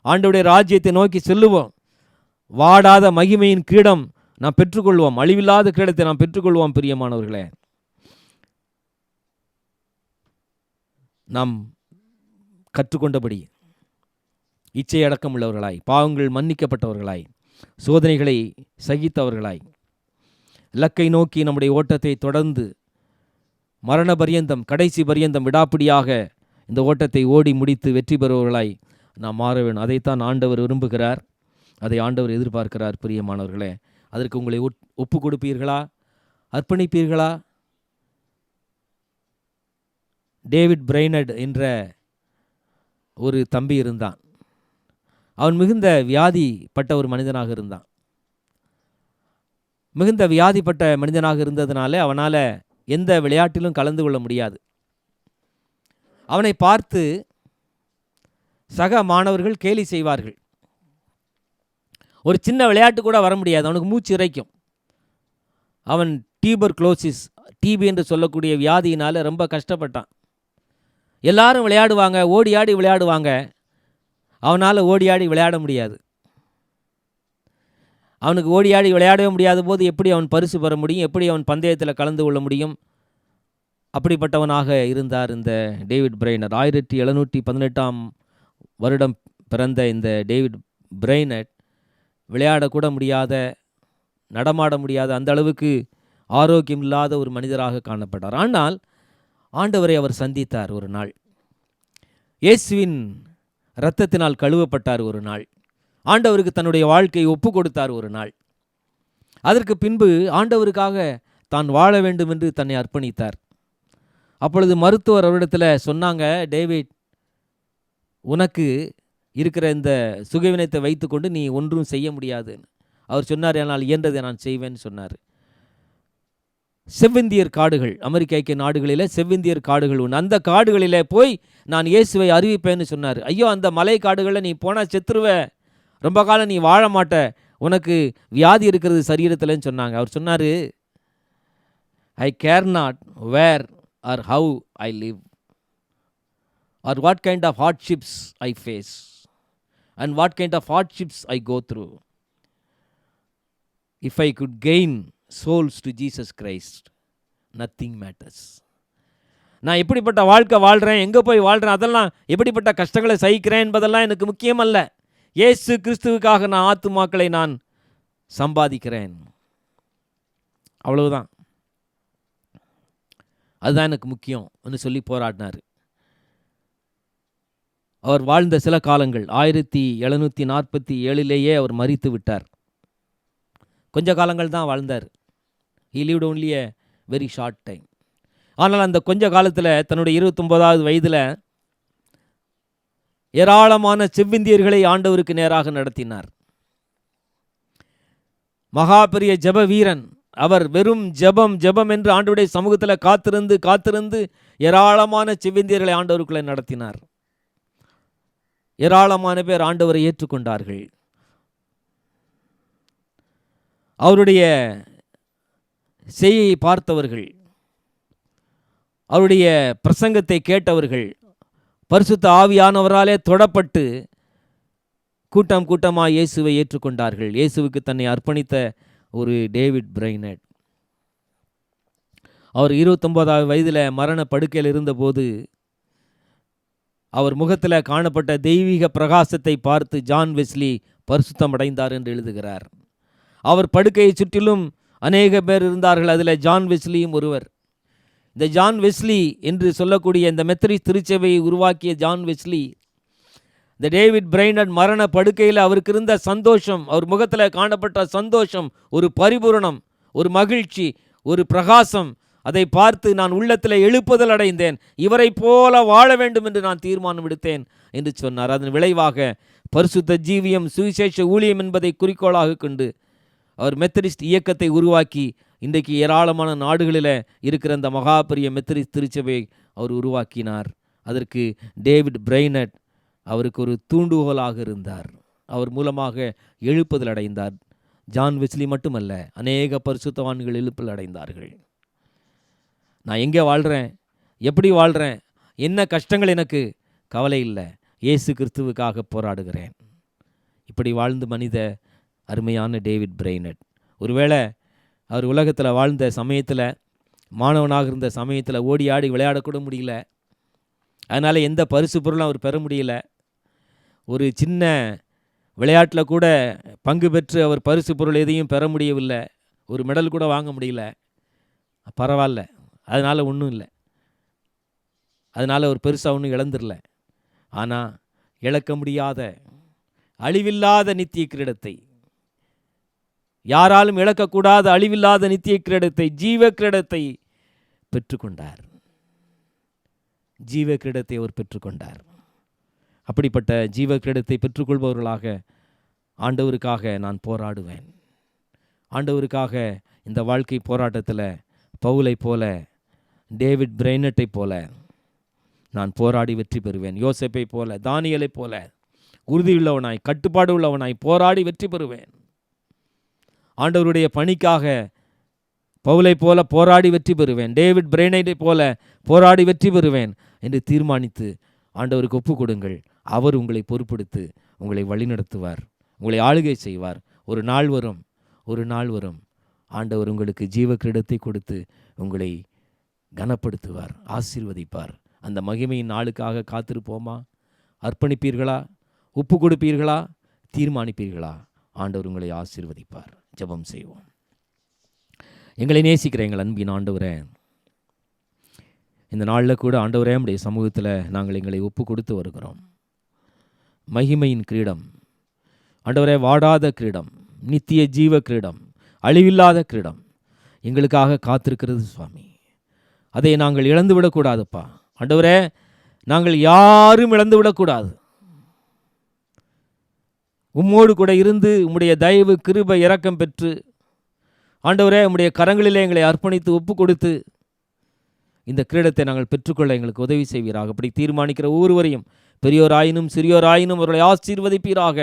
ஆண்டவருடைய ராஜ்யத்தை நோக்கி செல்லுவோம், வாடாத மகிமையின் கிரீடம் நாம் பெற்றுக்கொள்வோம், அழிவில்லாத கிரீடத்தை நாம் பெற்றுக்கொள்வோம். பிரியமானவர்களே, நாம் கற்றுக்கொண்டபடி இச்சை அடக்கம் உள்ளவர்களாய், பாவங்கள் மன்னிக்கப்பட்டவர்களாய், சோதனைகளை சகித்தவர்களாய், இலக்கை நோக்கி நம்முடைய ஓட்டத்தை தொடர்ந்து மரண பரியந்தம், கடைசி பரியந்தம் விடாப்பிடியாக இந்த ஓட்டத்தை ஓடி முடித்து வெற்றி பெறுபவர்களாய் நாம் மாற வேண்டும். அதைத்தான் ஆண்டவர் விரும்புகிறார், அதை ஆண்டவர் எதிர்பார்க்கிறார். பிரியமானவர்களே, அதற்கு உங்களை ஒப்பு கொடுப்பீர்களா? அர்ப்பணிப்பீர்களா? டேவிட் பிரைனட் என்ற ஒரு தம்பி இருந்தான். அவன் மிகுந்த வியாதிப்பட்ட ஒரு மனிதனாக இருந்தான். மிகுந்த வியாதிப்பட்ட மனிதனாக இருந்ததுனால அவனால் எந்த விளையாட்டிலும் கலந்து கொள்ள முடியாது. அவனை பார்த்து சக மாணவர்கள் கேலி செய்வார்கள். ஒரு சின்ன விளையாட்டு கூட வர முடியாது, அவனுக்கு மூச்சு இறைக்கும். அவன் டியூபர்குலோசிஸ், டிபி என்று சொல்லக்கூடிய வியாதியினால் ரொம்ப கஷ்டப்பட்டான். எல்லாரும் விளையாடுவாங்க, ஓடி ஆடி விளையாடுவாங்க, அவனால் ஓடி ஆடி விளையாட முடியாது. அவனுக்கு ஓடி ஆடி விளையாடவே முடியாத போது எப்படி அவன் பரிசு பெற முடியும்? எப்படி அவன் பந்தயத்தில் கலந்து கொள்ள முடியும்? அப்படிப்பட்டவனாக இருந்தார் இந்த டேவிட் பிரைனட். 1718 வருடம் பிறந்த இந்த டேவிட் பிரைனட் விளையாடக்கூட முடியாத, நடமாட முடியாத, அந்த அளவுக்கு ஆரோக்கியம் இல்லாத ஒரு மனிதராக காணப்பட்டார். ஆனால் ஆண்டவரை அவர் சந்தித்தார் ஒரு நாள். இயேசுவின் இரத்தத்தினால் கழுவப்பட்டார் ஒரு நாள். ஆண்டவருக்கு தன்னுடைய வாழ்க்கையை ஒப்பு கொடுத்தார் ஒரு நாள். அதற்கு பின்பு ஆண்டவருக்காக தான் வாழ வேண்டும் என்று தன்னை அர்ப்பணித்தார். அப்பொழுது மருத்துவர் அவரிடத்தில் சொன்னாங்க, டேவிட், உனக்கு இருக்கிற இந்த சுகவினத்தை வைத்துக்கொண்டு நீ ஒன்றும் செய்ய முடியாதுன்னு. அவர் சொன்னார், என்னால் இயன்றதை நான் செய்வேன்னு சொன்னார். செவ்விந்தியர் காடுகள், அமெரிக்க ஐக்கிய நாடுகளில் செவ்விந்தியர் காடுகள் உண்டு. அந்த காடுகளில் போய் நான் இயேசுவை அறிவிப்பேன்னு சொன்னார். ஐயோ, அந்த மலை காடுகளில் நீ போனால் செத்துருவ, ரொம்ப காலம் நீ வாழ மாட்ட, உனக்கு வியாதி இருக்கிறது சரீரத்தில்னு சொன்னாங்க. அவர் சொன்னார், I care not where or how I live or what kind of hardships I face and what kind of hardships I go through. If I could gain souls to Jesus Christ, nothing matters. நான் எப்படிப்பட்ட வாழ்க்கை வாழ்கிறேன், எங்கே போய் வாழ்கிறேன், அதெல்லாம் எப்படிப்பட்ட கஷ்டங்களை சகிக்கிறேன் என்பதெல்லாம் எனக்கு முக்கியம் அல்ல. இயேசு கிறிஸ்துவுக்காக நான் ஆத்துமாக்களை நான் சம்பாதிக்கிறேன். அவ்வளவுதான், அதுதான் எனக்கு முக்கியம் சொல்லி போராடினார். அவர் வாழ்ந்த சில காலங்கள் 1747 அவர் மரித்து விட்டார். கொஞ்ச காலங்கள் தான் வாழ்ந்தார். He lived only a very short time. ஆனால் அந்த கொஞ்ச காலத்தில் தன்னுடைய 29வது வயதில் ஏராளமான செவ்விந்தியர்களை ஆண்டவருக்கு நேராக நடத்தினார். மகா பெரிய ஜெப வீரன் அவர். வெறும் ஜெபம் ஜெபம் என்று ஆண்டவருடைய சமூகத்தில் காத்திருந்து காத்திருந்து ஏராளமான செவ்விந்தியர்களை ஆண்டவருக்குள்ளே நடத்தினார். ஏராளமான பேர் ஆண்டவரை ஏற்றுக்கொண்டார்கள். அவருடைய செய்தியை பார்த்தவர்கள், அவருடைய பிரசங்கத்தை கேட்டவர்கள் பரிசுத்த ஆவியானவராலே தொடப்பட்டு கூட்டம் கூட்டமாக இயேசுவை ஏற்றுக்கொண்டார்கள். இயேசுவுக்கு தன்னை அர்ப்பணித்த ஒரு டேவிட் பிரைனட். அவர் 29வது வயதில் மரண படுக்கையில் இருந்தபோது அவர் முகத்தில் காணப்பட்ட தெய்வீக பிரகாசத்தை பார்த்து ஜான் வெஸ்லி பரிசுத்தம் அடைந்தார் என்று எழுதுகிறார். அவர் படுக்கையை சுற்றிலும் அநேக பேர் இருந்தார்கள். அதில் ஜான் வெஸ்லியும் ஒருவர். இந்த ஜான் வெஸ்லி என்று சொல்லக்கூடிய இந்த மெத்தடிஸ்ட் திருச்சபையை உருவாக்கிய ஜான் வெஸ்லி, இந்த டேவிட் பிரைனட் மரண படுக்கையில் அவருக்கு இருந்த சந்தோஷம், அவர் முகத்தில் காணப்பட்ட சந்தோஷம், ஒரு பரிபூரணம், ஒரு மகிழ்ச்சி, ஒரு பிரகாசம், அதை பார்த்து நான் உள்ளத்தில் எழுப்புதல் அடைந்தேன். இவரை போல வாழ வேண்டும் என்று நான் தீர்மானம் எடுத்தேன் என்று சொன்னார். அதன் விளைவாக பரிசுத்த ஜீவியம் சுவிசேஷ ஊழியம் என்பதை குறிக்கோளாக கொண்டு அவர் மெத்தடிஸ்ட் இயக்கத்தை உருவாக்கி இன்றைக்கு ஏராளமான நாடுகளில் இருக்கிற அந்த மகாபெரிய மெத்தடிஸ்ட் திருச்சபையை அவர் உருவாக்கினார். அதற்கு டேவிட் பிரைனட் அவருக்கு ஒரு தூண்டுகோலாக இருந்தார். அவர் மூலமாக எழுப்புதல் அடைந்தார். ஜான் வெஸ்லி மட்டுமல்ல, அநேக பரிசுத்தவான்கள் எழுப்புதல் அடைந்தார்கள். நான் எங்கே வாழ்கிறேன், எப்படி வாழ்கிறேன், என்ன கஷ்டங்கள் எனக்கு கவலை இல்லை, இயேசு கிறிஸ்துவுக்காக போராடுகிறேன். இப்படி வாழ்ந்து மனித அருமையான டேவிட் பிரைனட். ஒருவேளை அவர் உலகத்தில் வாழ்ந்த சமயத்தில், மாணவனாக இருந்த சமயத்தில் ஓடி ஆடி விளையாடக்கூட முடியல. அதனால் எந்த பரிசு பொருளும் அவர் பெற முடியல. ஒரு சின்ன விளையாட்டில் கூட பங்கு பெற்று அவர் பரிசு பொருள் எதையும் பெற முடியவில்லை. ஒரு மெடல் கூட வாங்க முடியல. பரவாயில்ல, அதனால் ஒன்றும் இல்லை. அதனால் அவர் பெருசாக ஒன்றும் இழந்துடல. ஆனால் இழக்க முடியாத அழிவில்லாத நித்திய கிரீடத்தை, யாராலும் இழக்கக்கூடாத அழிவில்லாத நித்திய கிரீடத்தை, ஜீவ கிரீடத்தை பெற்றுக்கொண்டார். ஜீவ கிரீடத்தை அவர் பெற்றுக்கொண்டார். அப்படிப்பட்ட ஜீவ கிரீடத்தை பெற்றுக்கொள்பவர்களாக ஆண்டவருக்காக நான் போராடுவேன். ஆண்டவருக்காக இந்த வாழ்க்கை போராட்டத்தில் பவுலை போல, டேவிட் பிரைனட்டை போல நான் போராடி வெற்றி பெறுவேன். யோசேப்பை போல, தானியலை போல உறுதியுள்ளவனாய், கட்டுப்பாடு உள்ளவனாய் போராடி வெற்றி பெறுவேன். ஆண்டவருடைய பணிக்காக பவுலை போல போராடி வெற்றி பெறுவேன். டேவிட் பிரைனட்டை போல போராடி வெற்றி பெறுவேன் என்று தீர்மானித்து ஆண்டவருக்கு ஒப்பு கொடுங்கள். அவர் உங்களை பொறுப்படுத்து உங்களை வழிநடத்துவார், உங்களை ஆளுகை செய்வார். ஒரு நாள் வரும், ஒரு நாள் வரும், ஆண்டவர் உங்களுக்கு ஜீவ கிரீடத்தை கொடுத்து உங்களை கனப்படுத்துவார், ஆசீர்வதிப்பார். அந்த மகிமையின் நாளுக்காக காத்திருப்போமா? அர்ப்பணிப்பீர்களா? ஒப்பு கொடுப்பீர்களா? தீர்மானிப்பீர்களா? ஆண்டவர் உங்களை ஆசீர்வதிப்பார். ஜெபம் செய்வோம். எங்களை நேசிக்கிற எங்கள் அன்பின் ஆண்டவரே, இந்த நாளில் கூட ஆண்டவரே நம்முடைய சமூகத்தில் நாங்கள் எங்களை ஒப்பு கொடுத்து வருகிறோம். மகிமையின் கிரீடம் ஆண்டவரே, வாடாத கிரீடம், நித்திய ஜீவ கிரீடம், அழிவில்லாத கிரீடம் எங்களுக்காக காத்திருக்கிறது சுவாமி. அதை நாங்கள் இழந்து விடக்கூடாதுப்பா ஆண்டவரே. நாங்கள் யாரும் இழந்து விடக்கூடாது. உம்மோடு கூட இருந்து உம்முடைய தயவு கிருபை இரக்கம் பெற்று ஆண்டவரே உம்முடைய கரங்களிலே எங்களை அர்ப்பணித்து ஒப்பு கொடுத்து இந்த கிரீடத்தை நாங்கள் பெற்றுக்கொள்ள எங்களுக்கு உதவி செய்வீராக. அப்படி தீர்மானிக்கிற ஒவ்வொருவரையும், பெரியோராயினும் சிறியோராயினும் அவர்களை ஆசீர்வதிப்பீராக.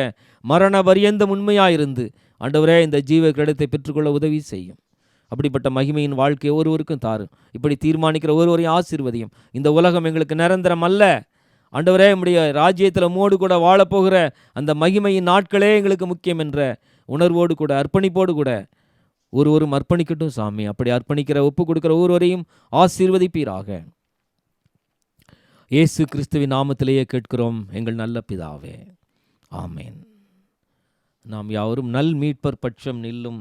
மரண பரியந்தம் உண்மையாயிருந்து ஆண்டவரே இந்த ஜீவ கிரீடத்தை பெற்றுக்கொள்ள உதவி செய்யும். அப்படிப்பட்ட மகிமையின் வாழ்க்கை ஒருவருக்கும் தாரும். இப்படி தீர்மானிக்கிற ஒருவரையும் ஆசீர்வதியும். இந்த உலகம் எங்களுக்கு நிரந்தரம் அல்ல ஆண்டவரே, நம்முடைய ராஜ்யத்தில் மோடு கூட வாழப்போகிற அந்த மகிமையின் நாட்களே எங்களுக்கு முக்கியம் என்ற உணர்வோடு கூட, அர்ப்பணிப்போடு கூட ஒருவரும் அர்ப்பணிக்கட்டும் சாமி. அப்படி அர்ப்பணிக்கிற ஒப்பு கொடுக்கிற ஒருவரையும் ஆசீர்வதிப்பீராக. இயேசு கிறிஸ்துவின் நாமத்திலேயே கேட்கிறோம் எங்கள் நல்ல பிதாவே, ஆமேன். நாம் யாவரும் நல் மீட்பர் பட்சம் நில்லும்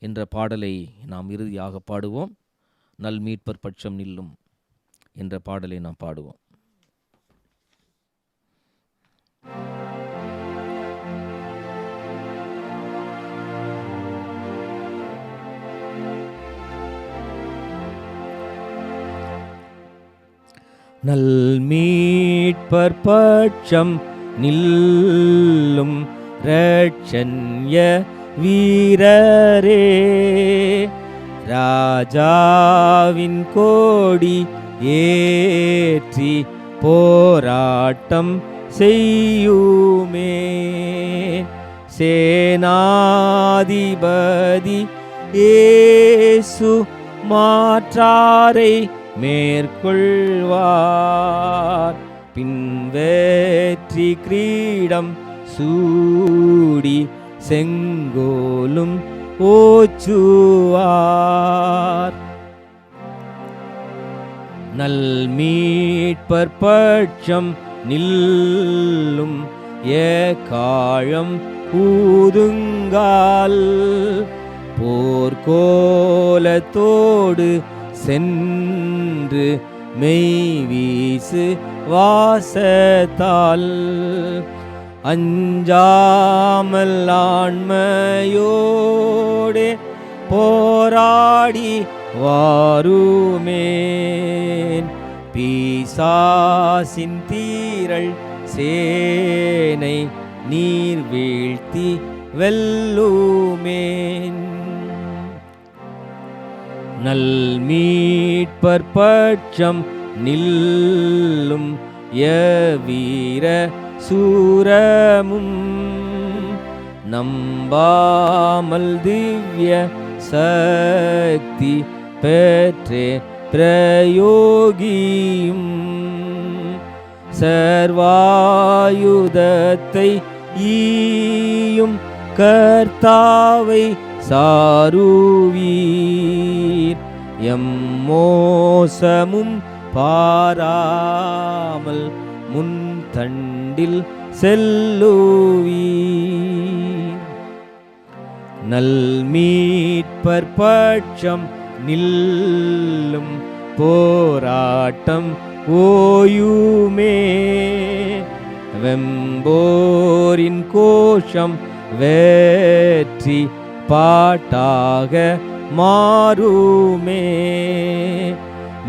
என்ற பாடலை நாம் இறுதியாக பாடுவோம். நல் மீட்பர் பட்சம் நில்லும் என்ற பாடலை நாம் பாடுவோம். நல் மீட்பர் பட்சம் நில்லும் ரட்சண்ய வீரரே, ராஜாவின் கோடி ஏற்றி போராட்டம் செய்யுமே. சேனாதிபதி இயேசு மாற்றாரை மேற்கொள்வார், பின்வேற்றி கிரீடம் சூடி செங்கோலும் ஓச்சுவார். நல் மீட்பர் பட்சம் நில்லும் ஏகாழம் ஊதுங்கால், போர்க்கோலத்தோடு சென்று மெய்வீசு வாசத்தால், அஞ்சாமல் ஆண்மையோடே போராடி வாருமேன். பிசாசின் தீரள் சேனை நீர் வீழ்த்தி வெல்லுமேன். நல் மீட்பர் பட்சம் நில்லும் யவீர சூரமும், நம்பாமல் திவ்ய சக்தி பெற்றே பிரயோகியும், சர்வாயுதத்தை ஈயும் கர்த்தாவை சாருவீர். எம்மோசமும் பாராமல் முன் தண்டில் செல்லுவீர். நல் மீட்பர் பட்சம் நில்லும் போராட்டம் ஓயுமே. வெம்போரின் கோஷம் வெற்றி பாட்டாக மாறுமே.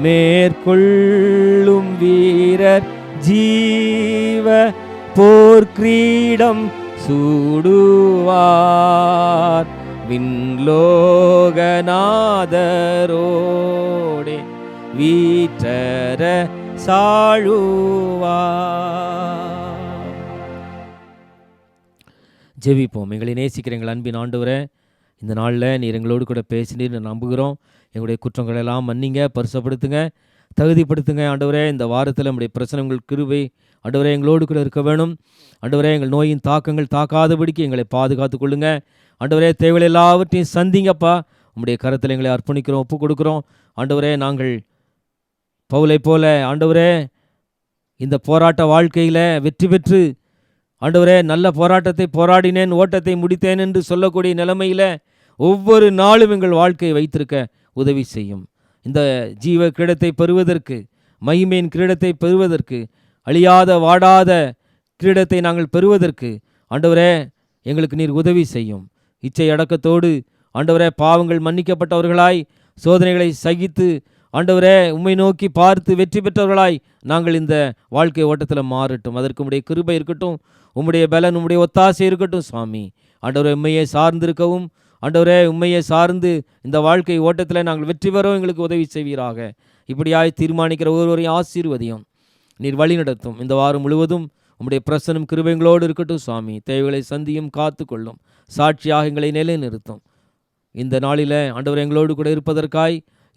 மேற்கொள்ளும் வீரர் ஜீவ போர்க்கிரீடம் சூடுவார், விண்லோகநாதரோடே வீற்றர சாழுவார். ஜெபிப்போம். எங்களை நேசிக்கிற எங்கள் அன்பின் ஆண்டவரே, இந்த நாளில் நீர் எங்களோடு கூட பேசினீர் நம்புகிறோம். எங்களுடைய குற்றங்கள் எல்லாம் மன்னிங்க, பரிசுப்படுத்துங்க, தகுதிப்படுத்துங்க ஆண்டவரே. இந்த வாரத்தில் நம்முடைய பிரச்சனைகள் கிருபை ஆண்டவரே எங்களோடு கூட இருக்க வேணும். ஆண்டவரே, எங்கள் நோயின் தாக்கங்கள் தாக்காதபடிக்கு எங்களை பாதுகாத்து கொள்ளுங்க ஆண்டவரே. தேவைகள் எல்லாவற்றையும் சந்திங்கப்பா. உம்முடைய கரத்தில் எங்களை அர்ப்பணிக்கிறோம், ஒப்பு கொடுக்குறோம் ஆண்டவரே. நாங்கள் பவுலை போல ஆண்டவரே இந்த போராட்ட வாழ்க்கையில் வெற்றி பெற்று ஆண்டவரே நல்ல போராட்டத்தை போராடினேன், ஓட்டத்தை முடித்தேன் என்று சொல்லக்கூடிய நிலைமையில் ஒவ்வொரு நாளும் எங்கள் வாழ்க்கையை வைத்திருக்க உதவி செய்யும். இந்த ஜீவ கிரீடத்தை பெறுவதற்கு, மகிமையின் கிரீடத்தை பெறுவதற்கு, அழியாத வாடாத கிரீடத்தை நாங்கள் பெறுவதற்கு ஆண்டவரே எங்களுக்கு நீர் உதவி செய்யும். இச்சை அடக்கத்தோடு ஆண்டவரே பாவங்கள் மன்னிக்கப்பட்டவர்களாய், சோதனைகளை சகித்து ஆண்டவரே உம்மை நோக்கி பார்த்து வெற்றி பெற்றவர்களாய் நாங்கள் இந்த வாழ்க்கை ஓட்டத்தில் மாறட்டும். அதற்கு உம்முடைய கிருபை இருக்கட்டும், உம்முடைய பலன், உம்முடைய ஒத்தாசை இருக்கட்டும் சுவாமி. ஆண்டவரே உம்மையை சார்ந்திருக்கவும் ஆண்டவரே உம்மையை சார்ந்து இந்த வாழ்க்கை ஓட்டத்தில் நாங்கள் வெற்றி பெறவும் எங்களுக்கு உதவி செய்வீராக. இப்படியாய் தீர்மானிக்கிற ஒவ்வொருவரையும் ஆசீர்வதியும், நீர் வழி நடத்தும். இந்த வாரம் முழுவதும் உம்முடைய பிரசன்னம் கிருபைகளோடு இருக்கட்டும் சுவாமி. தேவைகளை சந்தியும், காத்து கொள்ளும், சாட்சியாக எங்களை நிலைநிறுத்தும். இந்த நாளில் ஆண்டவரே எங்களோடு கூட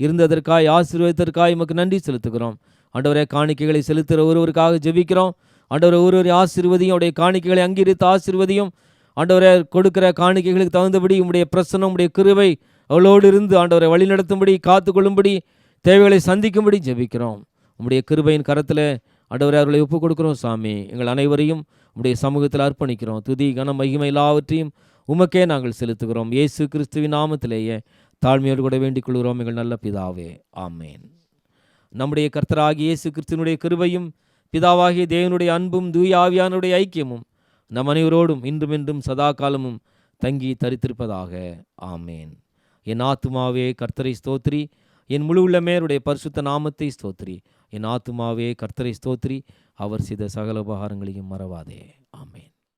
இருந்ததற்காய் ஆசீர்வதித்ததற்காய் உமக்கு நன்றி செலுத்துகிறோம். ஆண்டவரே காணிக்கைகளை செலுத்துகிற ஒருவருக்காக ஜெபிக்கிறோம். ஆண்டவரே ஒருவரை ஆசீர்வதியும், உடைய காணிக்கைகளை அங்கீகரித்து ஆசீர்வதியும். ஆண்டவரே கொடுக்கிற காணிக்கைகளுக்கு தகுந்தபடி உம்முடைய பிரசன்னம், உம்முடைய கிருபை அவளோடு இருந்து ஆண்டவரை வழிநடத்தும்படி, காத்து கொள்ளும்படி, தேவைகளை சந்திக்கும்படி ஜெபிக்கிறோம். உம்முடைய கிருபையின் கரத்தில் ஆண்டவரே, அவர்களை ஒப்புக் கொடுக்கிறோம் சாமி. எங்கள் அனைவரையும் உம்முடைய சமூகத்தில் அர்ப்பணிக்கிறோம். துதி, கனம், மகிமை எல்லாவற்றையும் உமக்கே நாங்கள் செலுத்துகிறோம். இயேசு கிறிஸ்துவின் நாமத்திலேயே தாழ்மையோடு கூட வேண்டிக் கொள்கிறோம் எங்கள் நல்ல பிதாவே, ஆமேன். நம்முடைய கர்த்தராகிய இயேசு கிறிஸ்துவினுடைய கிருபையும் பிதாவாகிய தேவனுடைய அன்பும் தூய ஆவியானுடைய ஐக்கியமும் நம் அனைவரோடும் இன்றும் என்றும் சதா காலமும் தங்கி தரித்திருப்பதாக, ஆமேன். என் ஆத்துமாவே கர்த்தரை ஸ்தோத்திரி, என் முழு உள்ளமே அவருடைய பரிசுத்த நாமத்தை ஸ்தோத்திரி. என் ஆத்துமாவே கர்த்தரை ஸ்தோத்திரி, அவர் செய்த சகல உபகாரங்களையும் மறவாதே, ஆமேன்.